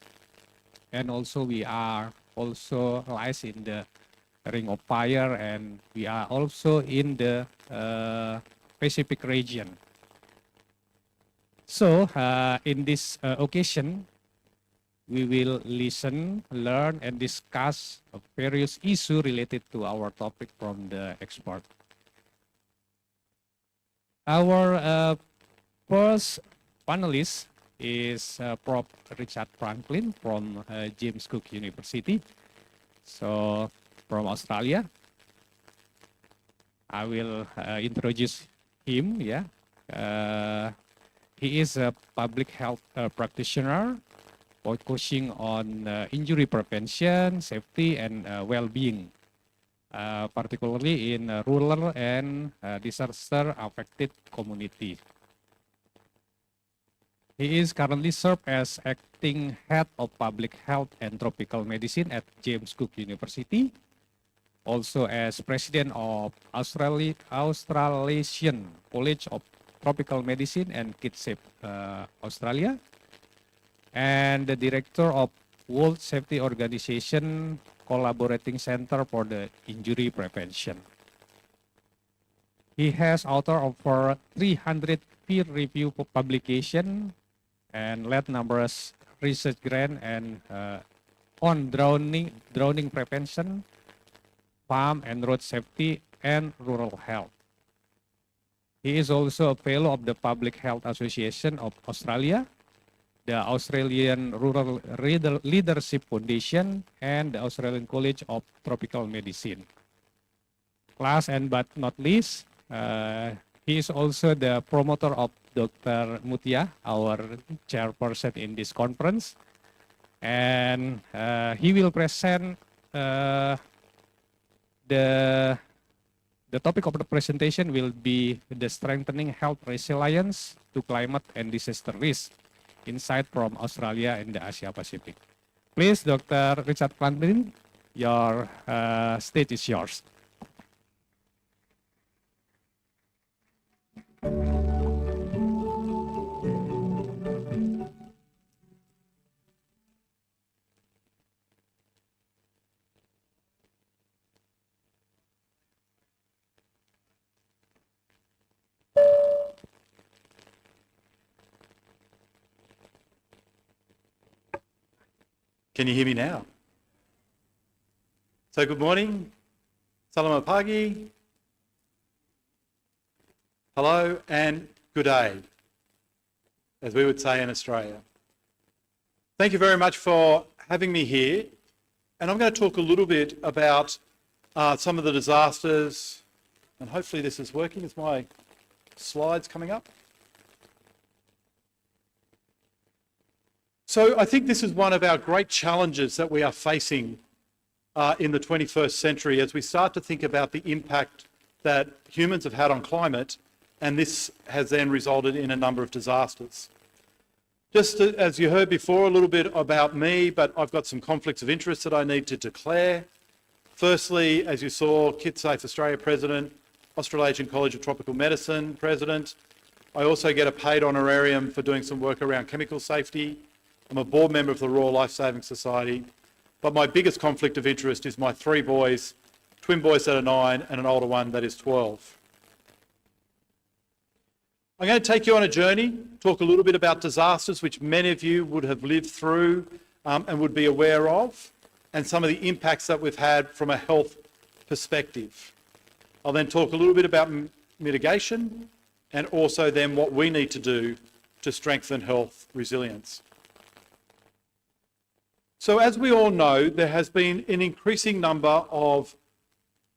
and also we are also lies in the ring of fire, and we are also in the Pacific region. So in this occasion, we will listen, learn, and discuss various issues related to our topic from the expert. Our first panelist is Prof. Richard Franklin from James Cook University, so from Australia. I will introduce him. Yeah, he is a public health practitioner, focusing on injury prevention, safety, and well-being, particularly in rural and disaster-affected communities. He is currently served as acting head of public health and tropical medicine at James Cook University, also as president of Australasian College of Tropical Medicine and KidSafe Australia, and the director of World Safety Organization Collaborating Center for the Injury Prevention. He has authored over 300 peer-reviewed publications and led numerous research grants and on drowning prevention, farm and road safety, and rural health. He is also a fellow of the Public Health Association of Australia, the Australian Rural Leadership Foundation, and the Australian College of Tropical Medicine. Last and but not least, he is also the promoter of Dr. Mutia, our chairperson in this conference, and he will present the topic of the presentation will be the strengthening health resilience to climate and disaster risk, insight from Australia and the Asia Pacific. Please, Dr. Richard Franklin, your stage is yours. Can you hear me now? So good morning. Selamat pagi. Hello and good day, as we would say in Australia. Thank you very much for having me here. And I'm going to talk a little bit about some of the disasters, and hopefully this is working. Is my slides coming up? So I think this is one of our great challenges that we are facing in the 21st century as we start to think about the impact that humans have had on climate, and this has then resulted in a number of disasters. Just as you heard before, a little bit about me, but I've got some conflicts of interest that I need to declare. Firstly, as you saw, KidSafe Australia President, Australasian College of Tropical Medicine President. I also get a paid honorarium for doing some work around chemical safety. I'm a board member of the Royal Life Saving Society. But my biggest conflict of interest is my 3 boys, twin boys that are 9 and an older one that is 12. I'm going to take you on a journey, talk a little bit about disasters which many of you would have lived through and would be aware of, and some of the impacts that we've had from a health perspective. I'll then talk a little bit about mitigation and also then what we need to do to strengthen health resilience. So as we all know, there has been an increasing number of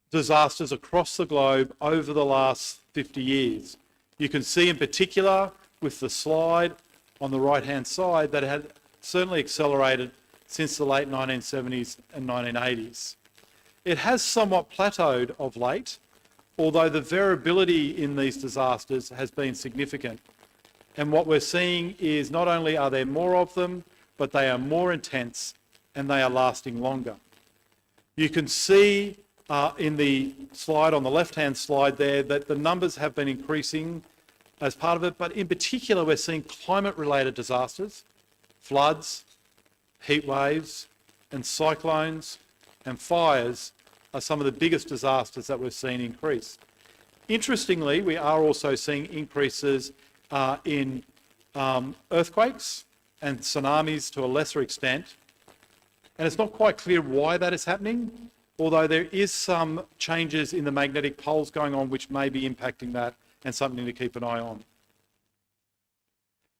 disasters across the globe over the last 50 years. You can see in particular with the slide on the right-hand side that it had certainly accelerated since the late 1970s and 1980s. It has somewhat plateaued of late, although the variability in these disasters has been significant. And what we're seeing is not only are there more of them, but they are more intense and they are lasting longer. You can see in the slide on the left-hand slide there that the numbers have been increasing as part of it, but in particular we're seeing climate-related disasters, floods, heat waves and cyclones and fires are some of the biggest disasters that we've seen increase. Interestingly, we are also seeing increases in earthquakes and tsunamis to a lesser extent, and it's not quite clear why that is happening, although there is some changes in the magnetic poles going on which may be impacting that and something to keep an eye on.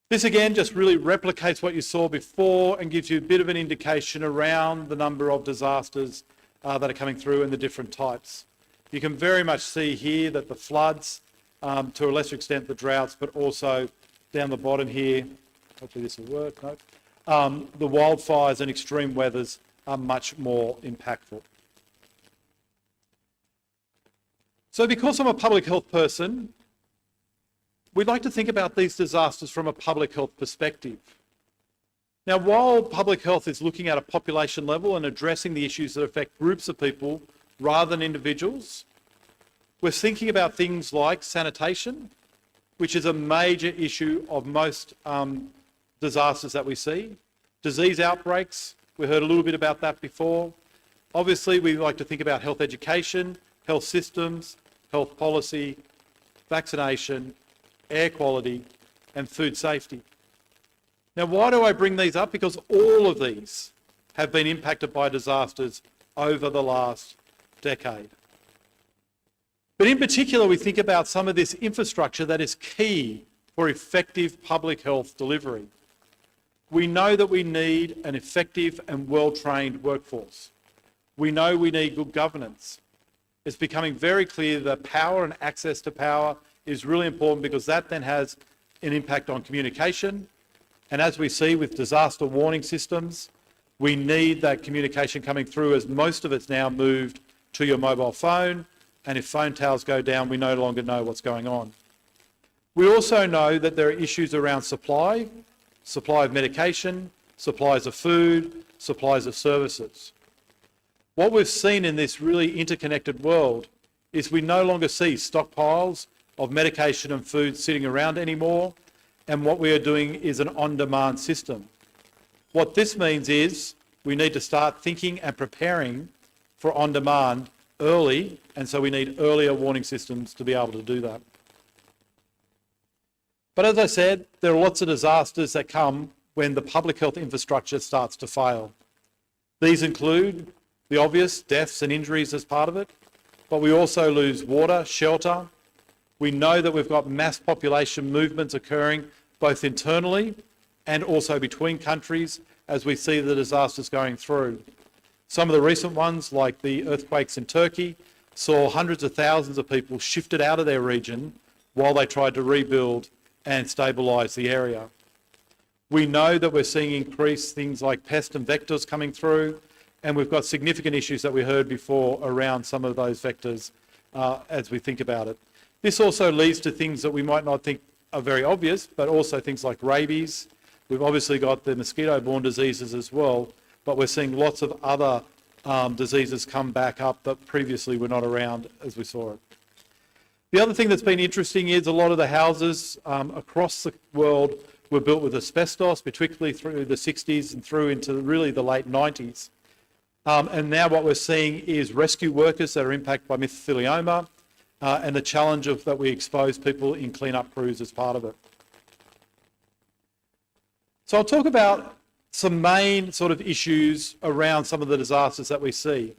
This again just really replicates what you saw before and gives you a bit of an indication around the number of disasters that are coming through and the different types. You can very much see here that the floods, to a lesser extent the droughts, but also down the bottom here, hopefully this will work, no? The wildfires and extreme weathers are much more impactful. So because I'm a public health person, we'd like to think about these disasters from a public health perspective. Now, while public health is looking at a population level and addressing the issues that affect groups of people rather than individuals, we're thinking about things like sanitation, which is a major issue of most disasters that we see. Disease outbreaks, we heard a little bit about that before. Obviously, we like to think about health education, health systems, health policy, vaccination, air quality, and food safety. Now, why do I bring these up? Because all of these have been impacted by disasters over the last decade. But in particular, we think about some of this infrastructure that is key for effective public health delivery. We know that we need an effective and well-trained workforce. We know we need good governance. It's becoming very clear that power and access to power is really important because that then has an impact on communication. And as we see with disaster warning systems, we need that communication coming through as most of it's now moved to your mobile phone. And if phone towers go down, we no longer know what's going on. We also know that there are issues around supply of medication, supplies of food, supplies of services. What we've seen in this really interconnected world is we no longer see stockpiles of medication and food sitting around anymore, and what we are doing is an on-demand system. What this means is we need to start thinking and preparing for on-demand early, and so we need earlier warning systems to be able to do that. But as I said, there are lots of disasters that come when the public health infrastructure starts to fail. These include the obvious deaths and injuries as part of it, but we also lose water, shelter. We know that we've got mass population movements occurring both internally and also between countries as we see the disasters going through. Some of the recent ones, like the earthquakes in Turkey, saw hundreds of thousands of people shifted out of their region while they tried to rebuild and stabilise the area. We know that we're seeing increased things like pest and vectors coming through, and we've got significant issues that we heard before around some of those vectors as we think about it. This also leads to things that we might not think are very obvious, but also things like rabies. We've obviously got the mosquito-borne diseases as well, but we're seeing lots of other diseases come back up that previously were not around as we saw it. The other thing that's been interesting is a lot of the houses across the world were built with asbestos, particularly through the 60s and through into really the late 90s. And now what we're seeing is rescue workers that are impacted by mesothelioma and the challenge of that we expose people in clean-up crews as part of it. So I'll talk about some main sort of issues around some of the disasters that we see.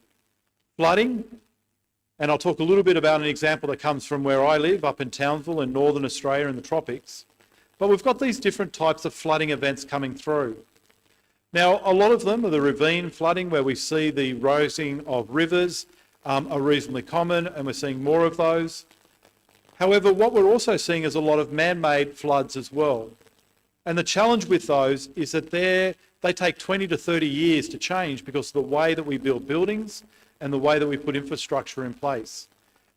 Flooding, and I'll talk a little bit about an example that comes from where I live, up in Townsville in northern Australia in the tropics. But we've got these different types of flooding events coming through. Now, a lot of them are the ravine flooding, where we see the rising of rivers are reasonably common, and we're seeing more of those. However, what we're also seeing is a lot of man-made floods as well. And the challenge with those is that they take 20 to 30 years to change because of the way that we build buildings and the way that we put infrastructure in place.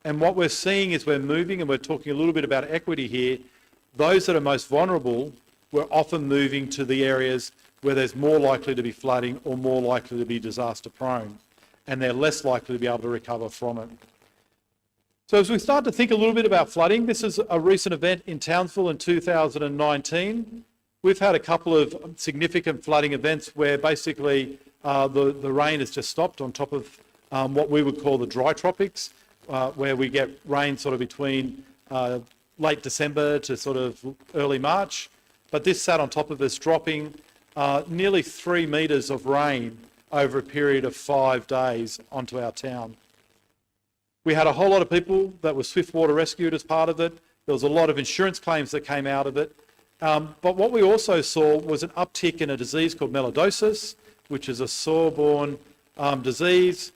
And what we're seeing is we're moving, and we're talking a little bit about equity here, those that are most vulnerable, we're often moving to the areas where there's more likely to be flooding or more likely to be disaster prone, and they're less likely to be able to recover from it. So as we start to think a little bit about flooding, this is a recent event in Townsville in 2019. We've had a couple of significant flooding events where basically the rain has just stopped on top of what we would call the dry tropics, where we get rain sort of between late December to sort of early March. But this sat on top of us, dropping nearly 3 metres of rain over a period of 5 days onto our town. We had a whole lot of people that were swift water rescued as part of it. There was a lot of insurance claims that came out of it. But what we also saw was an uptick in a disease called melioidosis, which is a soil-borne disease.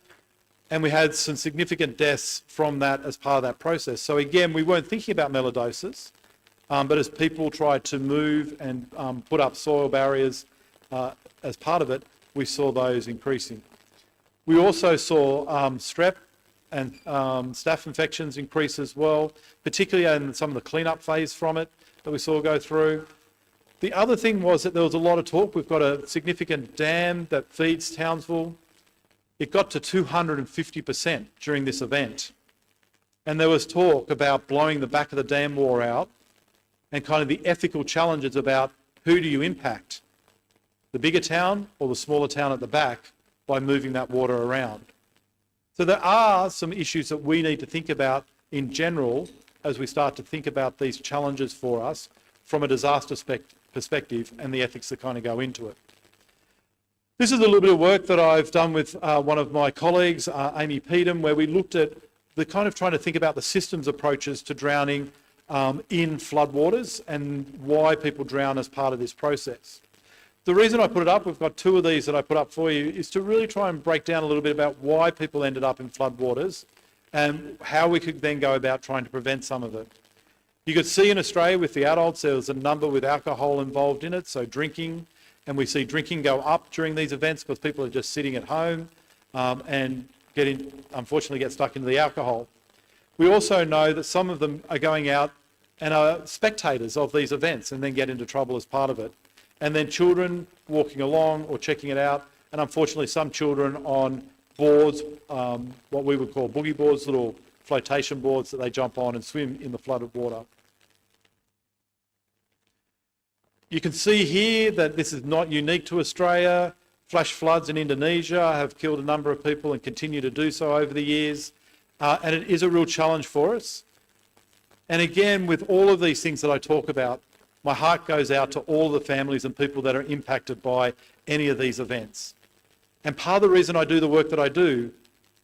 And we had some significant deaths from that as part of that process. So again, we weren't thinking about melioidosis, but as people tried to move and put up soil barriers as part of it, we saw those increasing. We also saw strep and staph infections increase as well, particularly in some of the cleanup phase from it that we saw go through. The other thing was that there was a lot of talk. We've got a significant dam that feeds Townsville. It got to 250% during this event. And there was talk about blowing the back of the dam wall out and kind of the ethical challenges about who do you impact, the bigger town or the smaller town at the back, by moving that water around. So there are some issues that we need to think about in general as we start to think about these challenges for us from a disaster perspective and the ethics that kind of go into it. This is a little bit of work that I've done with one of my colleagues, Amy Peedham, where we looked at the kind of trying to think about the systems approaches to drowning in floodwaters and why people drown as part of this process. The reason I put it up, we've got 2 of these that I put up for you, is to really try and break down a little bit about why people ended up in floodwaters and how we could then go about trying to prevent some of it. You could see in Australia with the adults, there was a number with alcohol involved in it, so drinking, and we see drinking go up during these events because people are just sitting at home and unfortunately get stuck into the alcohol. We also know that some of them are going out and are spectators of these events and then get into trouble as part of it. And then children walking along or checking it out, and unfortunately some children on boards, what we would call boogie boards, little flotation boards that they jump on and swim in the flooded water. You can see here that this is not unique to Australia. Flash floods in Indonesia have killed a number of people and continue to do so over the years. And it is a real challenge for us. And again, with all of these things that I talk about, my heart goes out to all the families and people that are impacted by any of these events. And part of the reason I do the work that I do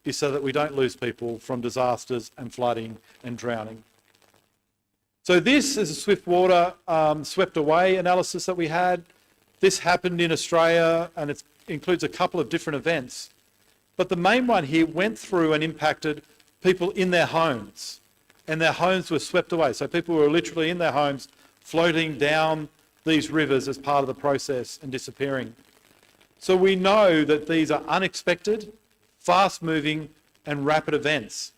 is so that we don't lose people from disasters and flooding and drowning. So this is a swift water swept away analysis that we had. This happened in Australia, and it includes a couple of different events. But the main one here went through and impacted people in their homes, and their homes were swept away. So people were literally in their homes floating down these rivers as part of the process and disappearing. So we know that these are unexpected, fast-moving and rapid events.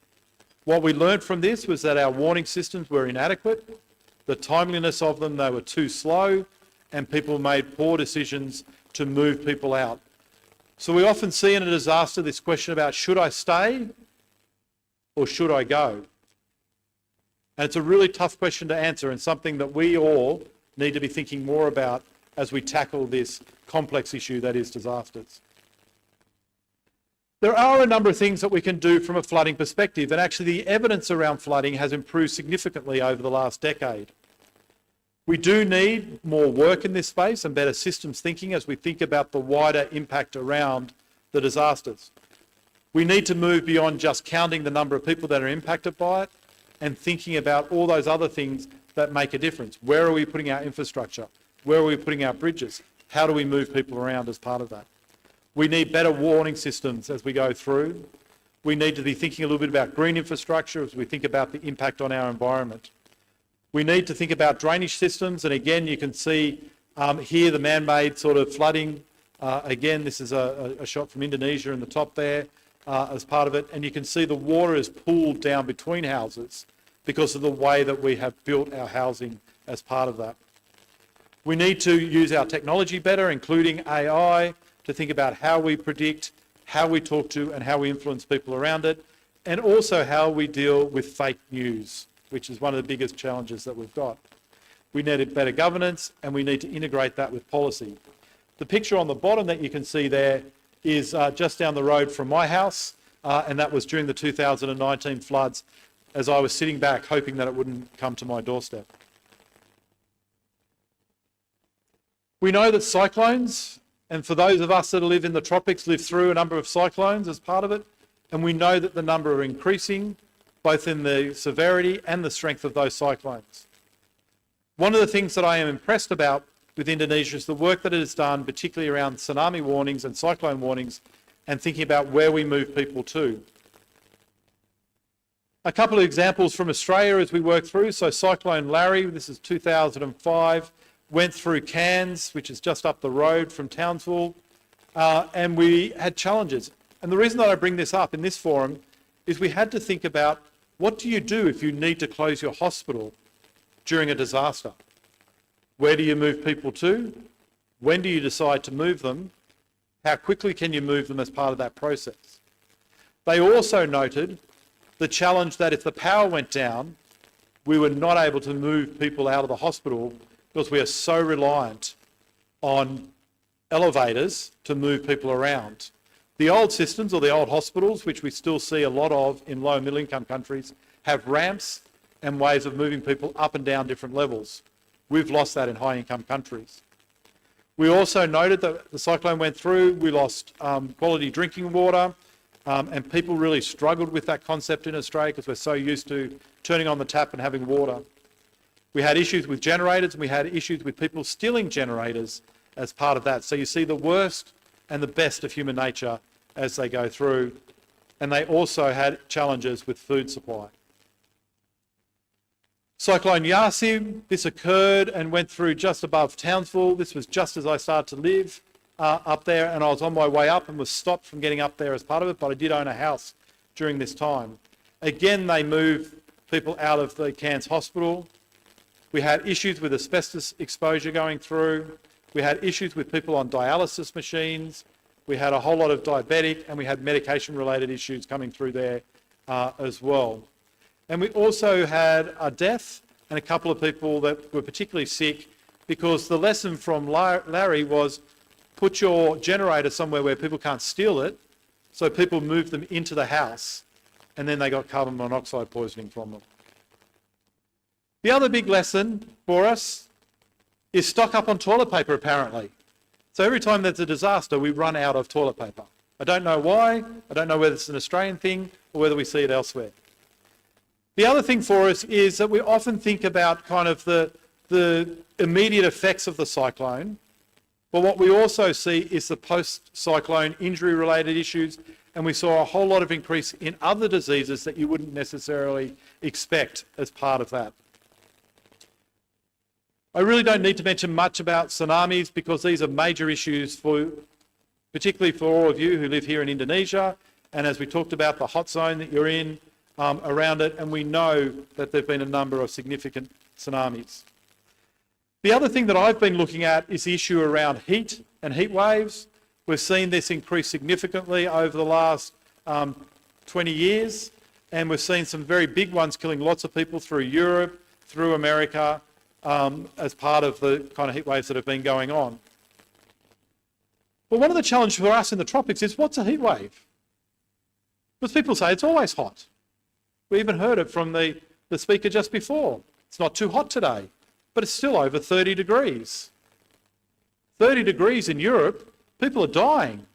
What we learned from this was that our warning systems were inadequate, the timeliness of them, they were too slow, and people made poor decisions to move people out. So we often see in a disaster this question about, should I stay or should I go? And it's a really tough question to answer, and something that we all need to be thinking more about as we tackle this complex issue that is disasters. There are a number of things that we can do from a flooding perspective, and actually the evidence around flooding has improved significantly over the last decade. We do need more work in this space and better systems thinking as we think about the wider impact around the disasters. We need to move beyond just counting the number of people that are impacted by it and thinking about all those other things that make a difference. Where are we putting our infrastructure? Where are we putting our bridges? How do we move people around as part of that? We need better warning systems as we go through. We need to be thinking a little bit about green infrastructure as we think about the impact on our environment. We need to think about drainage systems, and again you can see here the man-made sort of flooding. Again, this is a shot from Indonesia in the top there as part of it, and you can see the water is pooled down between houses because of the way that we have built our housing as part of that. We need to use our technology better, including AI, to think about how we predict, how we talk to and how we influence people around it, and also how we deal with fake news, which is one of the biggest challenges that we've got. We need better governance, and we need to integrate that with policy. The picture on the bottom that you can see there is just down the road from my house, and that was during the 2019 floods, as I was sitting back hoping that it wouldn't come to my doorstep. We know that cyclones, and for those of us that live in the tropics, live through a number of cyclones as part of it, and we know that the number are increasing, both in the severity and the strength of those cyclones. One of the things that I am impressed about with Indonesia is the work that it has done, particularly around tsunami warnings and cyclone warnings, and thinking about where we move people to. A couple of examples from Australia as we work through. So Cyclone Larry, this is 2005, went through Cairns, which is just up the road from Townsville, and we had challenges. And the reason that I bring this up in this forum is we had to think about, what do you do if you need to close your hospital during a disaster? Where do you move people to? When do you decide to move them? How quickly can you move them as part of that process? They also noted the challenge that if the power went down, we were not able to move people out of the hospital because we are so reliant on elevators to move people around. The old systems, or the old hospitals, which we still see a lot of in low and middle income countries, have ramps and ways of moving people up and down different levels. We've lost that in high income countries. We also noted that the cyclone went through, we lost quality drinking water, and people really struggled with that concept in Australia because we're so used to turning on the tap and having water. We had issues with generators, and we had issues with people stealing generators as part of that. So you see the worst and the best of human nature as they go through. And they also had challenges with food supply. Cyclone Yasim, this occurred and went through just above Townsville. This was just as I started to live up there, and I was on my way up and was stopped from getting up there as part of it, but I did own a house during this time. Again, they moved people out of the Cairns Hospital. We had issues with asbestos exposure going through. We had issues with people on dialysis machines. We had a whole lot of diabetic, and we had medication-related issues coming through there as well. And we also had a death and a couple of people that were particularly sick, because the lesson from Larry was put your generator somewhere where people can't steal it, so people moved them into the house, and then they got carbon monoxide poisoning from them. The other big lesson for us is stock up on toilet paper, apparently. So every time there's a disaster, we run out of toilet paper. I don't know why. I don't know whether it's an Australian thing or whether we see it elsewhere. The other thing for us is that we often think about kind of the immediate effects of the cyclone, but what we also see is the post-cyclone injury-related issues, and we saw a whole lot of increase in other diseases that you wouldn't necessarily expect as part of that. I really don't need to mention much about tsunamis because these are major issues particularly for all of you who live here in Indonesia, and as we talked about, the hot zone that you're in around it, and we know that there have been a number of significant tsunamis. The other thing that I've been looking at is the issue around heat and heat waves. We've seen this increase significantly over the last 20 years, and we've seen some very big ones killing lots of people through Europe, through America, as part of the kind of heat waves that have been going on. But one of the challenges for us in the tropics is, what's a heat wave? Because people say it's always hot. We even heard it from the speaker just before. It's not too hot today, but it's still over 30 degrees. 30 degrees in Europe, people are dying.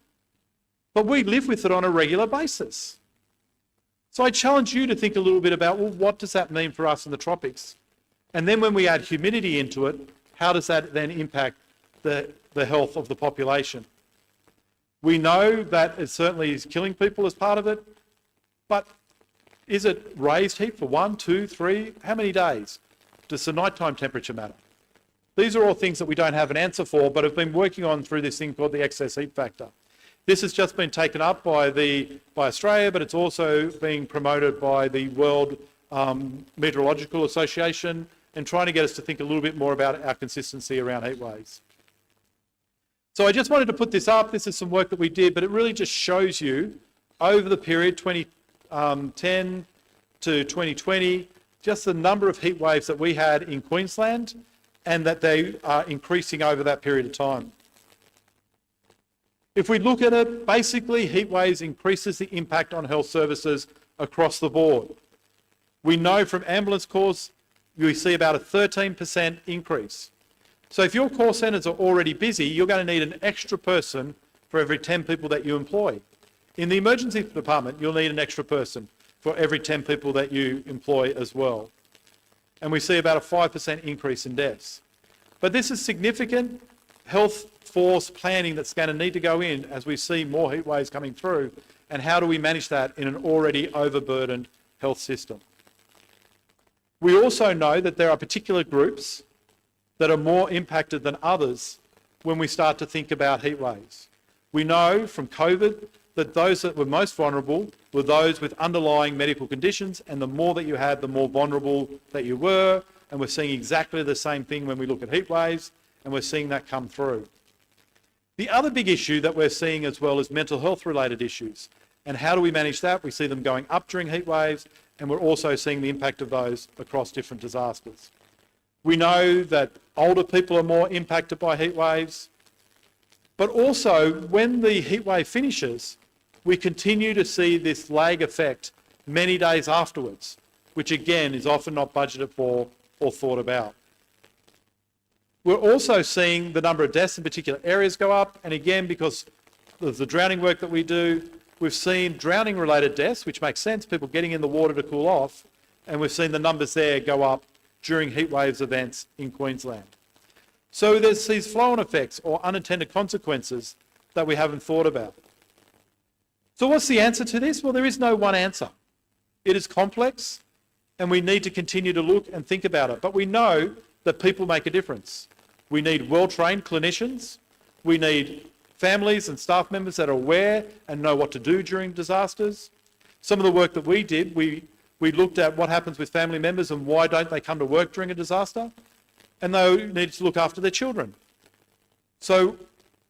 But we live with it on a regular basis. So I challenge you to think a little bit about, well, what does that mean for us in the tropics? And then when we add humidity into it, how does that then impact the health of the population? We know that it certainly is killing people as part of it, but is it raised heat for 1, 2, 3, how many days? Does the nighttime temperature matter? These are all things that we don't have an answer for, but have been working on through this thing called the excess heat factor. This has just been taken up by Australia, but it's also being promoted by the World Meteorological Association and trying to get us to think a little bit more about our consistency around heat waves. So I just wanted to put this up. This is some work that we did, but it really just shows you over the period 2010 to 2020, just the number of heat waves that we had in Queensland and that they are increasing over that period of time. If we look at it, basically heat waves increases the impact on health services across the board. We know from ambulance calls, we see about a 13% increase. So if your call centres are already busy, you're going to need an extra person for every 10 people that you employ. In the emergency department, you'll need an extra person for every 10 people that you employ as well. And we see about a 5% increase in deaths. But this is significant health force planning that's going to need to go in as we see more heat waves coming through, and how do we manage that in an already overburdened health system. We also know that there are particular groups that are more impacted than others when we start to think about heat waves. We know from COVID that those that were most vulnerable were those with underlying medical conditions, and the more that you had, the more vulnerable that you were, and we're seeing exactly the same thing when we look at heat waves, and we're seeing that come through. The other big issue that we're seeing as well is mental health related issues, and how do we manage that? We see them going up during heat waves, and we're also seeing the impact of those across different disasters. We know that older people are more impacted by heat waves, but also when the heat wave finishes, we continue to see this lag effect many days afterwards, which again is often not budgeted for or thought about. We're also seeing the number of deaths in particular areas go up, and again, because of the drowning work that we do, we've seen drowning related deaths, which makes sense, people getting in the water to cool off, and we've seen the numbers there go up during heat waves events in Queensland. So there's these flow-on effects or unintended consequences that we haven't thought about. So what's the answer to this? Well, there is no one answer. It is complex, and we need to continue to look and think about it. But we know that people make a difference. We need well-trained clinicians. We need families and staff members that are aware and know what to do during disasters. Some of the work that we did, we looked at what happens with family members and why don't they come to work during a disaster, and they need to look after their children. So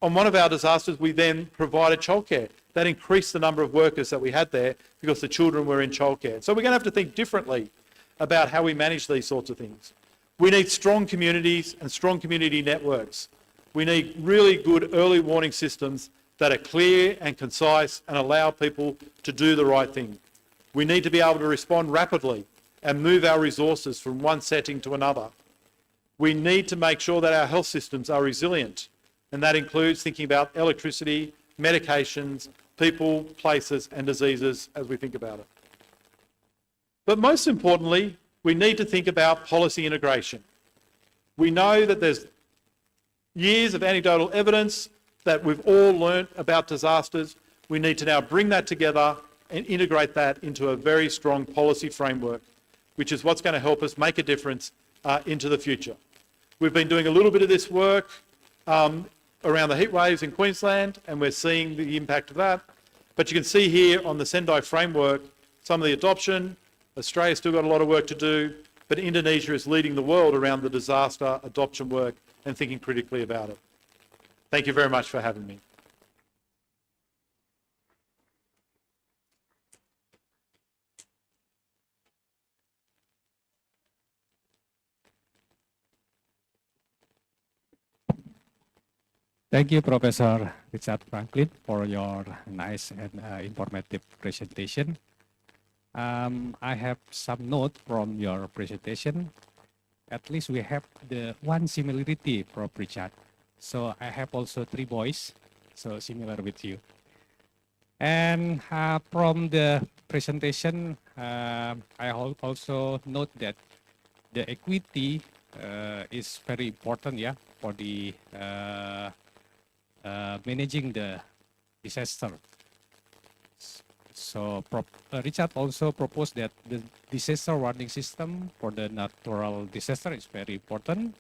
on one of our disasters, we then provided childcare. That increased the number of workers that we had there because the children were in childcare. So we're going to have to think differently about how we manage these sorts of things. We need strong communities and strong community networks. We need really good early warning systems that are clear and concise and allow people to do the right thing. We need to be able to respond rapidly and move our resources from one setting to another. We need to make sure that our health systems are resilient, and that includes thinking about electricity, medications, people, places, and diseases as we think about it. But most importantly, we need to think about policy integration. We know that there's years of anecdotal evidence that we've all learnt about disasters. We need to now bring that together and integrate that into a very strong policy framework, which is what's going to help us make a difference into the future. We've been doing a little bit of this work around the heat waves in Queensland, and we're seeing the impact of that. But you can see here on the Sendai framework, some of the adoption. Australia's still got a lot of work to do, but Indonesia is leading the world around the disaster adoption work and thinking critically about it. Thank you very much for having me. Thank you, Professor Richard Franklin, for your nice and informative presentation. I have some note from your presentation. At least we have the one similarity, Prof. Richard. So I have also 3 boys, so similar with you. And from the presentation, I also note that the equity is very important, yeah, for the managing the disaster. So Richard also proposed that the disaster warning system for the natural disaster is very important,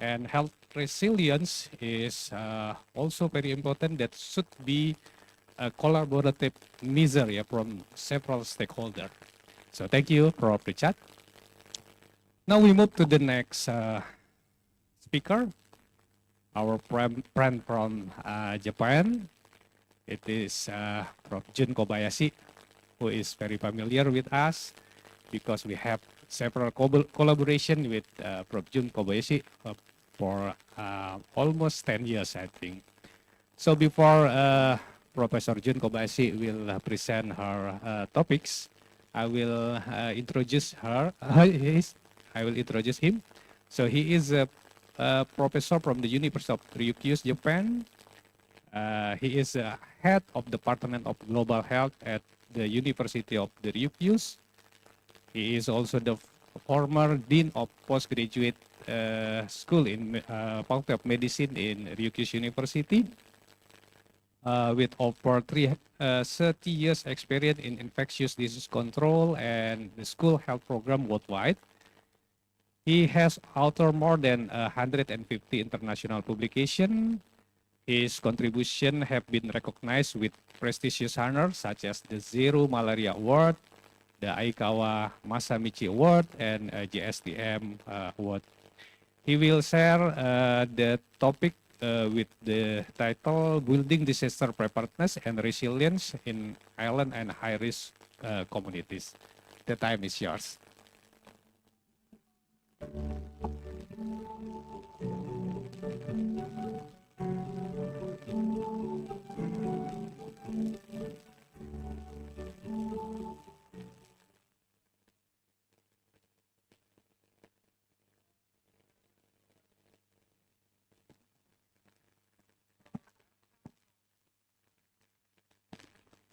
and health resilience is also very important. That should be a collaborative measure, yeah, from several stakeholders. So thank you, Prof. Richard. Now we move to the next speaker, our friend from Japan. It is Prof. Jun Kobayashi, who is very familiar with us because we have several collaboration with Prof. Jun Kobayashi for almost 10 years, I think. So before Professor Jun Kobayashi will present her topics, I will introduce her. I will introduce him. So he is a professor from the University of Ryukyu, Japan. He is head of Department of Global Health at the University of the Ryukyu. He is also the former Dean of Postgraduate School in Faculty of Medicine in Ryukyu University. With over 30 years experience in infectious disease control and the school health program worldwide. He has authored more than 150 international publications. His contributions have been recognized with prestigious honors such as the Zero Malaria Award, the Aikawa Masamichi Award, and GSTM Award. He will share the topic with the title Building Disaster Preparedness and Resilience in Island and High-Risk Communities. The time is yours.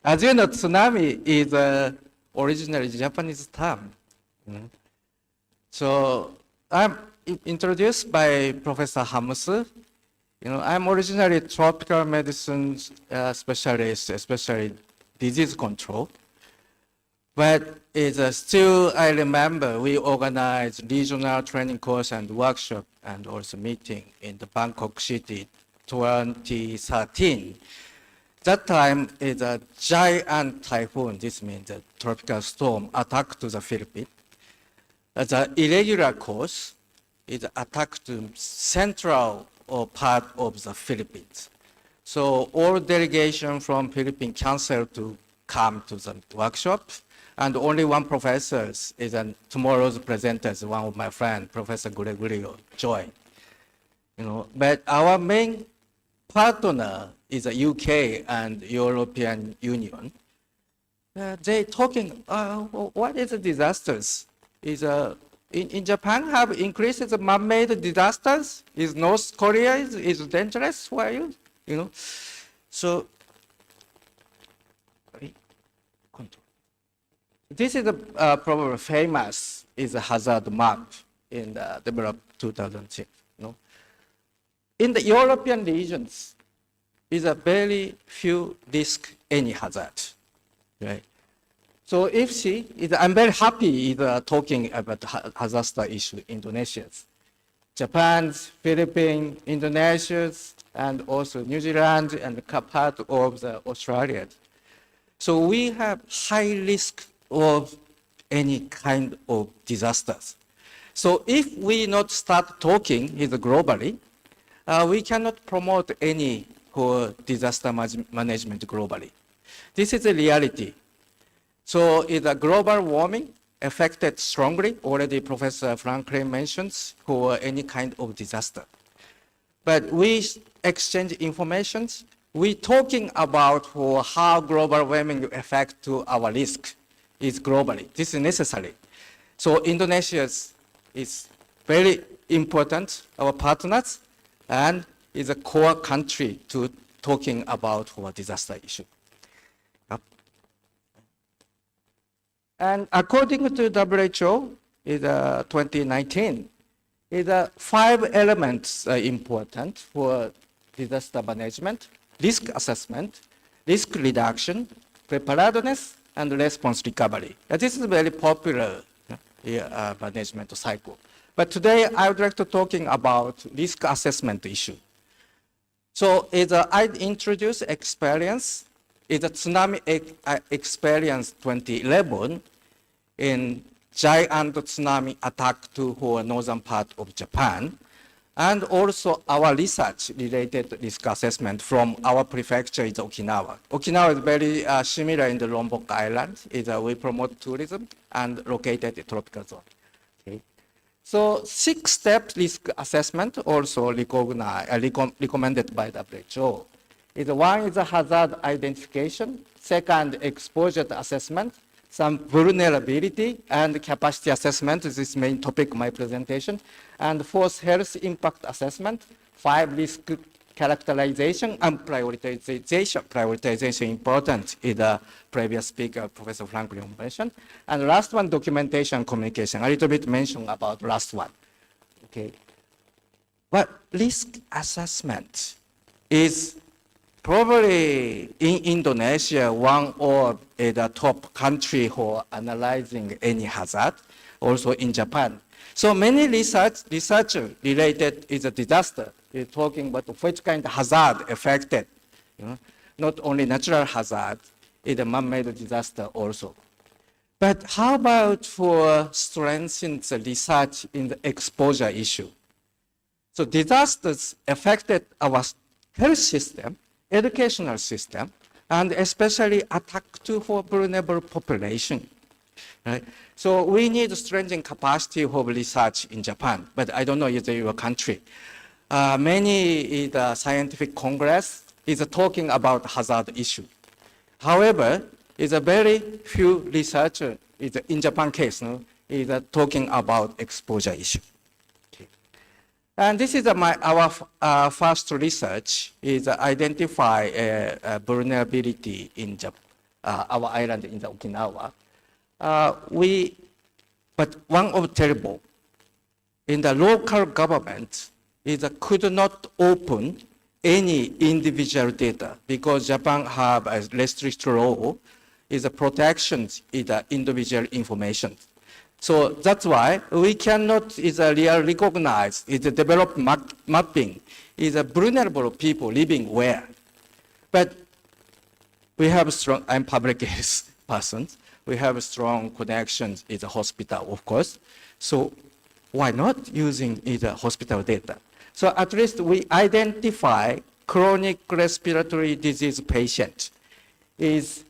As you know, tsunami is originally Japanese term. So I'm introduced by Professor Hamusu. I'm originally tropical medicine specialist, especially disease control. But it's still, I remember we organized regional training course and workshop and also meeting in the Bangkok city 2013. That time is a giant typhoon, this means a tropical storm, attacked to the Philippines. The irregular course is attacked to central part of the Philippines. So all delegation from Philippines canceled to come to the workshop, and only one professor is tomorrow's presenter, is one of my friends, Professor Gregorio, joined. But our main partner is the UK and European Union. They talking, what is the disasters? In Japan have increased the man-made disasters? Is North Korea is dangerous for you? So This is probably famous is a hazard map in the developed 2006. No? In the European regions, is a very few risk any hazard, right? So if she is, I'm very happy is talking about hazard issue in Indonesia, Japan's, Philippines, Indonesia, and also New Zealand and part of the Australia. So we have high risk of any kind of disasters. So if we not start talking is globally, we cannot promote any disaster management globally. This is a reality. So is a global warming affected strongly, already Professor Franklin mentions, for any kind of disaster. But we exchange information, we talking about how global warming affect to our risk is globally. This is necessary. So Indonesia is very important, our partners, and is a core country to talking about disaster issue. Yep. And according to WHO, is 2019, is 5 elements important for disaster management: risk assessment, risk reduction, preparedness, and response recovery. This is a very popular management cycle. But today I would like to talking about risk assessment issue. So I introduce experience, is a tsunami experience 2011 in giant tsunami attack to northern part of Japan, and also our research related risk assessment from our prefecture is Okinawa. Okinawa is very similar in the Lombok Island. We promote tourism and located in tropical zone. Okay. So 6-step risk assessment also recommended by WHO. One is a hazard identification, second exposure assessment, some vulnerability and capacity assessment. This is main topic of my presentation. And fourth, health impact assessment. 5, risk characterization and prioritization. Prioritization important is the previous speaker, Professor Franklin mentioned. And last one, documentation and communication. A little bit mentioned about last one. Okay. But risk assessment is probably in Indonesia one of the top country for analyzing any hazard, also in Japan. So many research related is a disaster. We're talking about which kind of hazard affected, not only natural hazard, it's a man-made disaster also. But how about for strengthening the research in the exposure issue? So disasters affected our health system, educational system, and especially attack to vulnerable population. Right? So we need strengthening capacity of research in Japan, but I don't know if your country. Many scientific congress is talking about hazard issue. However, is a very few researchers in Japan case is talking about exposure issue. Okay. And this is our first research is identify vulnerability in our island in the Okinawa. But one of terrible in the local government could not open any individual data because Japan have a restricted law is a protection is the individual information. So that's why we cannot recognize is a developed mapping is a vulnerable people living where. But we have strong, I'm public health person. We have strong connections in the hospital, of course. So why not using the hospital data? So at least we identify chronic respiratory disease patient is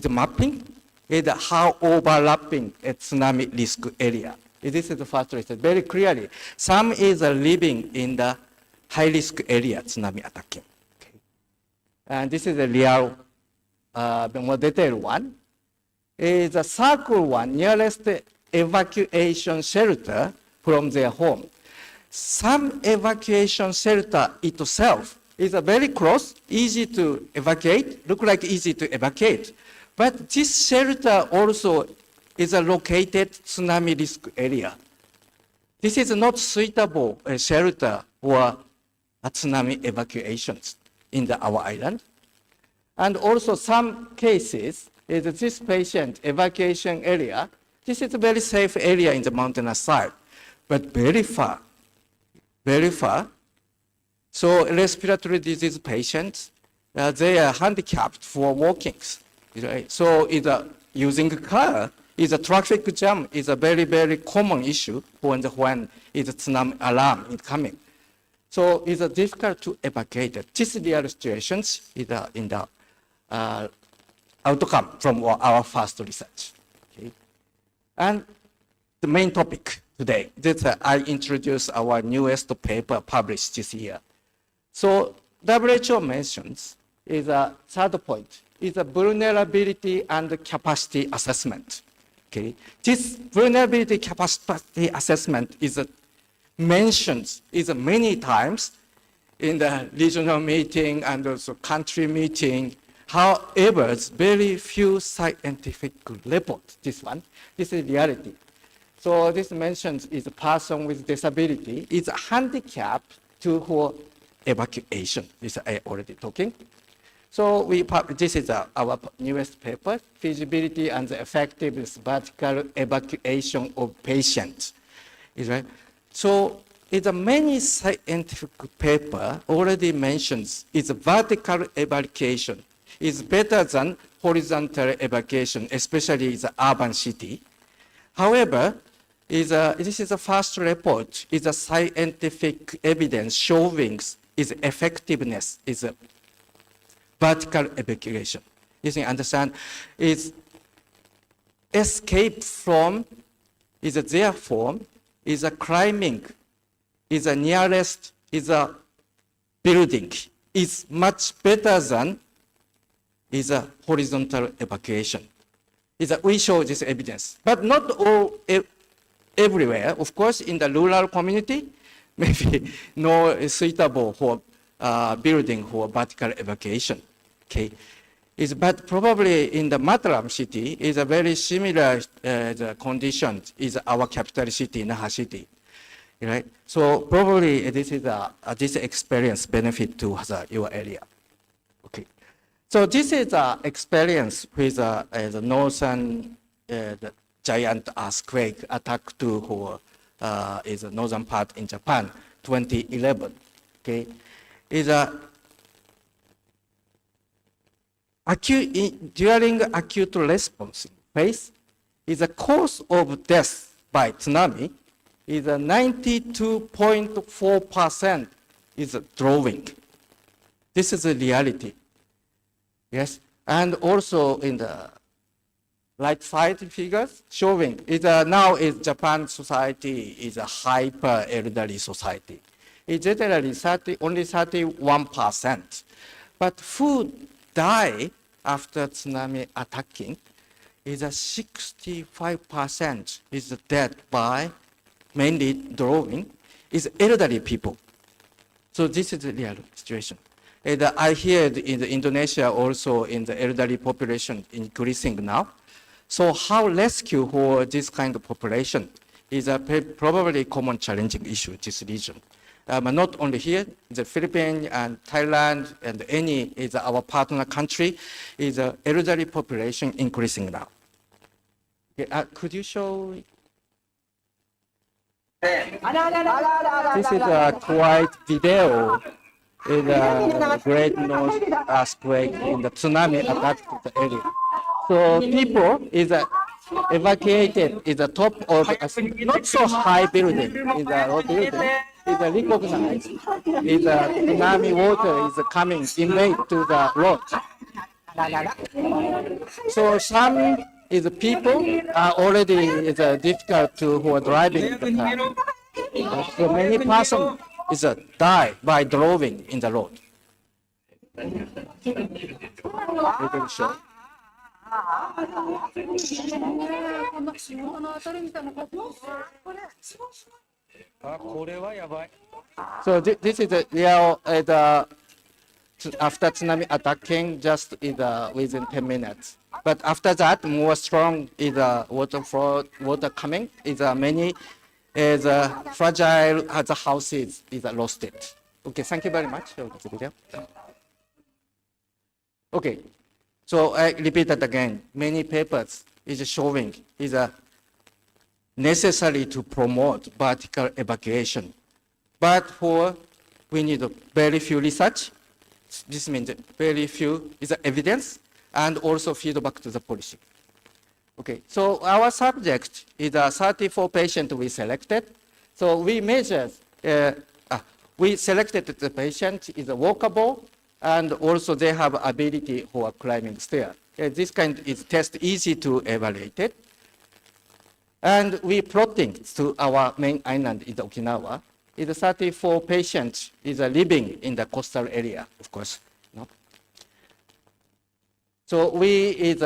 mapping is how overlapping a tsunami risk area. This is the first research very clearly. Some is living in the high risk area tsunami attacking. Okay. And this is a real more detailed one. Is a circle one nearest evacuation shelter from their home. Some evacuation shelter itself is a very close, easy to evacuate, look like easy to evacuate. But this shelter also is a located tsunami risk area. This is not suitable shelter for tsunami evacuations in our island. And also some cases, is this patient evacuation area, this is a very safe area in the mountainous side, but very far. So respiratory disease patients, they are handicapped for walking. Right? So using a car, is a traffic jam is a very, very common issue when is a tsunami alarm is coming. So it's difficult to evacuate. These real situations in the outcome from our first research. Okay? And the main topic today, that I introduce our newest paper published this year. So WHO mentions is a third point, is a vulnerability and capacity assessment. Okay, this vulnerability capacity assessment is mentioned many times in the regional meeting and also country meeting. However, it's very few scientific reports. This is reality. So this mentions is a person with disability is handicapped for evacuation. This I already talking. So this is our newest paper, feasibility and the effectiveness vertical evacuation of patients. Is right. So it's a many scientific paper already mentions is vertical evacuation is better than horizontal evacuation, especially in the urban city. However, this is the first report, is a scientific evidence showing its effectiveness is a vertical evacuation. You can understand, is escape from, is their form, is a climbing, is a nearest, is a building, is much better than is a horizontal evacuation. We show this evidence, but not all everywhere. Of course, in the rural community, maybe no suitable for building for vertical evacuation. Okay, but probably in the Mataram city is a very similar the condition is our capital city, Naha city, right? So probably this is this experience benefit to your area. Okay, so this is experience with the northern the giant earthquake attack to is the northern part in Japan, 2011. Okay, is during acute response phase, is the cause of death by tsunami is 92.4% is drowning. This is a reality. Yes, and also in the right side figures showing is now is Japan society is a hyper elderly society. It's generally only 31%, but who die after tsunami attacking is 65% is dead by mainly drowning is elderly people. So this is the real situation. And I hear in Indonesia also in the elderly population increasing now. So how rescue for this kind of population is a probably common challenging issue in this region. But not only here, the Philippines and Thailand and any is our partner country is the elderly population increasing now. Okay, could you show? This is a quiet video in the Great North earthquake in the tsunami attack to the area. So people is evacuated in the top of a not so high building, in the low building, is recognized, is tsunami water is coming invade to the road. So some is people are already is difficult to who are driving the car. So many persons is die by driving in the road. We will show. So this is the real after tsunami attacking, just within 10 minutes. But after that, more strong is water flow, water coming. Is many is fragile the houses is lost it. Okay, thank you very much. Okay, so I repeat it again. Many papers is showing is necessary to promote vertical evacuation, but we need very few research. This means very few is evidence and also feedback to the policy. Okay, so our subject is 34 patients we selected. So we measured, we selected the patient is walkable and also they have ability for climbing stairs. This kind is test easy to evaluate it. And we plotting to our main island in Okinawa. Is 34 patients is living in the coastal area, of course. No? So we is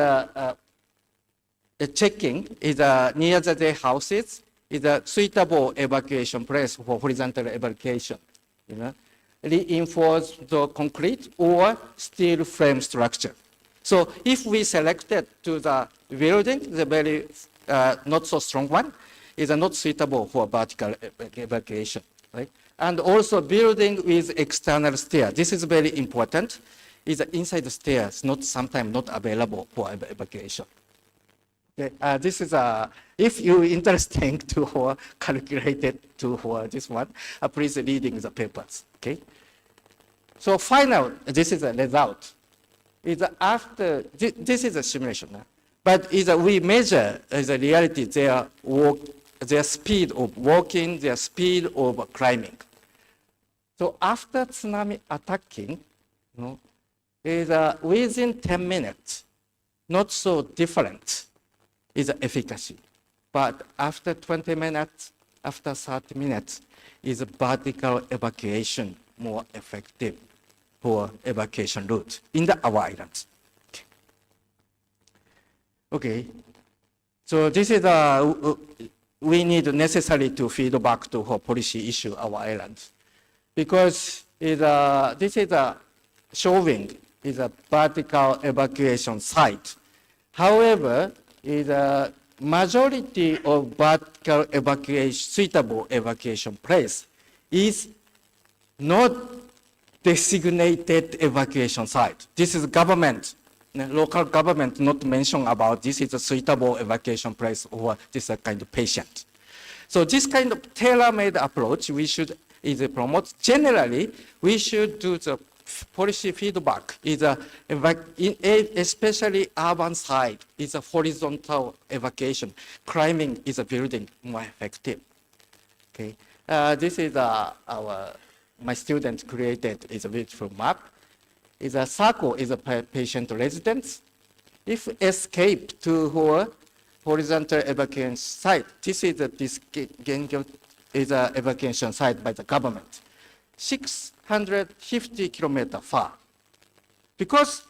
checking is near their houses is a suitable evacuation place for horizontal evacuation. You know, reinforced the concrete or steel frame structure. So if we selected to the building, the very not so strong one is not suitable for vertical evacuation. Right? And also building with external stairs. This is very important. Is inside the stairs not sometimes not available for evacuation. Okay. This is if you interesting to calculate it to this one, please reading the papers. Okay. So final, this is a result. Is after this is a simulation, but we measure the reality their speed of walking, their speed of climbing. So after tsunami attacking, is within 10 minutes, not so different is efficacy. But after 20 minutes, after 30 minutes, is vertical evacuation more effective for evacuation route in our islands. Okay. So this is we need necessary to feedback to policy issue our islands, because this is showing is a vertical evacuation site. However, is a majority of vertical evacuation suitable evacuation place is not designated evacuation site. This is government. Local government not mention about this is a suitable evacuation place or this kind of patient. So this kind of tailor-made approach we should promote. Generally, we should do the policy feedback especially urban side is a horizontal evacuation. Climbing is a building more effective. Okay, this is my student created is a beautiful map. Is a circle is a patient residence. If escape to horizontal evacuation site, this is a evacuation site by the government. 650 kilometers far. Because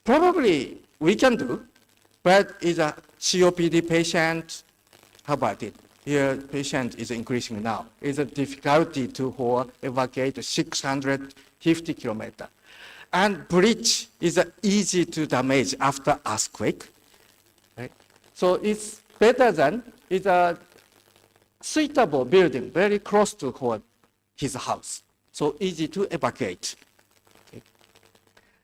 probably we can do, but is a COPD patient, how about it? Here patient is increasing now. Is a difficulty to evacuate 650 kilometers. And bridge is easy to damage after earthquake. Right? So it's better than it's a suitable building very close to his house. So easy to evacuate. Okay.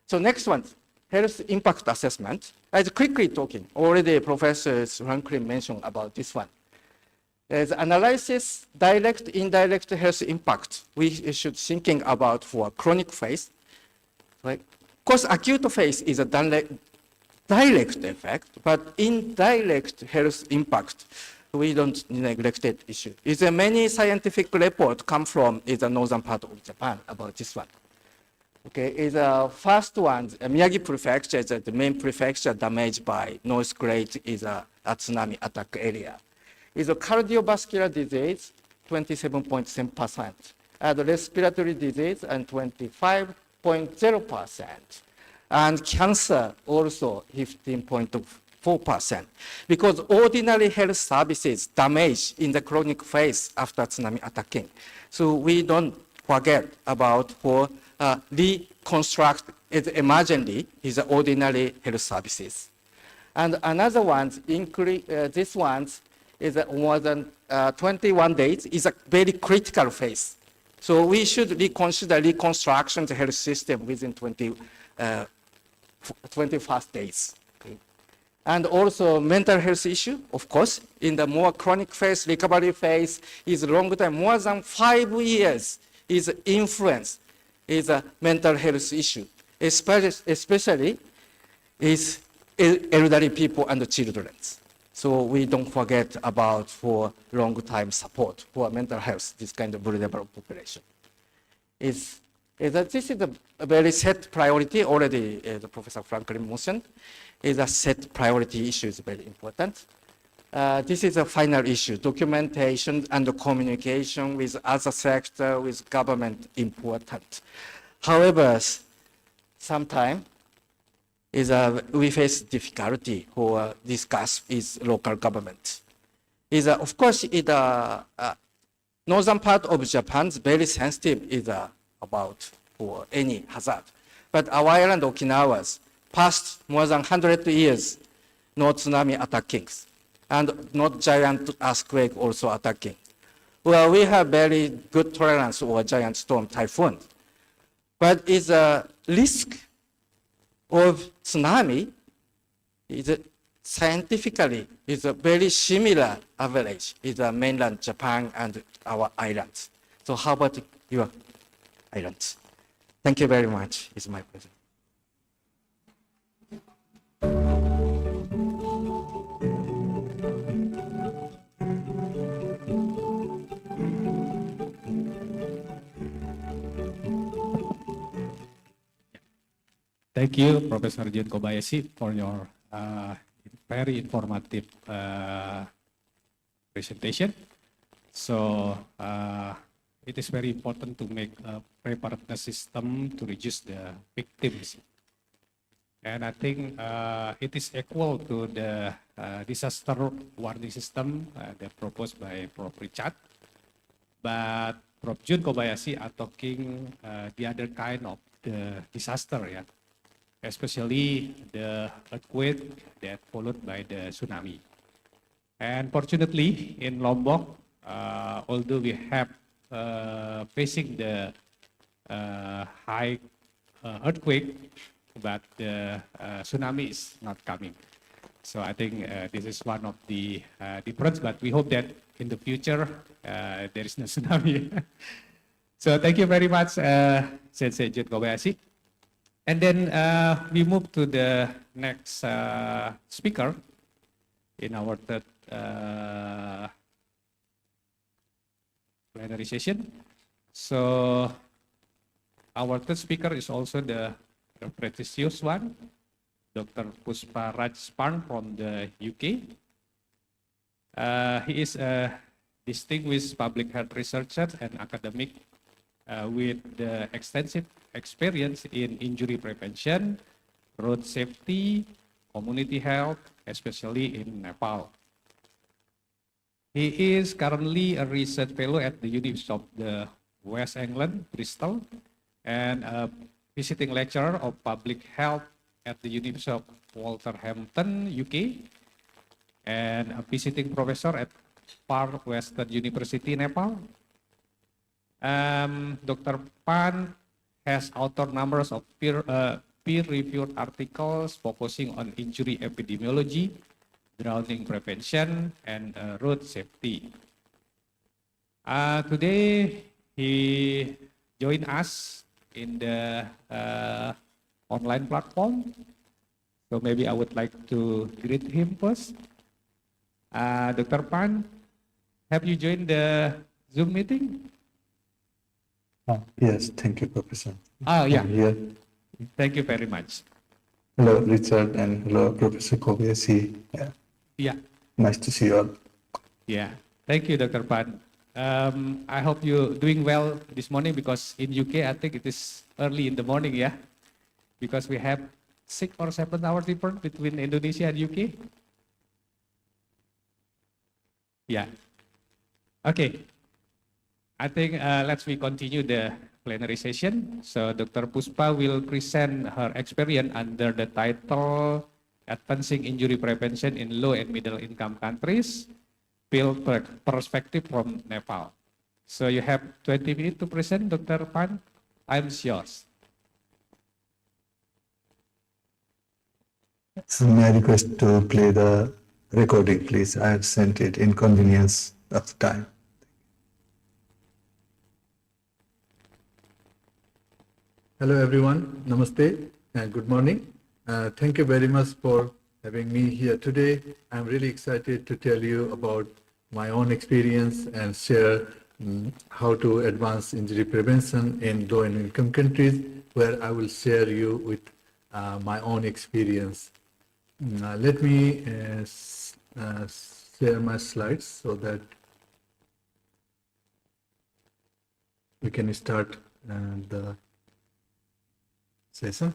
So next one, health impact assessment. As quickly talking, already Professor Franklin mentioned about this one. As analysis, direct, indirect health impact, we should thinking about for chronic phase. Right? Of course, acute phase is a direct effect, but indirect health impact, we don't neglect that issue. Is a many scientific reports come from the northern part of Japan about this one. Okay, is a first one, Miyagi Prefecture is the main prefecture damaged by North Great is a tsunami attack area. Is a cardiovascular disease, 27.7%, and respiratory disease, and 25.0%, and cancer also 15.4%. Because ordinary health services damaged in the chronic phase after tsunami attacking. So we don't forget about reconstruct it emergently is ordinary health services. And another one, this one is more than 21 days, is a very critical phase. So we should reconsider reconstruction the health system within 21st days. Okay. And also mental health issue, of course, in the more chronic phase, recovery phase is long time, more than 5 years is influence, is a mental health issue, especially is elderly people and children. So we don't forget about for long time support for mental health, this kind of vulnerable population. This is a very set priority already, as Professor Franklin mentioned, is a set priority issue is very important. This is a final issue, documentation and communication with other sector, with government important. However, sometimes we face difficulty to discuss with local government. Of course, northern part of Japan is very sensitive about for any hazard. But our island, Okinawa's, past more than 100 years, no tsunami attacking, and not giant earthquake also attacking. Well, we have very good tolerance for giant storm, typhoon. But it's a risk of tsunami is scientifically is a very similar average is mainland Japan and our islands. So how about your islands? Thank you very much. It's my pleasure. Thank you, Professor Jun Kobayashi, for your very informative presentation. So it is very important to make a preparedness system to reduce the victims. And I think it is equal to the disaster warning system that proposed by Prof. Richard. But Prof. Jun Kobayashi are talking the other kind of the disaster, yeah, especially the earthquake that followed by the tsunami. And fortunately, in Lombok, although we have facing the high earthquake, but the tsunami is not coming. So I think this is one of the difference, but we hope that in the future, there is no tsunami. So thank you very much, Sensei Jun Kobayashi. And then we move to the next speaker in our third plenary session. So our third speaker is also the prestigious one, Dr. Puspa Rajparn from the UK. He is a distinguished public health researcher and academic with the extensive experience in injury prevention, road safety, community health, especially in Nepal. He is currently a research fellow at the University of the West England, Bristol, and a visiting lecturer of public health at the University of Wolverhampton, UK, and a visiting professor at Far Western University, Nepal. Dr. Pan has authored numbers of peer-reviewed articles focusing on injury epidemiology, drowning prevention, and road safety. Today, he joined us in the online platform. So maybe I would like to greet him first. Dr. Pan, have you joined the Zoom meeting? Yes, thank you, Professor. Yeah. Here. Thank you very much. Hello, Richard, and hello, Professor Kobayashi. Yeah. Nice to see you all. Yeah. Thank you, Dr. Pan. I hope you're doing well this morning because in UK, I think it is early in the morning, yeah? Because we have 6 or 7 hours difference between Indonesia and UK. Yeah. Okay. I think let's we continue the plenary session. So Dr. Puspa will present her experience under the title Advancing Injury Prevention in Low and Middle Income Countries, Field Perspective from Nepal. So you have 20 minutes to present, Dr. Pan. I'm yours. So may I request to play the recording, please? I have sent it in convenience of time. Hello everyone, namaste and good morning. Thank you very much for having me here today. I'm really excited to tell you about my own experience and share how to advance injury prevention in low and income countries, where I will share you with my own experience. Let me share my slides so that we can start the session.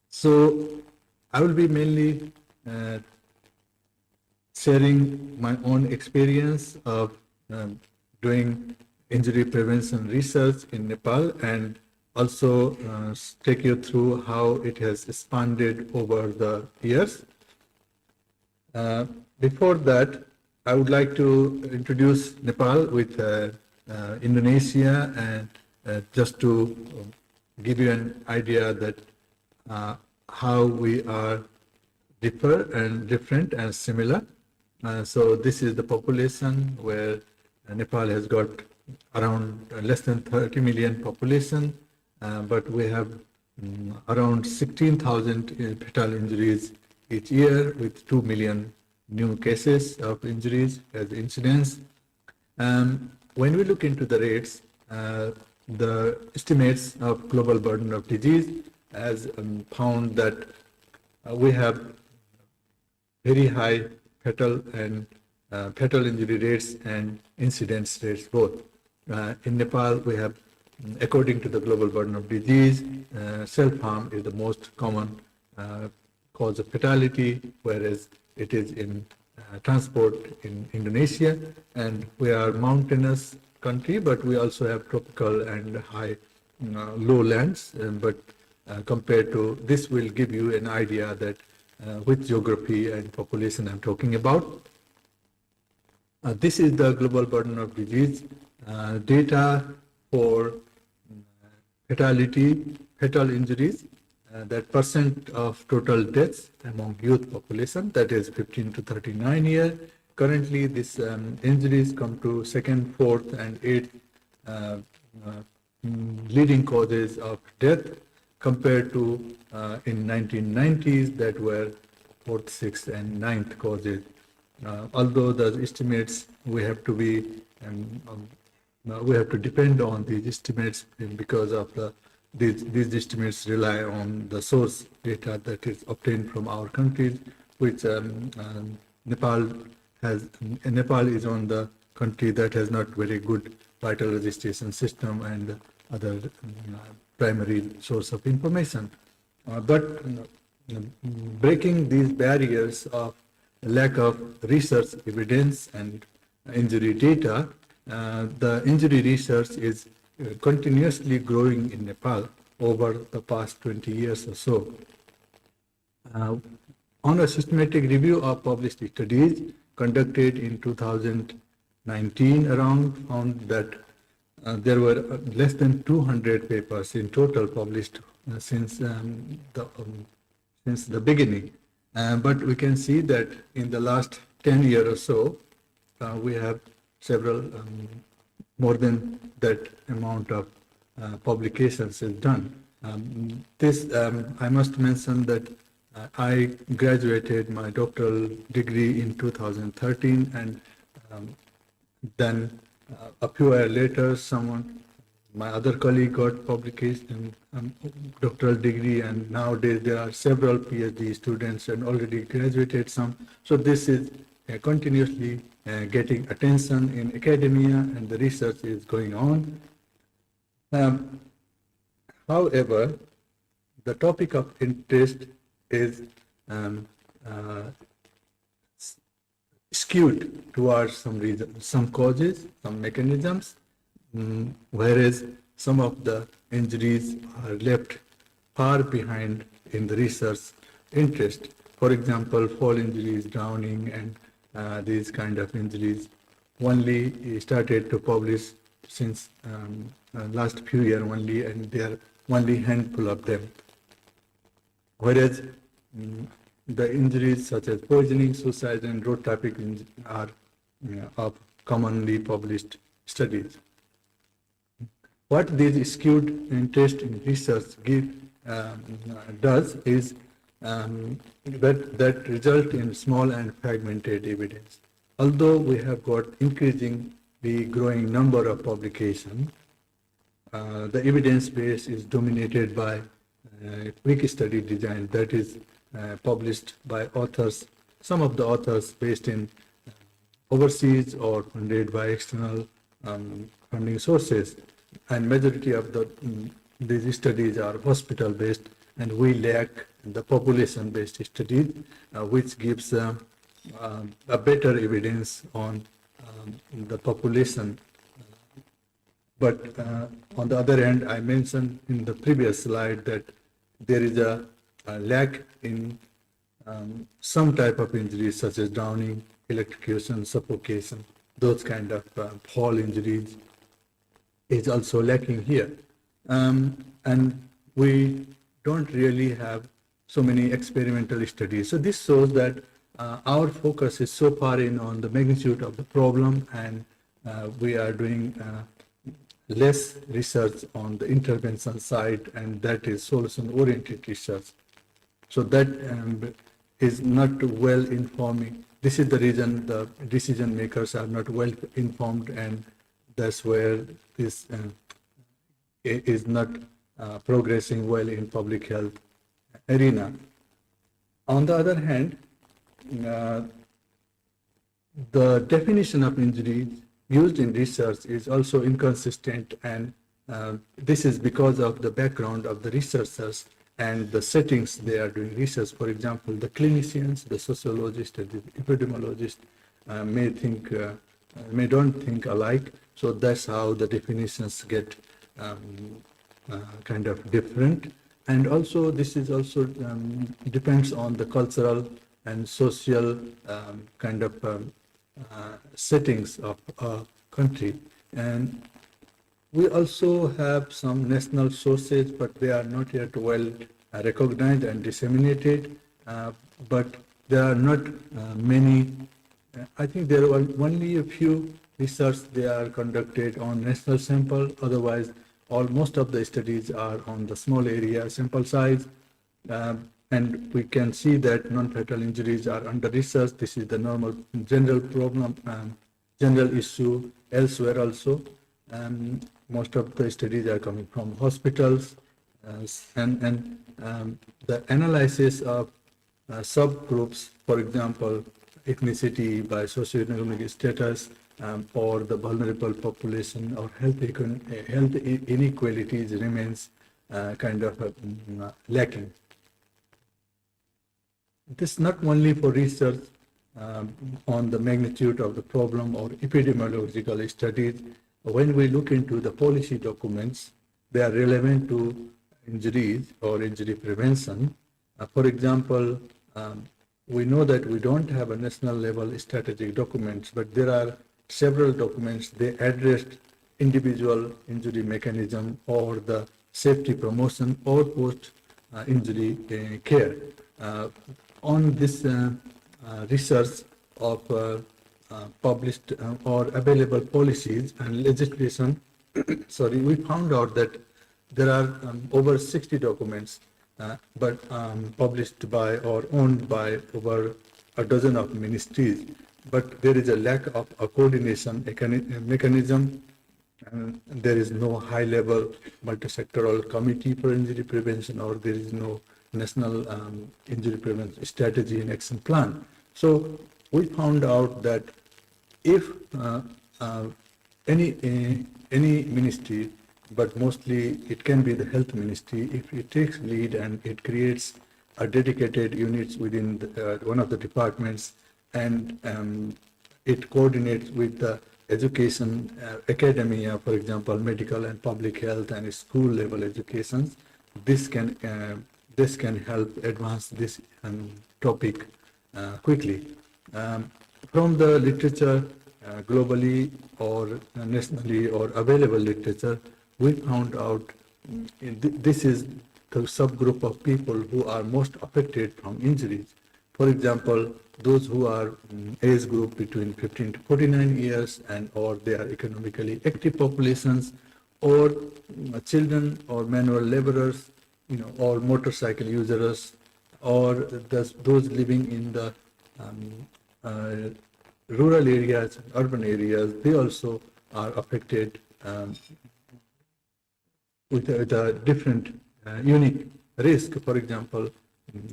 So I will be mainly sharing my own experience of doing injury prevention research in Nepal, and also take you through how it has expanded over the years. Before that, I would like to introduce Nepal with Indonesia, and just to give you an idea that how we are different and similar. So this is the population, where Nepal has got around less than 30 million population, but we have around 16,000 fatal injuries each year, with 2 million new cases of injuries as incidents. When we look into the rates, the estimates of global burden of disease has found that we have very high fatal injury rates and incidence rates both. In Nepal, we have, according to the global burden of disease, self-harm is the most common cause of fatality, whereas it is in transport in Indonesia. And we are mountainous country, but we also have tropical and high lowlands. But compared to this, will give you an idea that which geography and population I'm talking about. This is the global burden of disease data for fatal injuries, that percent of total deaths among youth population, that is 15 to 39 years. Currently, these injuries come to second, fourth, and eighth leading causes of death, compared to in 1990s that were fourth, sixth, and ninth causes. Although the estimates we have to depend on these estimates, because of these estimates rely on the source data that is obtained from our countries, which Nepal is on the country that has not very good vital registration system and other primary source of information. But breaking these barriers of lack of research evidence and injury data, the injury research is continuously growing in Nepal over the past 20 years or so. On a systematic review of published studies conducted in 2019 around, found that there were less than 200 papers in total published since the beginning. But we can see that in the last 10 years or so, we have several, more than that amount of publications is done. I must mention that I graduated my doctoral degree in 2013, and then a few years later, my other colleague got publication, doctoral degree, and nowadays there are several PhD students and already graduated some. So this is continuously getting attention in academia, and the research is going on. However, the topic of interest is skewed towards some reason, some causes, some mechanisms, whereas some of the injuries are left far behind in the research interest. For example, fall injuries, drowning, and these kind of injuries only started to publish since last few years only, and there are only handful of them. Whereas the injuries such as poisoning, suicide, and road traffic are of commonly published studies. What this skewed interest in research does is that result in small and fragmented evidence. Although we have got increasingly growing number of publications, the evidence base is dominated by quick study design that is published by authors, some of the authors based in overseas or funded by external funding sources, and majority of these studies are hospital based, and we lack the population based studies which gives a better evidence on the population. But on the other hand, I mentioned in the previous slide that there is a lack in some type of injuries such as drowning, electrocution, suffocation, those kind of fall injuries is also lacking here. And we don't really have so many experimental studies. So this shows that our focus is so far in on the magnitude of the problem, and we are doing less research on the intervention side, and that is solution-oriented research. So that is not well informing. This is the reason the decision makers are not well informed, and that's where this is not progressing well in public health arena. On the other hand, the definition of injuries used in research is also inconsistent, and this is because of the background of the researchers and the settings they are doing research. For example, the clinicians, the sociologists, the epidemiologists may don't think alike, so that's how the definitions get kind of different. And also, this is also depends on the cultural and social kind of settings of a country. And we also have some national sources, but they are not yet well recognized and disseminated. But there are not many. I think there are only a few research they are conducted on national sample. Otherwise, most of the studies are on the small area sample size. And we can see that non-fatal injuries are under research. This is the normal general problem, general issue elsewhere also. Most of the studies are coming from hospitals, and the analysis of subgroups, for example, ethnicity by socioeconomic status, or the vulnerable population or health inequalities remains kind of lacking. This is not only for research on the magnitude of the problem or epidemiological studies. When we look into the policy documents, they are relevant to injuries or injury prevention. For example, we know that we don't have a national level strategic documents, but there are several documents. They address individual injury mechanism or the safety promotion or post injury care. On this research of published or available policies and legislation, we found out that there are over 60 documents, but published by or owned by over a dozen of ministries. But there is a lack of a coordination mechanism, and there is no high-level multi-sectoral committee for injury prevention, or there is no national injury prevention strategy and action plan. So we found out that if any ministry, but mostly it can be the health ministry, if it takes lead and it creates a dedicated units within one of the departments, and it coordinates with the education, academia, for example, medical and public health and school level education. This can help advance this topic quickly. From the literature globally or nationally or available literature, we found out this is the subgroup of people who are most affected from injuries. For example, those who are age group between 15 to 49 years and or they are economically active populations, or children or manual laborers, or motorcycle users, or those living in the rural areas, urban areas, they also are affected with a different unique risk. For example,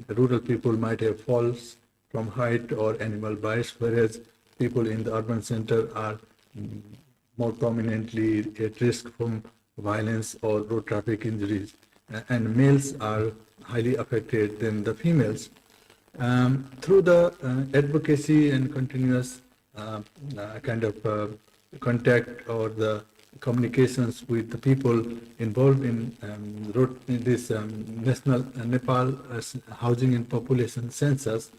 rural people might have falls from height or animal bites, whereas people in the urban center are more prominently at risk from violence or road traffic injuries. And males are highly affected than the females. Through the advocacy and continuous kind of contact or the communications with the people involved in this national Nepal housing and population census,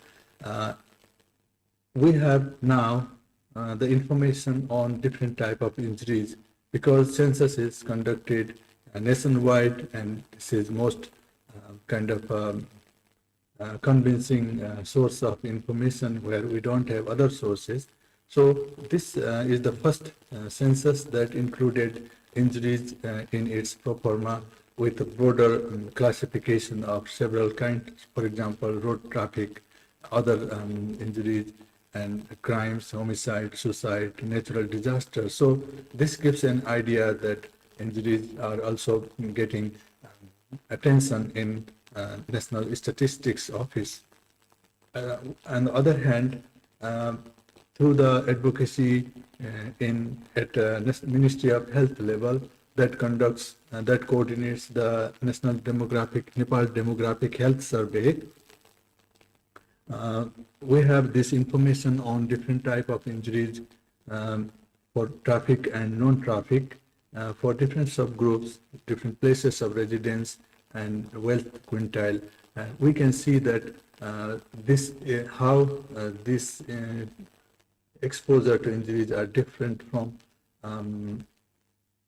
we have now the information on different type of injuries, because census is conducted nationwide, and this is most kind of convincing source of information where we don't have other sources. So this is the first census that included injuries in its pro forma, with a broader classification of several kinds, for example, road traffic, other injuries, and crimes, homicide, suicide, natural disasters. So this gives an idea that injuries are also getting attention in National Statistics Office. On the other hand, through the advocacy at Ministry of Health level, that conducts that coordinates the Nepal Demographic Health Survey, we have this information on different type of injuries for traffic and non-traffic, for different subgroups, different places of residence, and wealth quintile. We can see that how this exposure to injuries are different from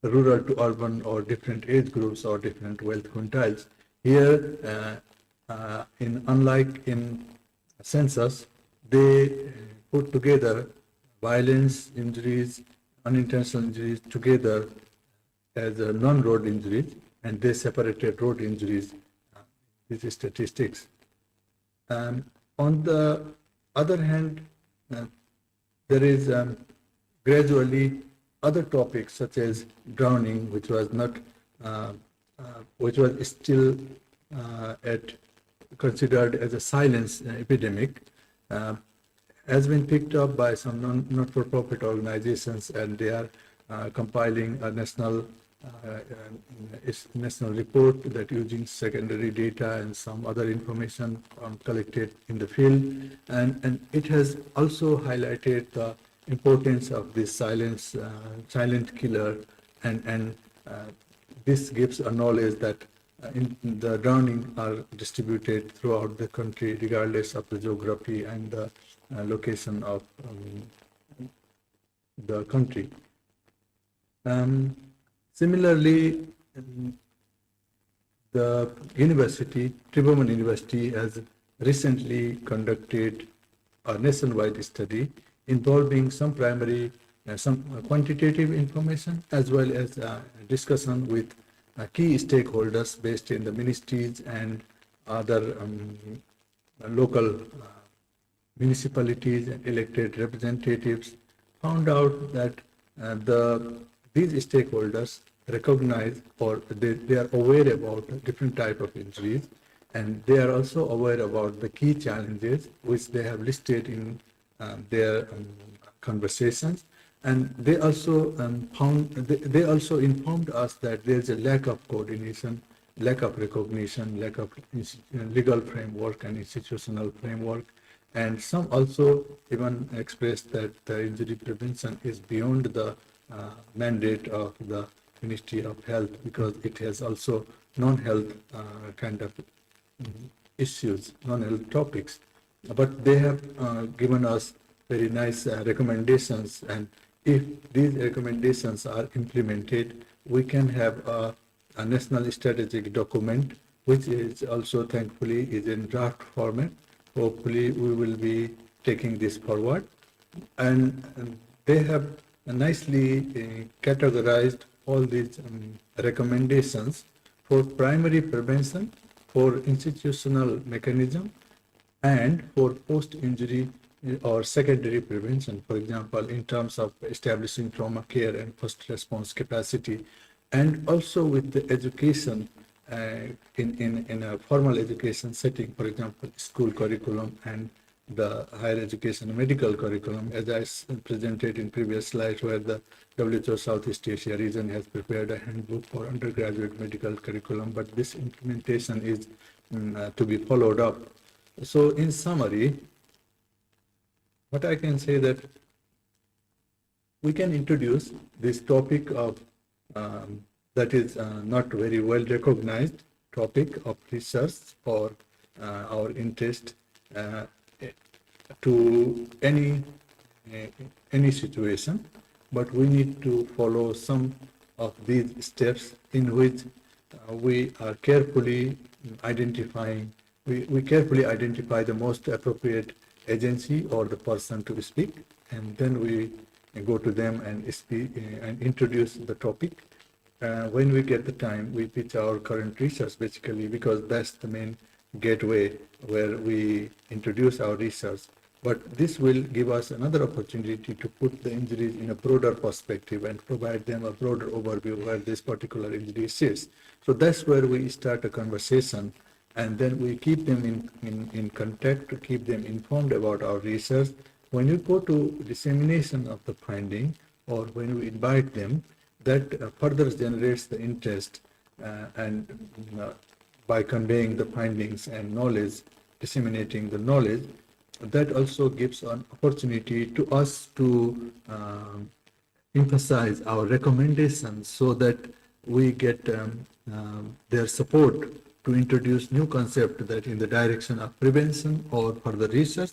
rural to urban, or different age groups, or different wealth quintiles. Here, unlike in census, they put together violence injuries, unintentional injuries together as a non-road injuries, and they separated road injuries, these statistics. On the other hand, there is gradually other topics such as drowning, which was not, which was still considered as a silence epidemic, has been picked up by some not-for-profit organizations, and they are compiling a national report that using secondary data and some other information collected in the field, and it has also highlighted the importance of this silent killer, and this gives a knowledge that the drowning are distributed throughout the country regardless of the geography and the location of the country. Similarly, the university, Tribhuvan University, has recently conducted a nationwide study involving some primary, some quantitative information, as well as discussion with key stakeholders based in the ministries and other local municipalities and elected representatives, found out that these stakeholders recognize, or they are aware about different type of injuries, and they are also aware about the key challenges which they have listed in their conversations, and they also they also informed us that there is a lack of coordination, lack of recognition, lack of legal framework and institutional framework, And some also even express that the injury prevention is beyond the mandate of the Ministry of Health, because it has also non-health kind of issues, non-health topics. But they have given us very nice recommendations, and if these recommendations are implemented, we can have a national strategic document, which is also thankfully is in draft format. Hopefully we will be taking this forward, and they have nicely categorized all these recommendations for primary prevention, for institutional mechanism, and for post-injury or secondary prevention, for example, in terms of establishing trauma care and first response capacity, and also with the education in a formal education setting, for example, school curriculum and the higher education medical curriculum, as I presented in previous slides, where the WHO Southeast Asia region has prepared a handbook for undergraduate medical curriculum, but this implementation is to be followed up. So in summary, what I can say that we can introduce this topic of that is not very well recognized topic of research for our interest to any situation, but we need to follow some of these steps in which we are carefully identifying, we carefully identify the most appropriate agency or the person to speak, and then we go to them and speak and introduce the topic. When we get the time, we pitch our current research, basically, because that's the main gateway where we introduce our research. But this will give us another opportunity to put the injuries in a broader perspective and provide them a broader overview where this particular injury sits. So that's where we start a conversation, and then we keep them in contact to keep them informed about our research. When you go to dissemination of the finding, or when we invite them, that further generates the interest, and by conveying the findings and knowledge, disseminating the knowledge, that also gives an opportunity to us to emphasize our recommendations so that we get their support to introduce new concept that in the direction of prevention or further research.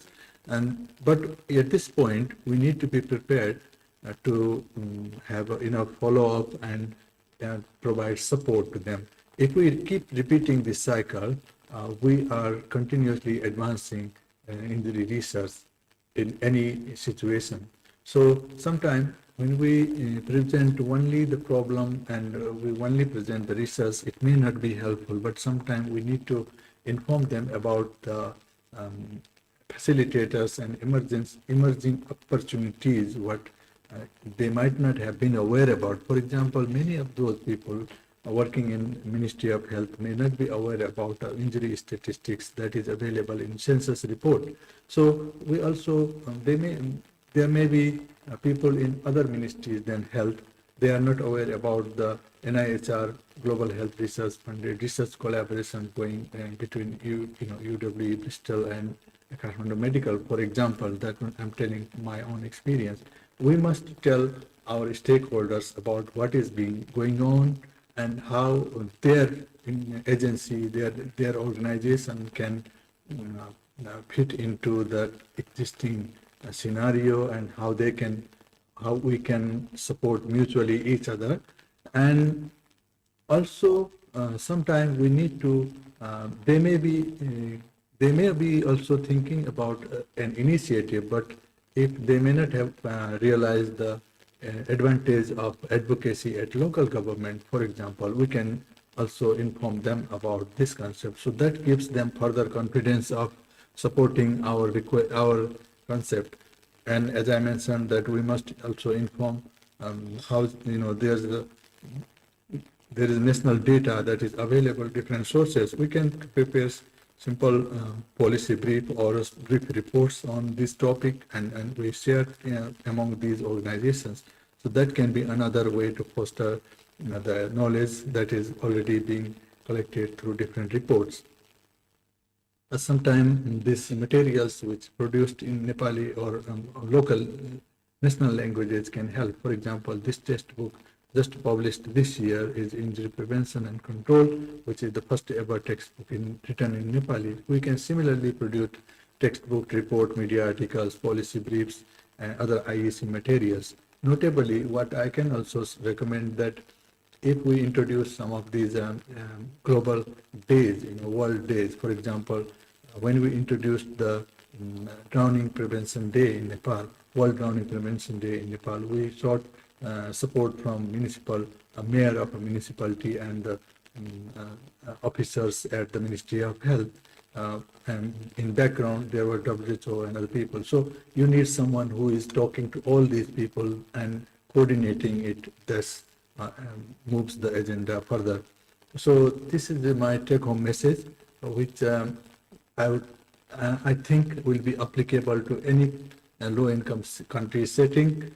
But at this point, we need to be prepared to have enough follow-up and provide support to them. If we keep repeating this cycle, we are continuously advancing injury research in any situation. So sometimes when we present only the problem and we only present the research, it may not be helpful, but sometimes we need to inform them about the facilitators and emerging opportunities, what they might not have been aware about. For example, many of those people working in Ministry of Health may not be aware about injury statistics that is available in census report. So we also, there may be people in other ministries than health. They are not aware about the NIHR Global Health Research funded research collaboration going between UW, Bristol, and Kathmandu Medical, for example. That I'm telling my own experience. We must tell our stakeholders about what is going on and how their agency, their organization can fit into the existing scenario, and how we can support mutually each other. And also sometimes we need to, they may be also thinking about an initiative, but if they may not have realized the advantage of advocacy at local government, for example, we can also inform them about this concept. So that gives them further confidence of supporting our concept. And as I mentioned, that we must also inform how there is national data that is available, different sources. We can prepare simple policy brief or brief reports on this topic, and we share among these organizations. So that can be another way to foster the knowledge that is already being collected through different reports. Sometimes these materials which produced in Nepali or local national languages can help. For example, this textbook just published this year is Injury Prevention and Control, which is the first ever textbook written in Nepali. We can similarly produce textbook, report, media articles, policy briefs, and other IEC materials. Notably, what I can also recommend that if we introduce some of these global days, world days, for example, when we introduced the Drowning Prevention Day in Nepal, World Drowning Prevention Day in Nepal, we sought support from mayor of a municipality and officers at the Ministry of Health. And in background, there were WHO and other people. So you need someone who is talking to all these people and coordinating it. Thus, moves the agenda further. So this is my take-home message, which I think will be applicable to any low-income country setting,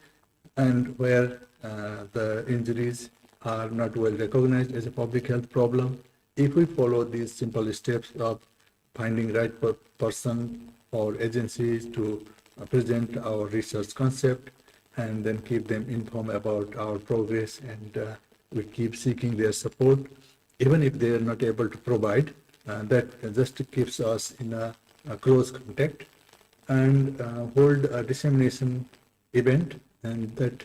and where the injuries are not well recognized as a public health problem. If we follow these simple steps of finding right person or agencies to present our research concept, and then keep them informed about our progress, and we keep seeking their support, even if they are not able to provide. That just keeps us in a close contact, and hold a dissemination event, and that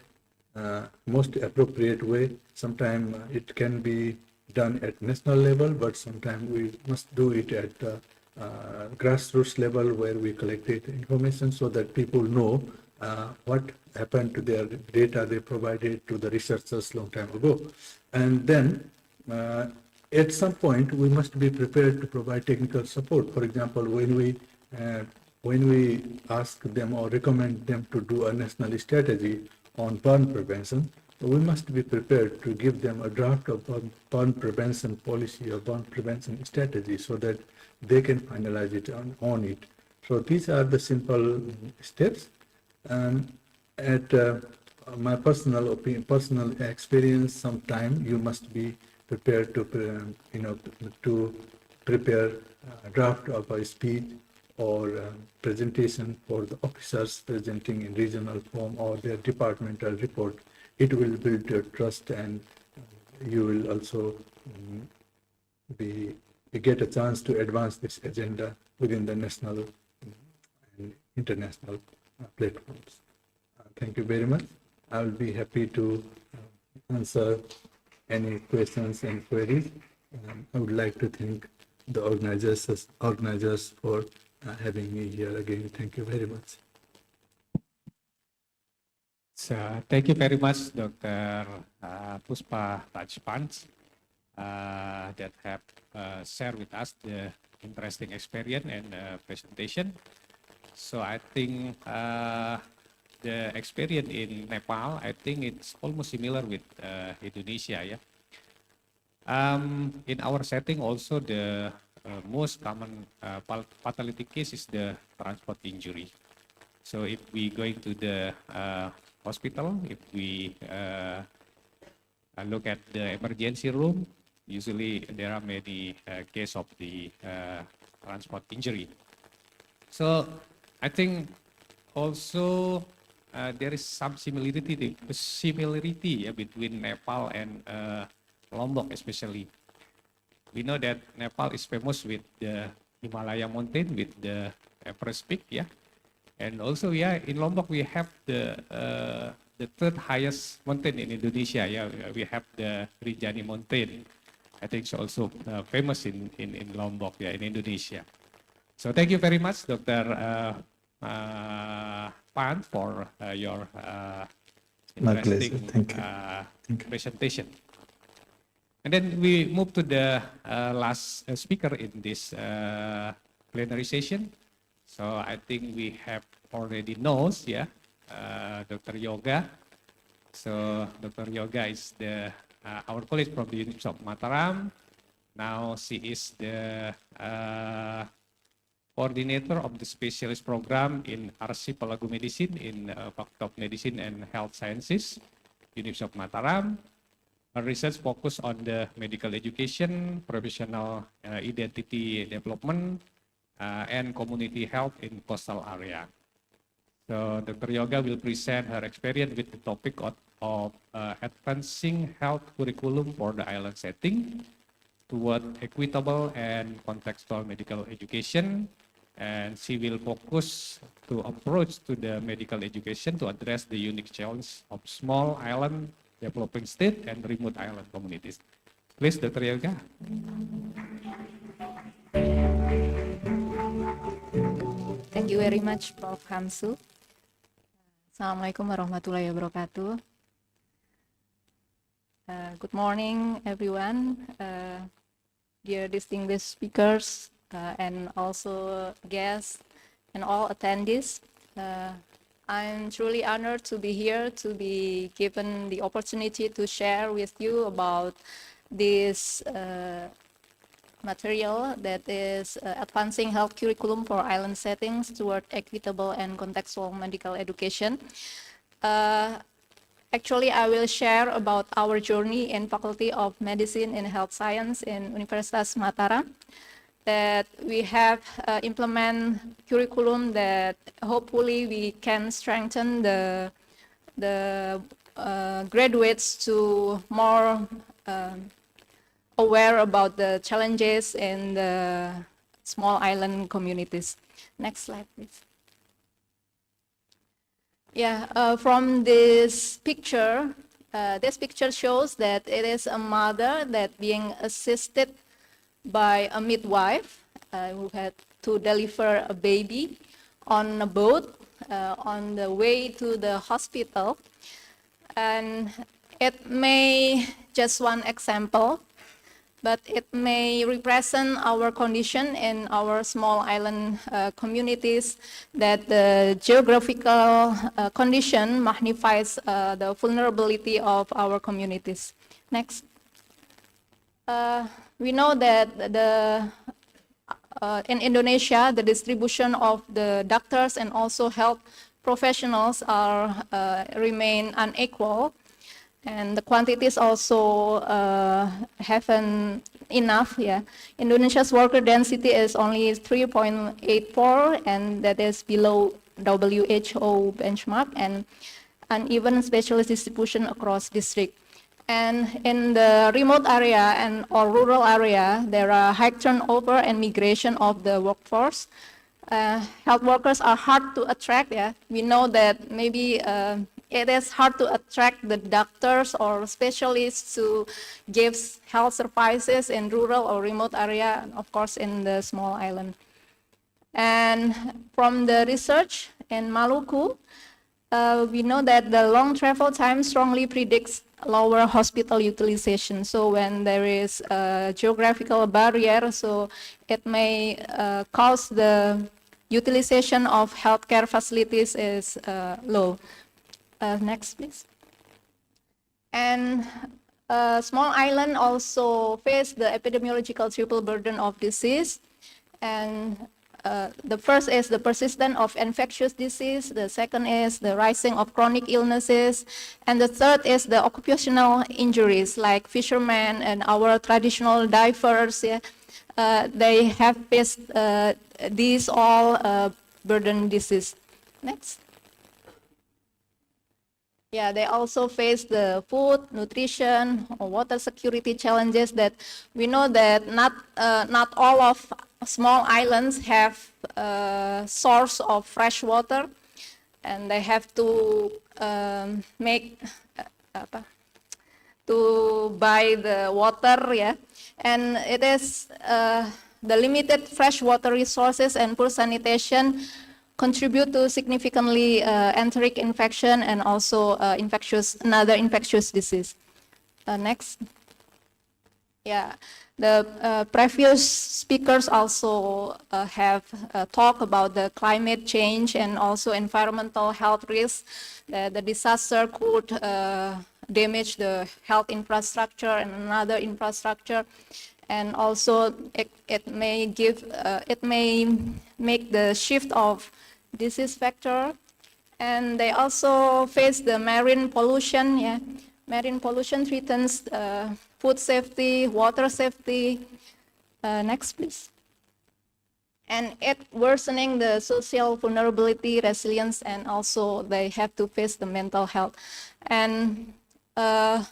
most appropriate way. Sometimes it can be done at national level, but sometimes we must do it at grassroots level, where we collect information so that people know what happened to their data they provided to the researchers long time ago. And then at some point we must be prepared to provide technical support. For example, when we ask them or recommend them to do a national strategy on burn prevention, we must be prepared to give them a draft of burn prevention policy or burn prevention strategy so that they can finalize it on it. So these are the simple steps. At my personal opinion, personal experience, sometime you must be prepared to to prepare a draft of a speech or presentation for the officers presenting in regional form or their departmental report. It will build your trust, and you will also get a chance to advance this agenda within the national and international platforms. Thank you very much. I will be happy to answer any questions and queries. I would like to thank the organizers for having me here again. Thank you very much. So thank you very much, Dr. Puspa Rajpans, that have shared with us the interesting experience and presentation. So I think the experience in Nepal, I think it's almost similar with Indonesia. Yeah. In our setting, also the most common fatality case is the transport injury. So if we going to the hospital, if we look at the emergency room, usually there are many cases of the transport injury. So I think also there is some similarity between Nepal and Lombok especially. We know that Nepal is famous with the Himalaya mountain, with the Everest peak, yeah. And also, yeah, in Lombok we have the third highest mountain in Indonesia. Yeah, we have the Rinjani mountain. I think it's also famous in Lombok, yeah, in Indonesia. So thank you very much, Dr. Pan, for your interesting Thank you. Presentation. And then we move to the last speaker in this plenary session. So I think we have already knows, yeah, Dr. Yoga. So Dr. Yoga is our colleague from the University of Mataram. Now she is the coordinator of the specialist program in Archipelago Medicine in Faculty of Medicine and Health Sciences, University of Mataram. Her research focus on the medical education, professional identity development, and community health in coastal area. So Dr. Yoga will present her experience with the topic of advancing health curriculum for the island setting toward equitable and contextual medical education. And she will focus to approach to the medical education to address the unique challenge of small island developing state and remote island communities. Please, Dr. Yoga. Thank you very much, Prof. Hamsu. Assalamualaikum warahmatullahi wabarakatuh. Good morning, everyone. Dear distinguished speakers and also guests and all attendees. I'm truly honored to be here, to be given the opportunity to share with you about this material that is advancing health curriculum for island settings toward equitable and contextual medical education. Actually, I will share about our journey in Faculty of Medicine and Health Science in Universitas Mataram, that we have implement curriculum that hopefully we can strengthen the graduates to more aware about the challenges in the small island communities. Next slide, please. Yeah, from this picture shows that it is a mother that being assisted by a midwife who had to deliver a baby on a boat on the way to the hospital. And it may, just one example, but it may represent our condition in our small island communities, that the geographical condition magnifies the vulnerability of our communities. Next. We know that in Indonesia, the distribution of the doctors and also health professionals remain unequal, and the quantities also haven't enough. Yeah, Indonesia's worker density is only 3.84, and that is below WHO benchmark, and uneven specialist distribution across district. And in the remote area or rural area, there are high turnover and migration of the workforce. Health workers are hard to attract. Yeah, we know that maybe it is hard to attract the doctors or specialists to give health services in rural or remote area, and of course in the small island. And from the research in Maluku, we know that the long travel time strongly predicts lower hospital utilization. So when there is a geographical barrier, so it may cause the utilization of healthcare facilities is low. Next, please. And small island also face the epidemiological triple burden of disease. And the first is the persistence of infectious disease, the second is the rising of chronic illnesses, and the third is the occupational injuries like fishermen and our traditional divers. Yeah, they have faced these all burden disease. Next. Yeah, they also face the food, nutrition, or water security challenges that we know that not all of small islands have a source of fresh water, and they have to buy the water. Yeah, and it is the limited fresh water resources and poor sanitation contribute to significantly enteric infection and also another infectious disease. Next. Yeah, the previous speakers also have talked about the climate change and also environmental health risks. The disaster could damage the health infrastructure and another infrastructure, and also it may make the shift of disease vector. And they also face the marine pollution. Yeah, marine pollution threatens food safety, water safety. Next, please. and it worsening the social vulnerability, resilience, and also they have to face the mental health. And of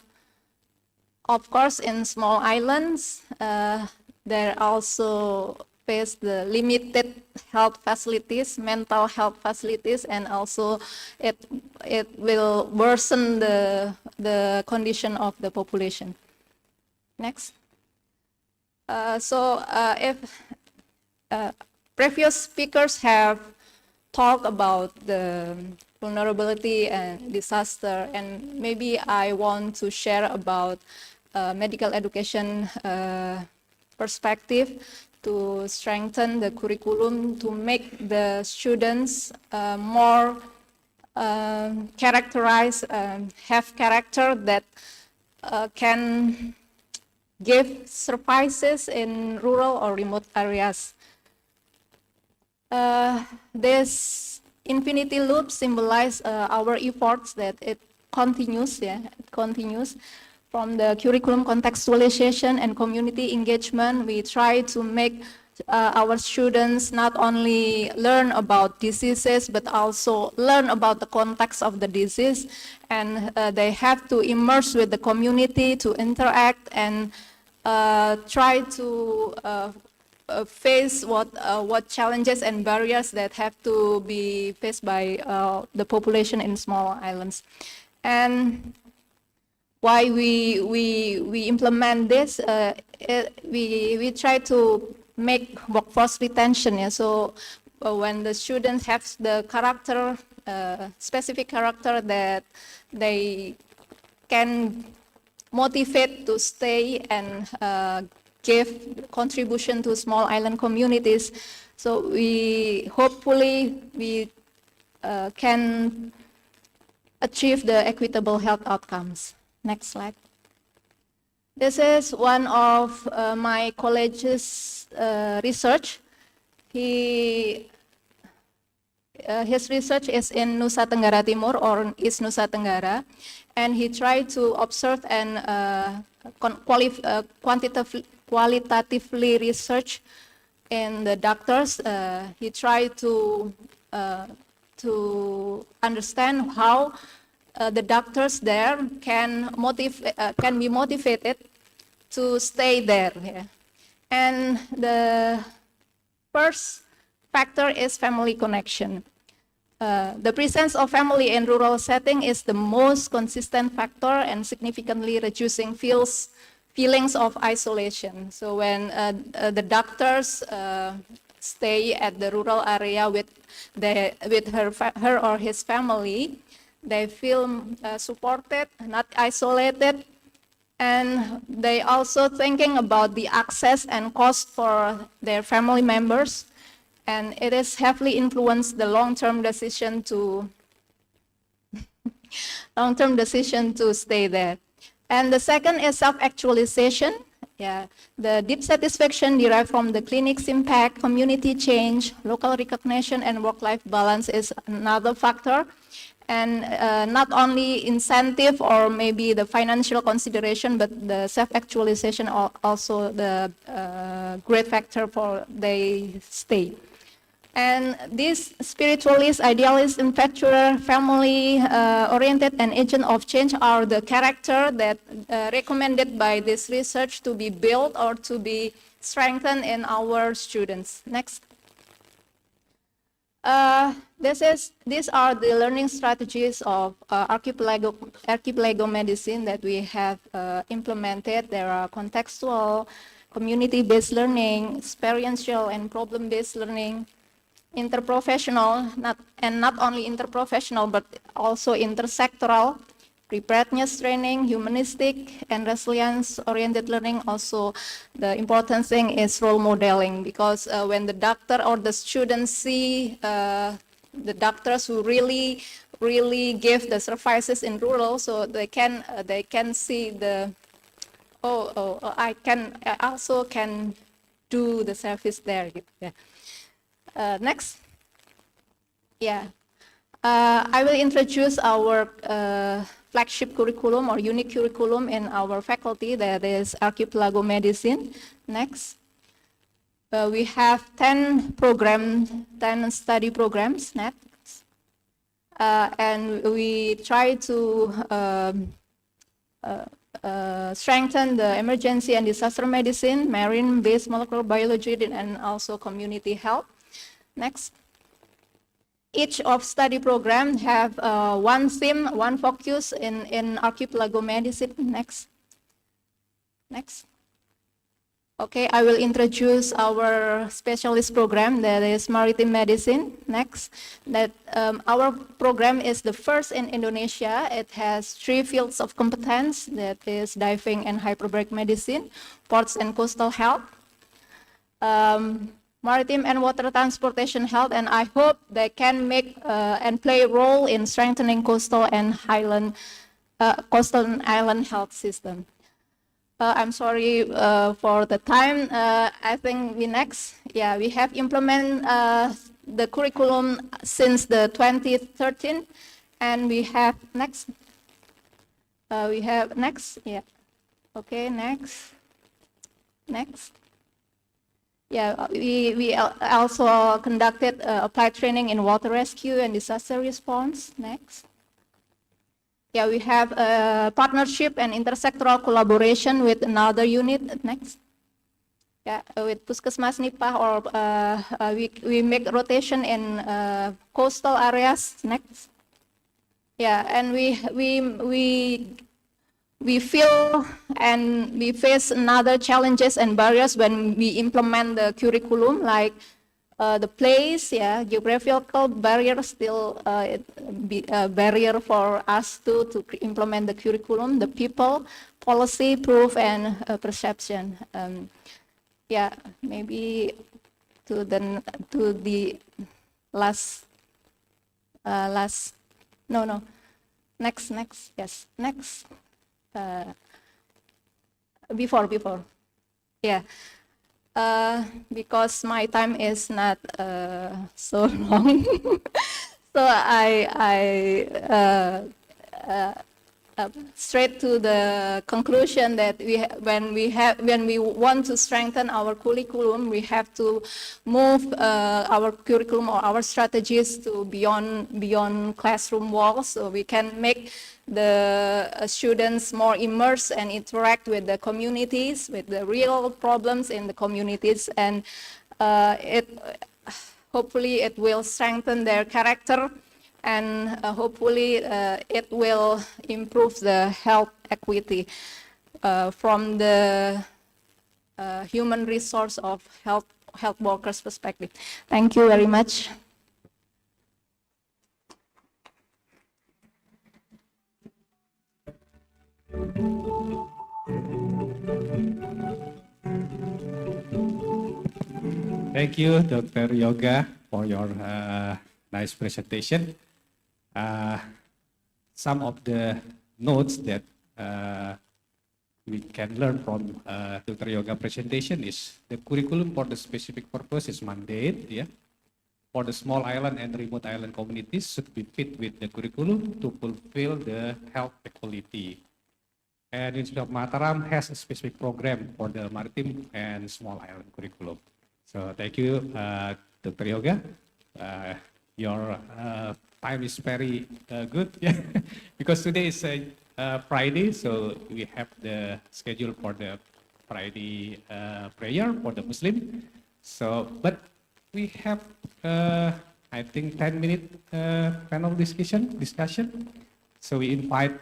course, in small islands, there also face the limited health facilities, mental health facilities, and also it will worsen the condition of the population. Next. If previous speakers have talked about the vulnerability and disaster, and maybe I want to share about medical education perspective to strengthen the curriculum to make the students more characterized, have character that can give services in rural or remote areas. This infinity loop symbolize our efforts that it continues, it continues. From the curriculum contextualization and community engagement, we try to make our students not only learn about diseases, but also learn about the context of the disease. And they have to immerse with the community to interact and try to face what challenges and barriers that have to be faced by the population in small islands. And why we implement this, we try to make workforce retention. Yeah? So when the students have the character, specific character that they can motivate to stay and give contribution to small island communities. So hopefully we can achieve the equitable health outcomes. Next slide. This is one of my college's research. His research is in Nusa Tenggara Timur or East Nusa Tenggara, and he tried to observe and qualitatively research in the doctors. He tried to understand how the doctors there can be motivated to stay there. Yeah. And the first factor is family connection. The presence of family in rural setting is the most consistent factor and significantly reducing feelings of isolation. So when the doctors stay at the rural area with her or his family, they feel supported, not isolated, and they also thinking about the access and cost for their family members, and it is heavily influenced the long-term decision to stay there. And the second is self-actualization. Yeah, the deep satisfaction derived from the clinic's impact, community change, local recognition, and work-life balance is another factor. And not only incentive or maybe the financial consideration, but the self-actualization also the great factor for they stay. And these spiritualist, idealist, infatuated, family-oriented, and agent of change are the character that recommended by this research to be built or to be strengthened in our students. Next. These are the learning strategies of archipelago medicine that we have implemented. There are contextual, community-based learning, experiential and problem-based learning, interprofessional, not only interprofessional, but also intersectoral, preparedness training, humanistic and resilience-oriented learning. Also, the important thing is role modeling, because when the doctor or the students see the doctors who really give the services in rural, so they can see the I also can do the service there. Yeah. Next. Yeah. I will introduce our flagship curriculum or unique curriculum in our faculty, that is Archipelago Medicine. Next. we have 10 study programs next. And we try to strengthen the emergency and disaster medicine, marine-based molecular biology, and also community health. Next. Each of study program have one theme, one focus in archipelago medicine. Next. Next. Okay, I will introduce our specialist program, that is maritime medicine. Next, our program is the first in Indonesia. It has 3 fields of competence, that is diving and hyperbaric medicine, ports and coastal health, maritime and water transportation health, and I hope they can make and play a role in strengthening coastal and island health system. I'm sorry for the time. I think we have implemented the curriculum since the 2013, and we have next. Yeah. Okay, next. Yeah, we also conducted applied training in water rescue and disaster response. Next. Yeah, we have a partnership and intersectoral collaboration with another unit. Next. Yeah, with Puskesmas Nipah, or we make rotation in coastal areas. Next. Yeah, and we feel and we face another challenges and barriers when we implement the curriculum, like the place, geographical barrier still a barrier for us to implement the curriculum, the people, policy, proof, and perception. Maybe to the last, next, yes, next. Before, yeah. Because my time is not so long, so I straight to the conclusion that when we want to strengthen our curriculum, we have to move our curriculum or our strategies to beyond classroom walls, so we can make the students more immersed and interact with the communities, with the real problems in the communities, and hopefully it will strengthen their character, and hopefully it will improve the health equity from the human resource of health workers perspective. Thank you very much. Thank you, Dr. Yoga, for your nice presentation. Some of the notes that we can learn from Dr. Yoga presentation is the curriculum for the specific purpose is mandate, for the small island and remote island communities should be fit with the curriculum to fulfill the health equality. And University of Mataram has a specific program for the maritime and small island curriculum. So thank you, Dr. Yoga. Your time is very good, because today is Friday, so we have the schedule for the Friday prayer for the Muslim. So, but we have, I think, 10-minute panel discussion. So we invite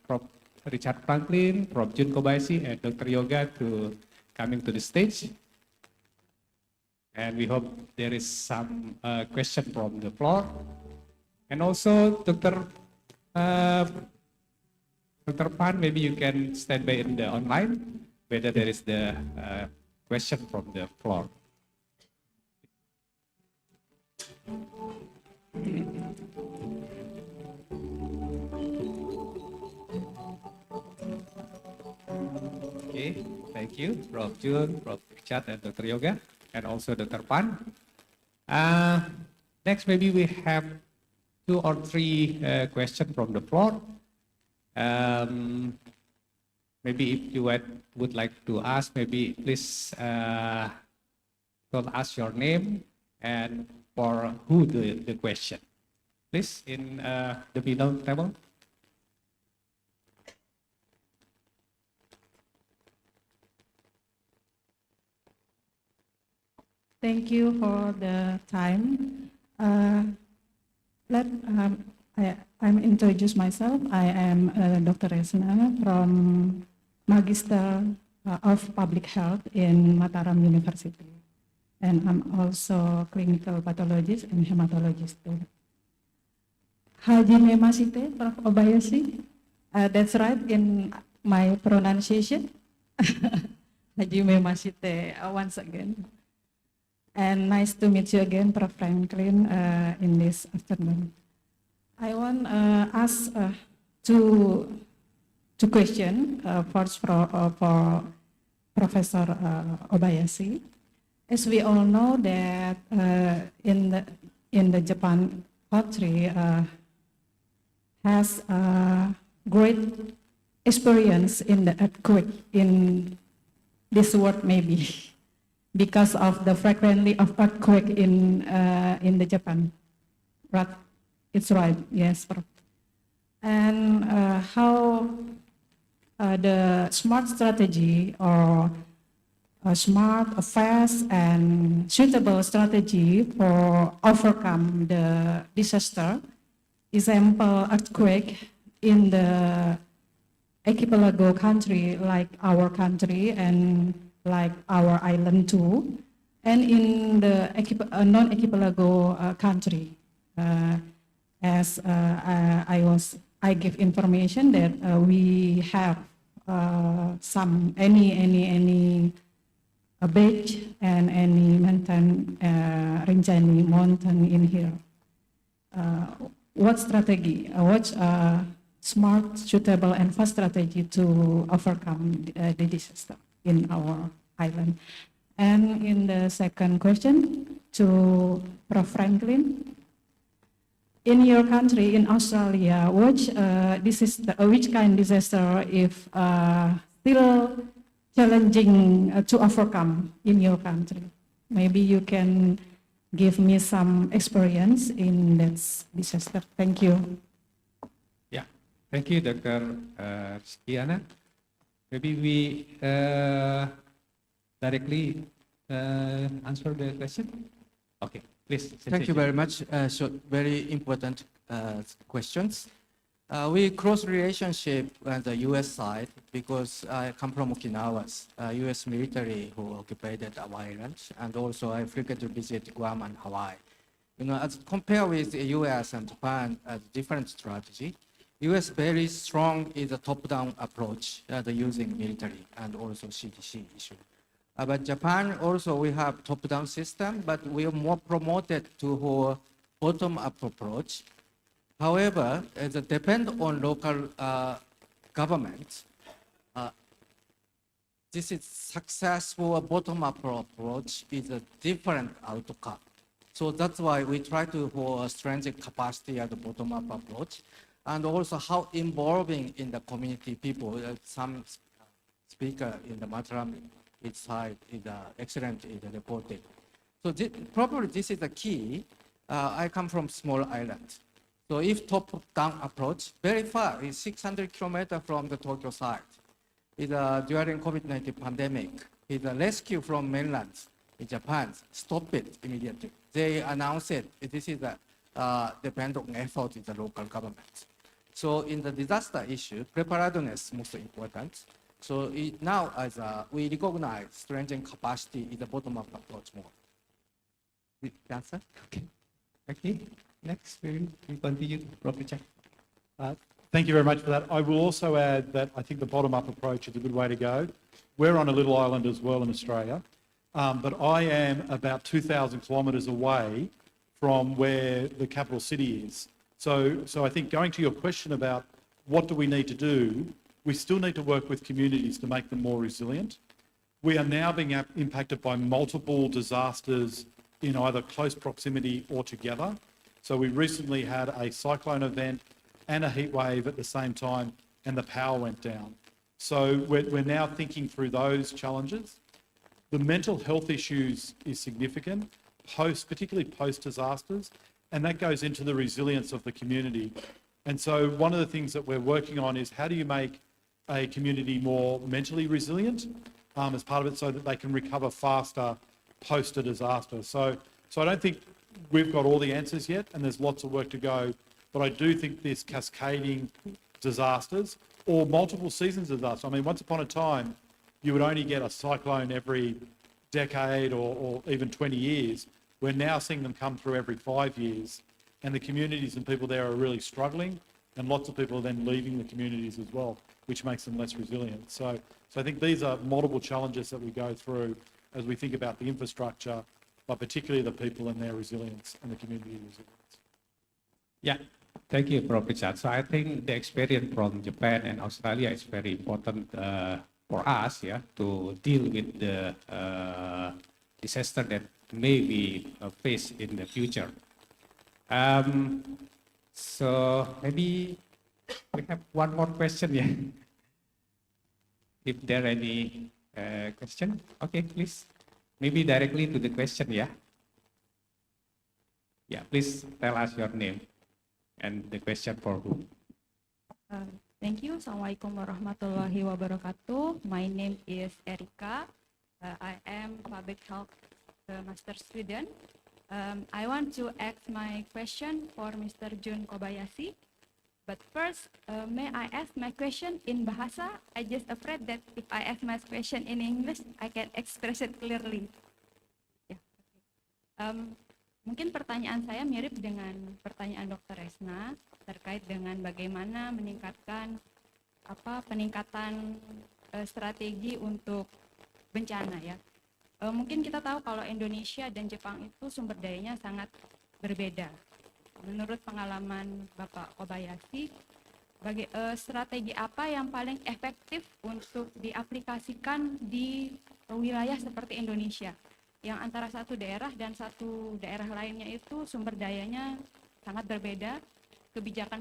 Prof. Richard Franklin, Prof. Jun Kobayashi, and Dr. Yoga to coming to the stage. And we hope there is some question from the floor. And also, Dr. Pan, maybe you can stand by in the online, whether there is the question from the floor. Okay, thank you, Prof. Jun, Prof. Richard, and Dr. Yoga, and also Dr. Pan. Next, maybe we have 2 or 3 questions from the floor. Maybe if you would like to ask, maybe please told us your name and for who the question. Please, in the middle table. Thank you for the time. I'm introduce myself. I am Dr. Resna from Magister of Public Health in Mataram University. And I'm also clinical pathologist and hematologist too. Hajime Masite, Prof. Obayashi. That's right in my pronunciation. Hajime Masite, once again. And nice to meet you again, Prof. Franklin, in this afternoon. I want to ask two questions. First, for Professor Obayashi. As we all know that in the Japan country has great experience in the earthquake in this world maybe. Because of the frequency of earthquake in the Japan, right? It's right, yes. And how the smart strategy or a smart, fast, and suitable strategy for overcome the disaster, example earthquake in the archipelago country like our country and like our island too, and in the non-archipelago country. As I give information that we have any beach and any mountain, Rinjani mountain in here. What strategy, what smart, suitable, and fast strategy to overcome the disaster in our island? And in the second question to Prof. Franklin, in your country, in Australia, which kind of disaster if still challenging to overcome in your country? Maybe you can give me some experience in that disaster. Thank you. Yeah, thank you, Dr. Skiana. Maybe we directly answer the question. Okay, please. Thank you very much. So very important questions. We close relationship with the U.S. side because I come from Okinawa, U.S. military who occupied our island, and also I frequently visit Guam and Hawaii. You know, as compared with the U.S. and Japan, different strategy. U.S. very strong is a top-down approach, using military and also CDC issue. But Japan also we have top-down system, but we are more promoted to bottom-up approach. However, it depends on local government. This is successful bottom-up approach is a different outcome. So that's why we try to strengthen capacity at the bottom-up approach, and also how involving in the community people. Some speaker in the Mataram side is excellent in the reporting. So probably this is the key. I come from small island. So if top-down approach, very far, is 600 kilometers from the Tokyo side. During COVID-19 pandemic, is a rescue from mainland in Japan, stop it immediately. They announced it. This is depend on effort of the local government. So in the disaster issue, preparedness most important. So now as we recognize strengthening capacity is the bottom-up approach more. The answer? Okay. Okay. Next, we continue. Professor Chang. Thank you very much for that. I will also add that I think the bottom-up approach is a good way to go. We're on a little island as well in Australia, but I am about 2,000 kilometres away from where the capital city is. So I think going to your question about what do we need to do, we still need to work with communities to make them more resilient. We are now being impacted by multiple disasters in either close proximity or together. So we recently had a cyclone event and a heat wave at the same time, and the power went down. So we're now thinking through those challenges. The mental health issues is significant, particularly post-disasters, and that goes into the resilience of the community. And so one of the things that we're working on is how do you make a community more mentally resilient as part of it so that they can recover faster post a disaster. So I don't think we've got all the answers yet, and there's lots of work to go, but I do think this cascading disasters or multiple seasons of disaster. I mean, once upon a time, you would only get a cyclone every decade or even 20 years. We're now seeing them come through every 5 years, and the communities and people there are really struggling, and lots of people are then leaving the communities as well, which makes them less resilient. So I think these are multiple challenges that we go through as we think about the infrastructure, but particularly the people and their resilience and the community resilience. Yeah, thank you, Prof. Richard. So I think the experience from Japan and Australia is very important for us, yeah, to deal with the disaster that may be faced in the future. So maybe we have one more question, yeah. If there are any question, okay, please. Maybe directly to the question, yeah. Yeah, please tell us your name and the question for who. Thank you. Assalamualaikum warahmatullahi wabarakatuh. My name is Erika. I am public health master student. I want to ask my question for Mr. Jun Kobayashi. But first, may I ask my question in Bahasa? I just afraid that if I ask my question in English, I can express it clearly. Yeah. Mungkin pertanyaan saya mirip dengan pertanyaan Dr. Resna terkait dengan bagaimana meningkatkan peningkatan strategi untuk bencana ya. Mungkin kita tahu kalau Indonesia dan Jepang itu sumber dayanya sangat berbeda. Menurut pengalaman Bapak Kobayashi, strategi apa yang paling efektif untuk diaplikasikan di wilayah seperti Indonesia, yang antara satu daerah dan satu daerah lainnya itu sumber dayanya sangat berbeda,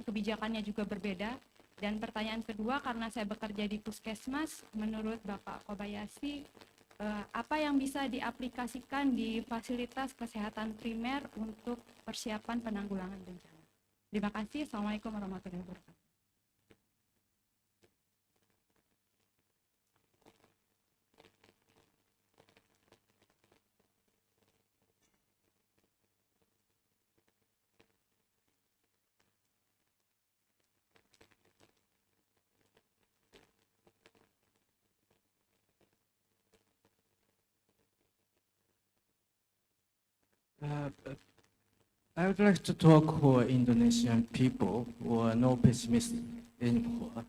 kebijakannya juga berbeda. Dan pertanyaan kedua, karena saya bekerja di puskesmas, menurut Bapak Kobayashi, apa yang bisa diaplikasikan di fasilitas kesehatan primer untuk persiapan penanggulangan bencana. Terima kasih. Assalamualaikum warahmatullahi wabarakatuh. I would like to talk for Indonesian people who are no pessimistic anymore.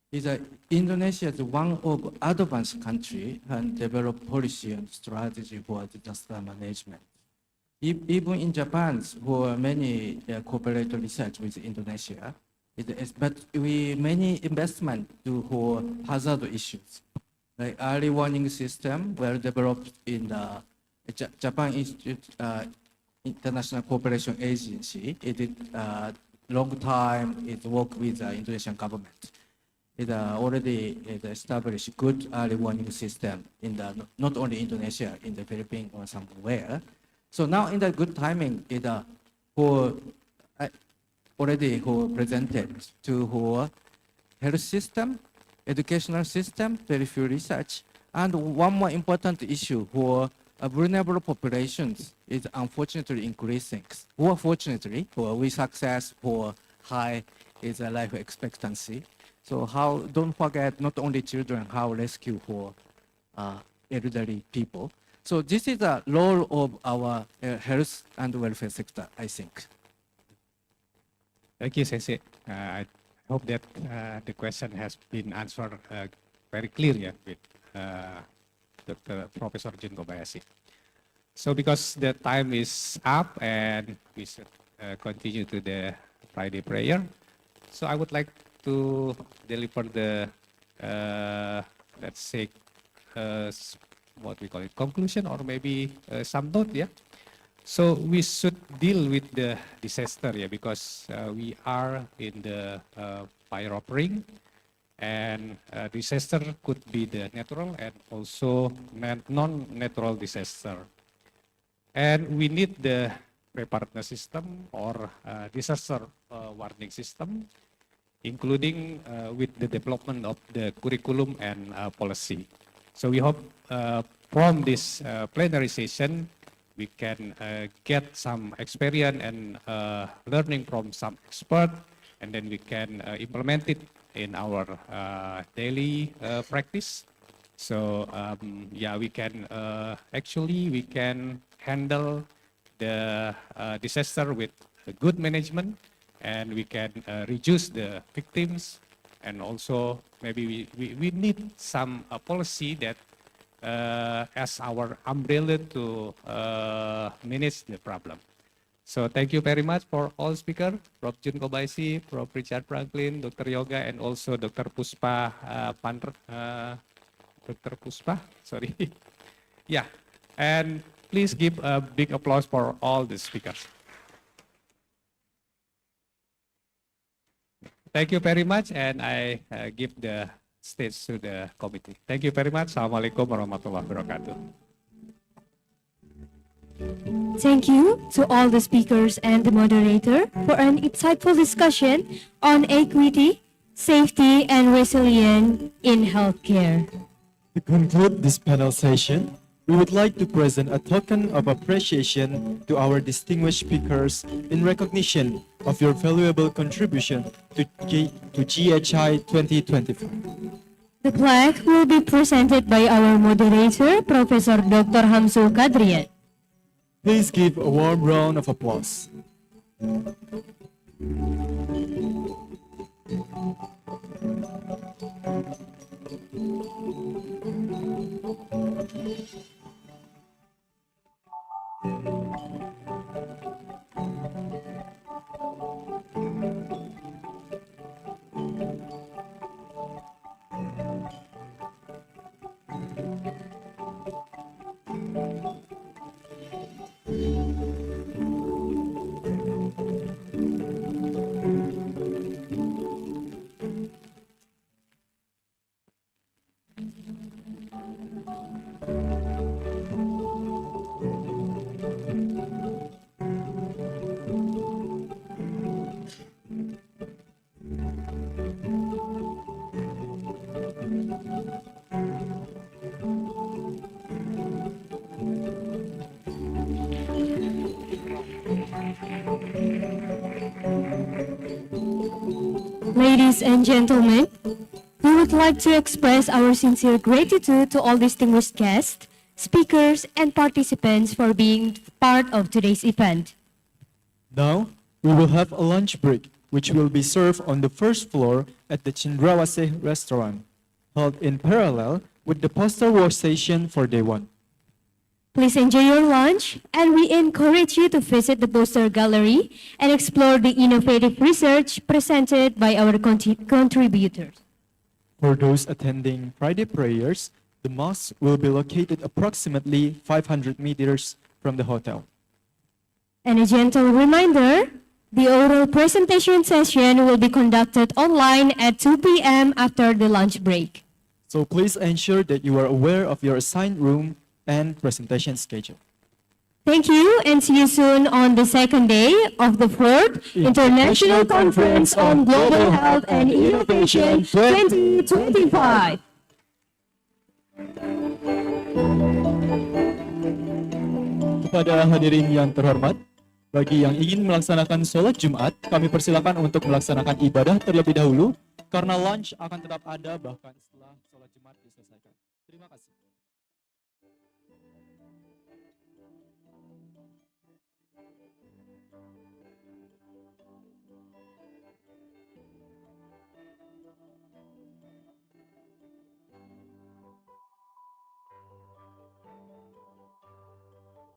Is that Indonesia is one of advanced country and develop policy and strategy for disaster management. Even in Japan, who are many cooperate research with Indonesia, but we many investment to for hazard issues. Like early warning system were developed in the Japan Institute International Cooperation Agency. It did long time. It worked with the Indonesian government. It already established good early warning system in the not only Indonesia, in the Philippines or somewhere. So now in the good timing, it already presented to health system, educational system, very few research, and one more important issue for vulnerable populations is unfortunately increasing. Or fortunately, we success for high is a life expectancy. So how, don't forget not only children, how rescue for elderly people. So this is the role of our health and welfare sector, I think. Thank you, Sensei. I hope that the question has been answered very clearly with Dr. Professor Jun Kobayashi. So because the time is up and we should continue to the Friday prayer, so I would like to deliver the, let's say, what we call it, conclusion or maybe some note, yeah? So we should deal with the disaster, yeah, because we are in the fire of ring, And disaster could be the natural and also non-natural disaster. And we need the preparedness system or disaster warning system, including with the development of the curriculum and policy. So we hope from this plenary session, we can get some experience and learning from some expert, and then we can implement it in our daily practice. So yeah, we can we can handle the disaster with good management, and we can reduce the victims, and also maybe we need some policy that as our umbrella to manage the problem. So thank you very much for all speakers, Prof. Jun Kobayashi, Prof. Richard Franklin, Dr. Yoga, and also Dr. Puspa Dr. Puspa, sorry. Yeah, and please give a big applause for all the speakers. Thank you very much, and I give the stage to the committee. Thank you very much. Assalamualaikum warahmatullahi wabarakatuh. Thank you to all the speakers and the moderator for an insightful discussion on equity, safety, and resilience in healthcare. To conclude this panel session, we would like to present a token of appreciation to our distinguished speakers in recognition of your valuable contribution to GHI 2025. The plaque will be presented by our moderator, Professor Dr. Hamsul Kadrian. Please give a warm round of applause. Ladies and gentlemen, we would like to express our sincere gratitude to all distinguished guests, speakers, and participants for being part of today's event. Now, we will have a lunch break, which will be served on the first floor at the Cindrawasih restaurant, held in parallel with the poster workstation for day one. Please enjoy your lunch, and we encourage you to visit the poster gallery and explore the innovative research presented by our contributors. For those attending Friday prayers, the mosque will be located approximately 500 meters from the hotel. And a gentle reminder, the oral presentation session will be conducted online at 2 p.m. after the lunch break. So please ensure that you are aware of your assigned room and presentation schedule. Thank you, and see you soon on the second day of the 4th International Conference on Global Health and Innovation 2025. Kepada hadirin yang terhormat, bagi yang ingin melaksanakan sholat Jumat, kami persilakan untuk melaksanakan ibadah terlebih dahulu, karena lunch akan tetap ada bahkan setelah sholat Jumat diselesaikan. Terima kasih.